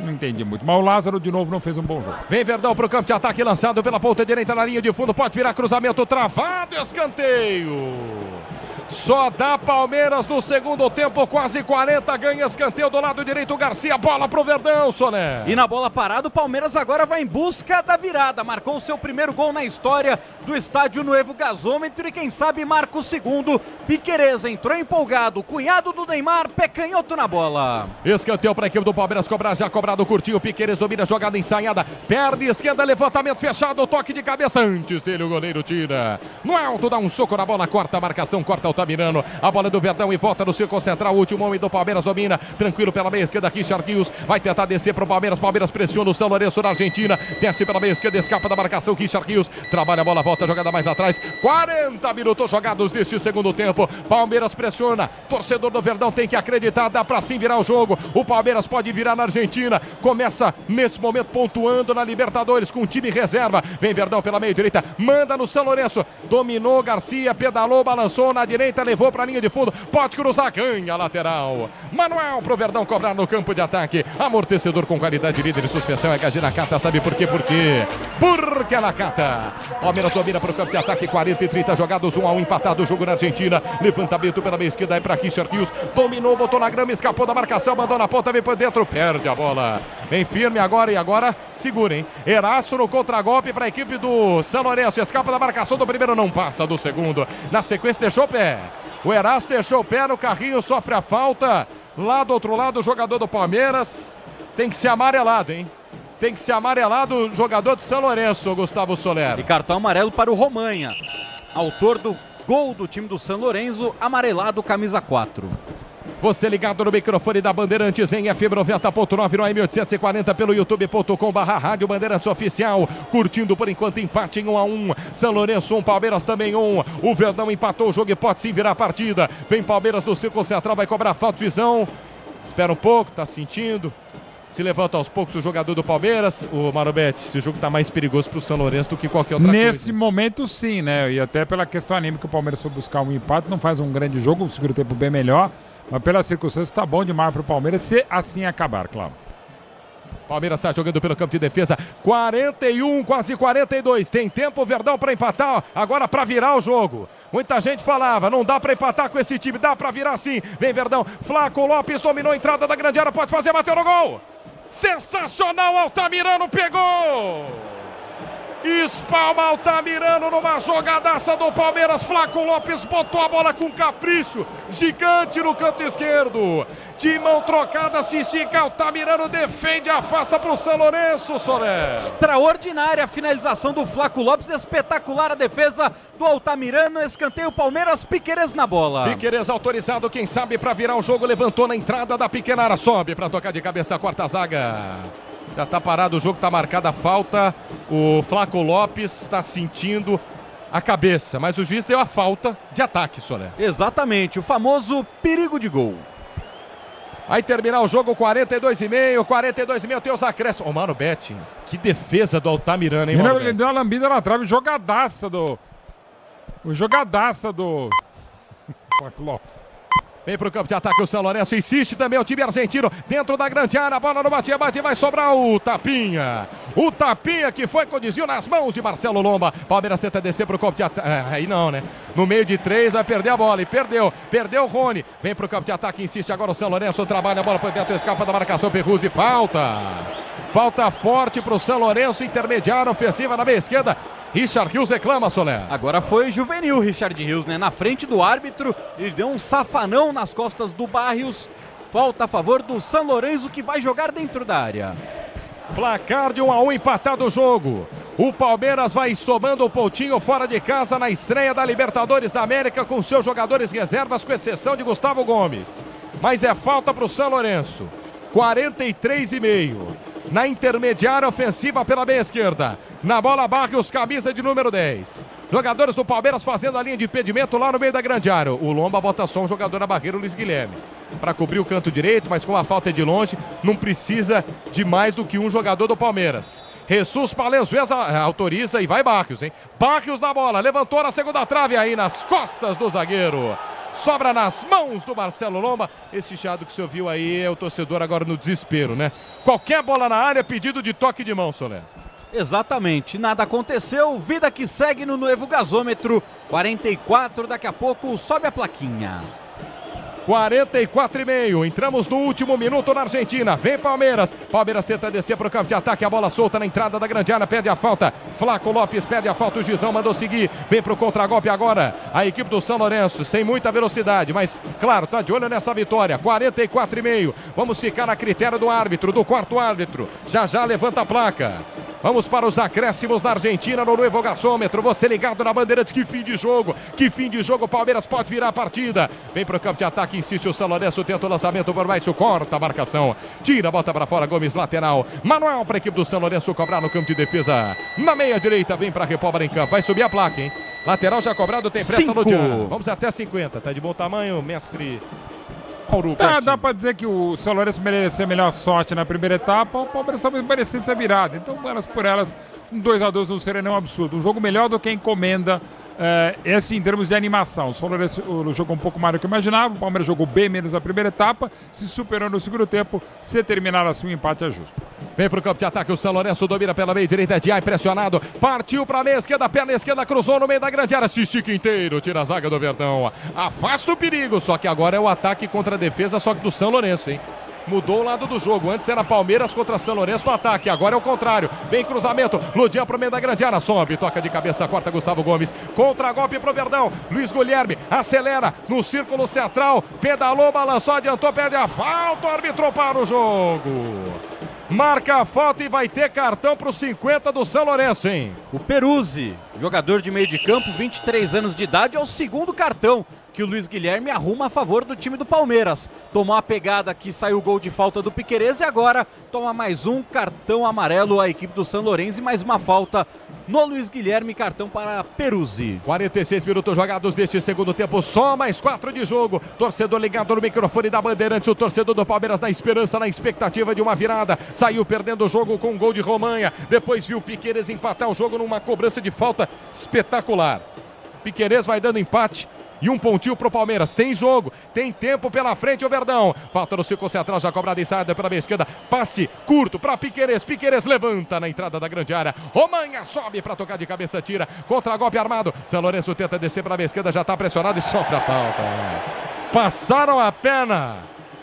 não entendi muito. Mas o Lázaro, de novo, não fez um bom jogo. Vem Verdão pro campo de ataque, lançado pela ponta direita na linha de fundo. Pode virar cruzamento, travado, escanteio. Só dá Palmeiras no segundo tempo, quase 40, ganha escanteio do lado direito, Garcia, bola pro Verdão, Soné. E na bola parada, o Palmeiras agora vai em busca da virada, marcou o seu primeiro gol na história do estádio Nuevo Gasômetro e quem sabe marca o segundo. Piquerez entrou empolgado, cunhado do Neymar, pé canhoto na bola. Escanteio para a equipe do Palmeiras, cobrar já cobrado, curtinho, Piquerez domina a jogada ensaiada, perna esquerda, levantamento fechado, toque de cabeça, antes dele o goleiro tira. No alto dá um soco na bola, corta a marcação, corta o Altamirano, a bola do Verdão e volta no círculo central, o último homem do Palmeiras domina, tranquilo pela meia esquerda, Christian Rios vai tentar descer para o Palmeiras, Palmeiras pressiona o São Lourenço na Argentina, desce pela meia esquerda, escapa da marcação, Christian Rios, trabalha a bola, volta a jogada mais atrás, 40 minutos jogados deste segundo tempo, Palmeiras pressiona, torcedor do Verdão tem que acreditar, dá pra sim virar o jogo, o Palmeiras pode virar na Argentina, começa nesse momento pontuando na Libertadores com o time reserva, vem Verdão pela meia direita, manda no São Lourenço, dominou Garcia, pedalou, balançou na direita, levou para a linha de fundo, pode cruzar, ganha a lateral. Manuel pro Verdão cobrar no campo de ataque. Amortecedor com qualidade, líder de suspensão, HG Nakata, sabe por quê? Por quê? Porque a Nakata. Palmeiras domina pro campo de ataque, 40 e 30 jogados, 1-1 empatado o jogo na Argentina. Levantamento pela meia esquerda, é para Richard Rios, dominou, botou na grama, escapou da marcação, mandou na ponta, vem por dentro, perde a bola. Vem firme agora e agora segura, hein? Eraço no contragolpe para a equipe do São Lourenço, escapa da marcação do primeiro, não passa do segundo. Na sequência deixou o pé. O Eraço deixou o pé no carrinho, sofre a falta. Lá do outro lado, o jogador do Palmeiras tem que ser amarelado, hein? Tem que ser amarelado o jogador de São Lourenço, Gustavo Soler. E cartão amarelo para o Romanha, autor do gol do time do São Lourenço, amarelado, camisa 4. Você ligado no microfone da Bandeirantes em FM 90.9 no AM840 pelo youtube.com/Rádio Bandeirantes Oficial. Curtindo por enquanto empate em 1-1. São Lourenço 1, Palmeiras também 1. O Verdão empatou o jogo e pode sim virar a partida. Vem Palmeiras no círculo central, vai cobrar falta de visão. Espera um pouco, tá sentindo. Se levanta aos poucos o jogador do Palmeiras. O Marobete, esse jogo tá mais perigoso pro São Lourenço do que qualquer outra coisa. Nesse momento sim, né? E até pela questão anímica, o Palmeiras foi buscar um empate, não faz um grande jogo, um segundo tempo bem melhor. Mas pelas circunstâncias tá bom demais pro Palmeiras, se assim acabar, claro. Palmeiras está jogando pelo campo de defesa, 41, quase 42. Tem tempo o Verdão para empatar, agora para virar o jogo. Muita gente falava, não dá para empatar com esse time, dá para virar sim. Vem Verdão, Flaco Lopes dominou a entrada da grande área, pode fazer, bateu no gol. Sensacional, Altamirano pegou. Espalma Altamirano numa jogadaça do Palmeiras. Flaco Lopes botou a bola com capricho gigante no canto esquerdo. De mão trocada se estica, Altamirano defende, afasta para o São Lourenço, Soler. Extraordinária a finalização do Flaco Lopes, espetacular a defesa do Altamirano. Escanteio Palmeiras, Piquerez na bola. Piquerez autorizado, quem sabe para virar o jogo, levantou na entrada da pequena área, sobe para tocar de cabeça, corta a zaga. Já está parado o jogo, está marcada a falta. O Flaco Lopes está sentindo a cabeça, mas o juiz deu a falta de ataque, Soler. Exatamente, o famoso perigo de gol. Vai terminar o jogo, 42,5, tem os acréscimos. Ô, mano, Betti, que defesa do Altamirano, hein, mano? Ele deu uma lambida na trave, jogadaça do Flaco Lopes. Vem pro campo de ataque o São Lourenço, insiste também o time argentino dentro da grande área, a bola no bate-bate, vai sobrar o Tapinha. O Tapinha que foi com desvio nas mãos de Marcelo Lomba. Palmeiras tenta descer pro campo de ataque, aí não, né? No meio de 3 vai perder a bola e perdeu o Rony. Vem pro campo de ataque, insiste agora o São Lourenço, trabalha a bola por dentro, escapa da marcação, Perruzzi, falta forte pro São Lourenço, intermediária ofensiva na meia esquerda. Richard Rios reclama, Soler. Agora foi juvenil Richard Rios, né? Na frente do árbitro, ele deu um safanão nas costas do Barrios. Falta a favor do São Lourenço, que vai jogar dentro da área. Placar de 1-1, empatado o jogo. O Palmeiras vai somando um pontinho fora de casa na estreia da Libertadores da América com seus jogadores reservas, com exceção de Gustavo Gomes. Mas é falta para o São Lourenço. 43,5. Na intermediária ofensiva pela meia esquerda. Na bola, Barrios, camisa de número 10. Jogadores do Palmeiras fazendo a linha de impedimento lá no meio da grande área. O Lomba bota só um jogador na barreira, o Luiz Guilherme, para cobrir o canto direito, mas como a falta é de longe, não precisa de mais do que um jogador do Palmeiras. Jesus Palenzuela autoriza e vai Barrios, hein? Barrios na bola, levantou na segunda trave aí nas costas do zagueiro. Sobra nas mãos do Marcelo Lomba. Esse chiado que você ouviu aí é o torcedor agora no desespero, né? Qualquer bola na área, pedido de toque de mão, Solé. Exatamente, nada aconteceu, vida que segue no novo gasômetro. 44, daqui a pouco sobe a plaquinha. 44,5. Entramos no último minuto na Argentina. Vem Palmeiras. Palmeiras tenta descer para o campo de ataque. A bola solta na entrada da grande área. Pede a falta. Flaco Lopes pede a falta. O Gizão mandou seguir. Vem para o contragolpe agora. A equipe do São Lourenço sem muita velocidade, mas claro, tá de olho nessa vitória. 44,5. Vamos ficar a critério do árbitro, do quarto árbitro. Já já levanta a placa. Vamos para os acréscimos da Argentina no novo gasômetro. Você ligado na Bandeirantes. Que fim de jogo. Que fim de jogo. O Palmeiras pode virar a partida. Vem para o campo de ataque. Insiste o São Lourenço. Tenta o lançamento por baixo. Corta a marcação. Tira, bota para fora. Gomes, lateral. Manuel para a equipe do São Lourenço cobrar no campo de defesa. Na meia direita. Vem para a Repóbora em campo. Vai subir a placa, hein? Lateral já cobrado. Tem pressa no Dian. Vamos até 50. Tá de bom tamanho, mestre. Dá pra dizer que o São Lourenço merecia a melhor sorte na primeira etapa, o Palmeiras talvez merecesse a virada. Então, elas por elas, um 2-2 não seria nenhum absurdo. Um jogo melhor do que encomenda, esse em termos de animação. O São Lourenço jogou um pouco mais do que eu imaginava, o Palmeiras jogou bem menos na primeira etapa, se superou no segundo tempo. Se terminar assim, o empate é justo. Vem pro campo de ataque, o São Lourenço domina pela meia direita, Diá impressionado, partiu pra meia esquerda, perna esquerda, cruzou no meio da grande área, se estica inteiro, tira a zaga do Verdão, afasta o perigo, só que agora é o ataque contra a defesa, só que do São Lourenço, hein? Mudou o lado do jogo. Antes era Palmeiras contra São Lourenço no ataque. Agora é o contrário. Vem cruzamento. Ludian pro meio da grande área. Sobe. Toca de cabeça. Corta Gustavo Gomes. Contra-golpe pro Verdão. Luiz Guilherme acelera no círculo central. Pedalou, balançou, adiantou, perde a falta. O árbitro para o jogo. Marca a falta e vai ter cartão pro 50 do São Lourenço, hein? O Peruzzi, jogador de meio de campo, 23 anos de idade, é o segundo cartão que o Luiz Guilherme arruma a favor do time do Palmeiras. Tomou a pegada que saiu o gol de falta do Piquerez e agora toma mais um cartão amarelo a equipe do São Lourenço e mais uma falta no Luiz Guilherme, cartão para Peruzzi. 46 minutos jogados deste segundo tempo, só mais 4 de jogo. Torcedor ligado no microfone da Bandeirantes, o torcedor do Palmeiras na esperança, na expectativa de uma virada. Saiu perdendo o jogo com um gol de Romanha, depois viu o Piquerez empatar o jogo numa cobrança de falta espetacular. Piquerez vai dando empate. E um pontinho pro Palmeiras. Tem jogo, tem tempo pela frente o Verdão. Falta no círculo central, já cobrada em saída pela meia esquerda. Passe curto para Piquerez. Piquerez levanta na entrada da grande área. Romanha sobe para tocar de cabeça, tira. Contra-golpe armado. São Lourenço tenta descer para a meia esquerda, já está pressionado e sofre a falta. Passaram a perna.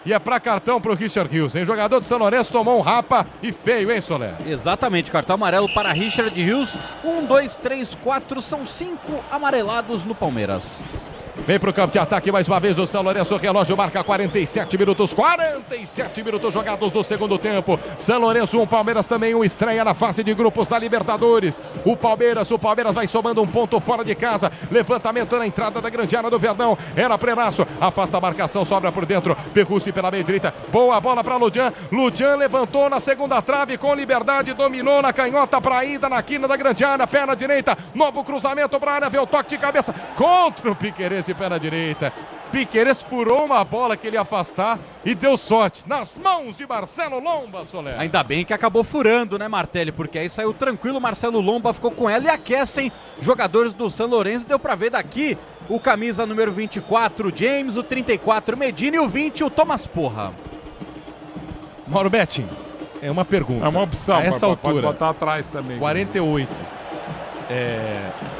E é para cartão pro Richard Rios, hein? Jogador do São Lourenço tomou um rapa e feio, hein, Solé? Exatamente, cartão amarelo para Richard Rios. 1, 2, 3, 4, são 5 amarelados no Palmeiras. Vem pro campo de ataque mais uma vez o São Lourenço, o relógio marca 47 minutos, 47 minutos jogados do segundo tempo. São Lourenço 1, Palmeiras também 1, estreia na fase de grupos da Libertadores. O Palmeiras vai somando um ponto fora de casa, levantamento na entrada da grande área do Verdão, era Prenaço, afasta a marcação, sobra por dentro, Perrussi pela meia direita, boa bola para Ludian, Ludian levantou na segunda trave com liberdade, dominou na canhota para a ida na quina da grande área, perna direita, novo cruzamento para a área, veio o toque de cabeça contra o Piquerez de perna direita. Piquerez furou uma bola que ele ia afastar e deu sorte nas mãos de Marcelo Lomba, Soler. Ainda bem que acabou furando, né, Martelli? Porque aí saiu tranquilo, Marcelo Lomba ficou com ela e aquecem jogadores do São Lourenço. Deu pra ver daqui o camisa número 24, James, o 34, Medina e o 20, o Thomas Porra. Mauro Betting, é uma pergunta. É uma opção, a essa altura, pode botar atrás também. 48.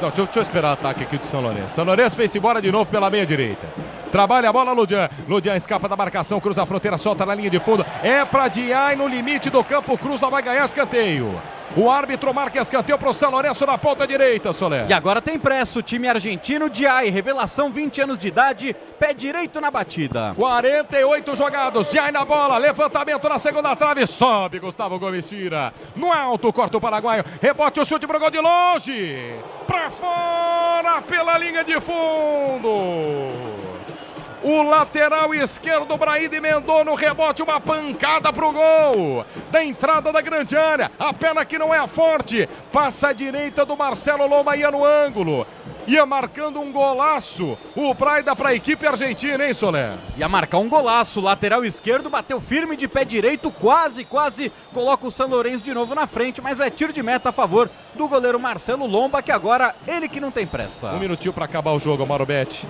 Não, deixa eu esperar o ataque aqui do São Lourenço. São Lourenço fez embora de novo pela meia direita. Trabalha a bola, Ludian. Ludian escapa da marcação, cruza a fronteira, solta na linha de fundo. É pra Diá e no limite do campo, cruza, vai ganhar escanteio. O árbitro marca escanteio pro São Lourenço na ponta direita, Soler. E agora tem pressa, o time argentino, Diay, revelação, 20 anos de idade, pé direito na batida. 48 jogados, Diay na bola, levantamento na segunda trave, sobe Gustavo Gomes, tira. No alto, corta o paraguaio, rebote, o chute pro gol de longe. Pra fora, pela linha de fundo. O lateral esquerdo, Braíde emendou no rebote, uma pancada pro gol. Da entrada da grande área, a perna que não é a forte. Passa à direita do Marcelo Lomba, ia no ângulo. Ia marcando um golaço. O Braida para a equipe argentina, hein, Soler? Ia marcar um golaço. Lateral esquerdo, bateu firme de pé direito, quase coloca o São Lourenço de novo na frente, mas é tiro de meta a favor do goleiro Marcelo Lomba, que agora ele que não tem pressa. Um minutinho para acabar o jogo, Mauro Betti.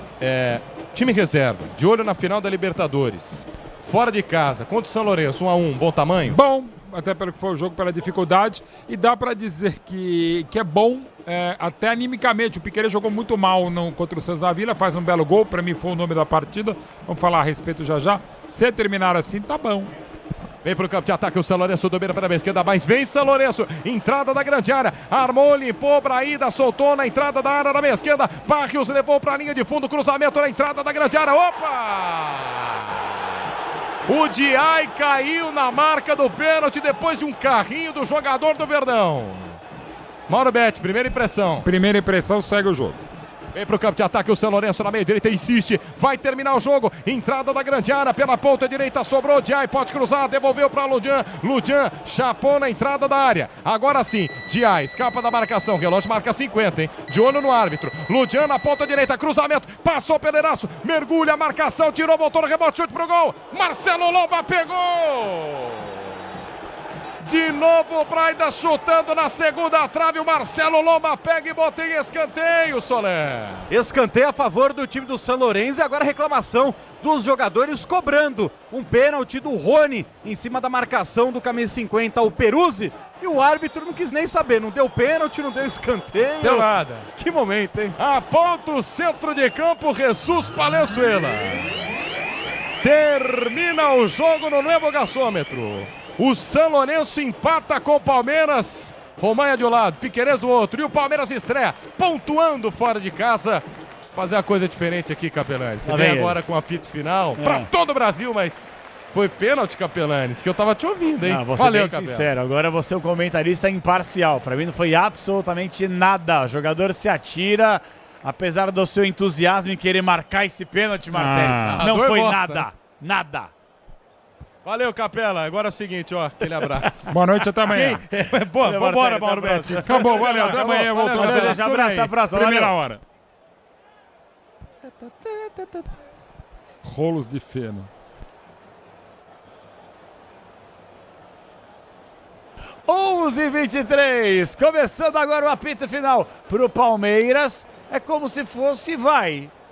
Time reserva, de olho na final da Libertadores. Fora de casa, contra o São Lourenço, 1-1, bom tamanho? Bom, até pelo que foi o jogo, pela dificuldade. E dá para dizer que é bom, até animicamente. O Piquerez jogou muito mal contra o Santos da Vila, faz um belo gol, para mim foi o nome da partida. Vamos falar a respeito já. Se terminar assim, tá bom. Vem pro campo de ataque o São Lourenço, domina pela esquerda, mas vem São Lourenço, entrada da grande área, armou, limpou, Braída, soltou na entrada da área, na meia esquerda, Barrios levou pra linha de fundo, cruzamento na entrada da grande área, opa! O Diay caiu na marca do pênalti depois de um carrinho do jogador do Verdão. Mauro Betti, primeira impressão. Primeira impressão, segue o jogo. Vem pro campo de ataque o São Lourenço na meia direita, insiste, vai terminar o jogo, entrada da grande área, pela ponta direita, sobrou, Diay pode cruzar, devolveu para Ludian, chapou na entrada da área, agora sim, Diay escapa da marcação, relógio marca 50, hein, de olho no árbitro, Ludian na ponta direita, cruzamento, passou pelo Eraço, mergulha a marcação, tirou, voltou no rebote, chute pro gol, Marcelo Lomba pegou! De novo o Braida chutando na segunda trave, o Marcelo Lomba pega e bota em escanteio, Soler. Escanteio a favor do time do São Lourenço e agora reclamação dos jogadores cobrando um pênalti do Rony em cima da marcação do camisa 50, o Peruzzi. E o árbitro não quis nem saber, não deu pênalti, não deu escanteio. Deu nada. Que momento, hein? Aponta o centro de campo, Jesus Palenzuela. Termina o jogo no novo gasômetro. O São Lourenço empata com o Palmeiras. Romainha de um lado, Piquerez do outro. E o Palmeiras estreia, pontuando fora de casa. Fazer uma coisa diferente aqui, Capelani. Você vem agora com o apito final para todo o Brasil, mas foi pênalti, Capelanes, que eu tava te ouvindo, hein? Não, valeu, bem sincero. Agora você é um comentarista imparcial. Para mim não foi absolutamente nada. O jogador se atira, apesar do seu entusiasmo em querer marcar esse pênalti, Martelli. Não foi nada. Nada. Valeu, Capela. Agora é o seguinte, ó, aquele abraço. Boa noite, até amanhã. Vambora, Mauro Betti. Acabou, valeu, até amanhã. Valeu, abraço, até a próxima. Primeira hora. Rolos de feno. 11h23, começando agora o apito final pro Palmeiras. É como se fosse,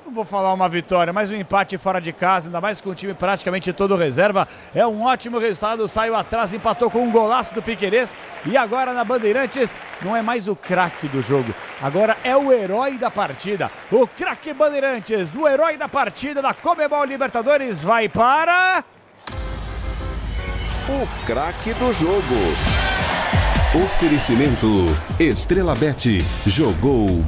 não vou falar uma vitória, mas um empate fora de casa, ainda mais com o time praticamente todo reserva. É um ótimo resultado, saiu atrás, empatou com um golaço do Piquerez. E agora na Bandeirantes, não é mais o craque do jogo, agora é o herói da partida. O craque Bandeirantes, o herói da partida da Conmebol Libertadores, vai para... O craque do jogo. Oferecimento Estrela Bet. Jogou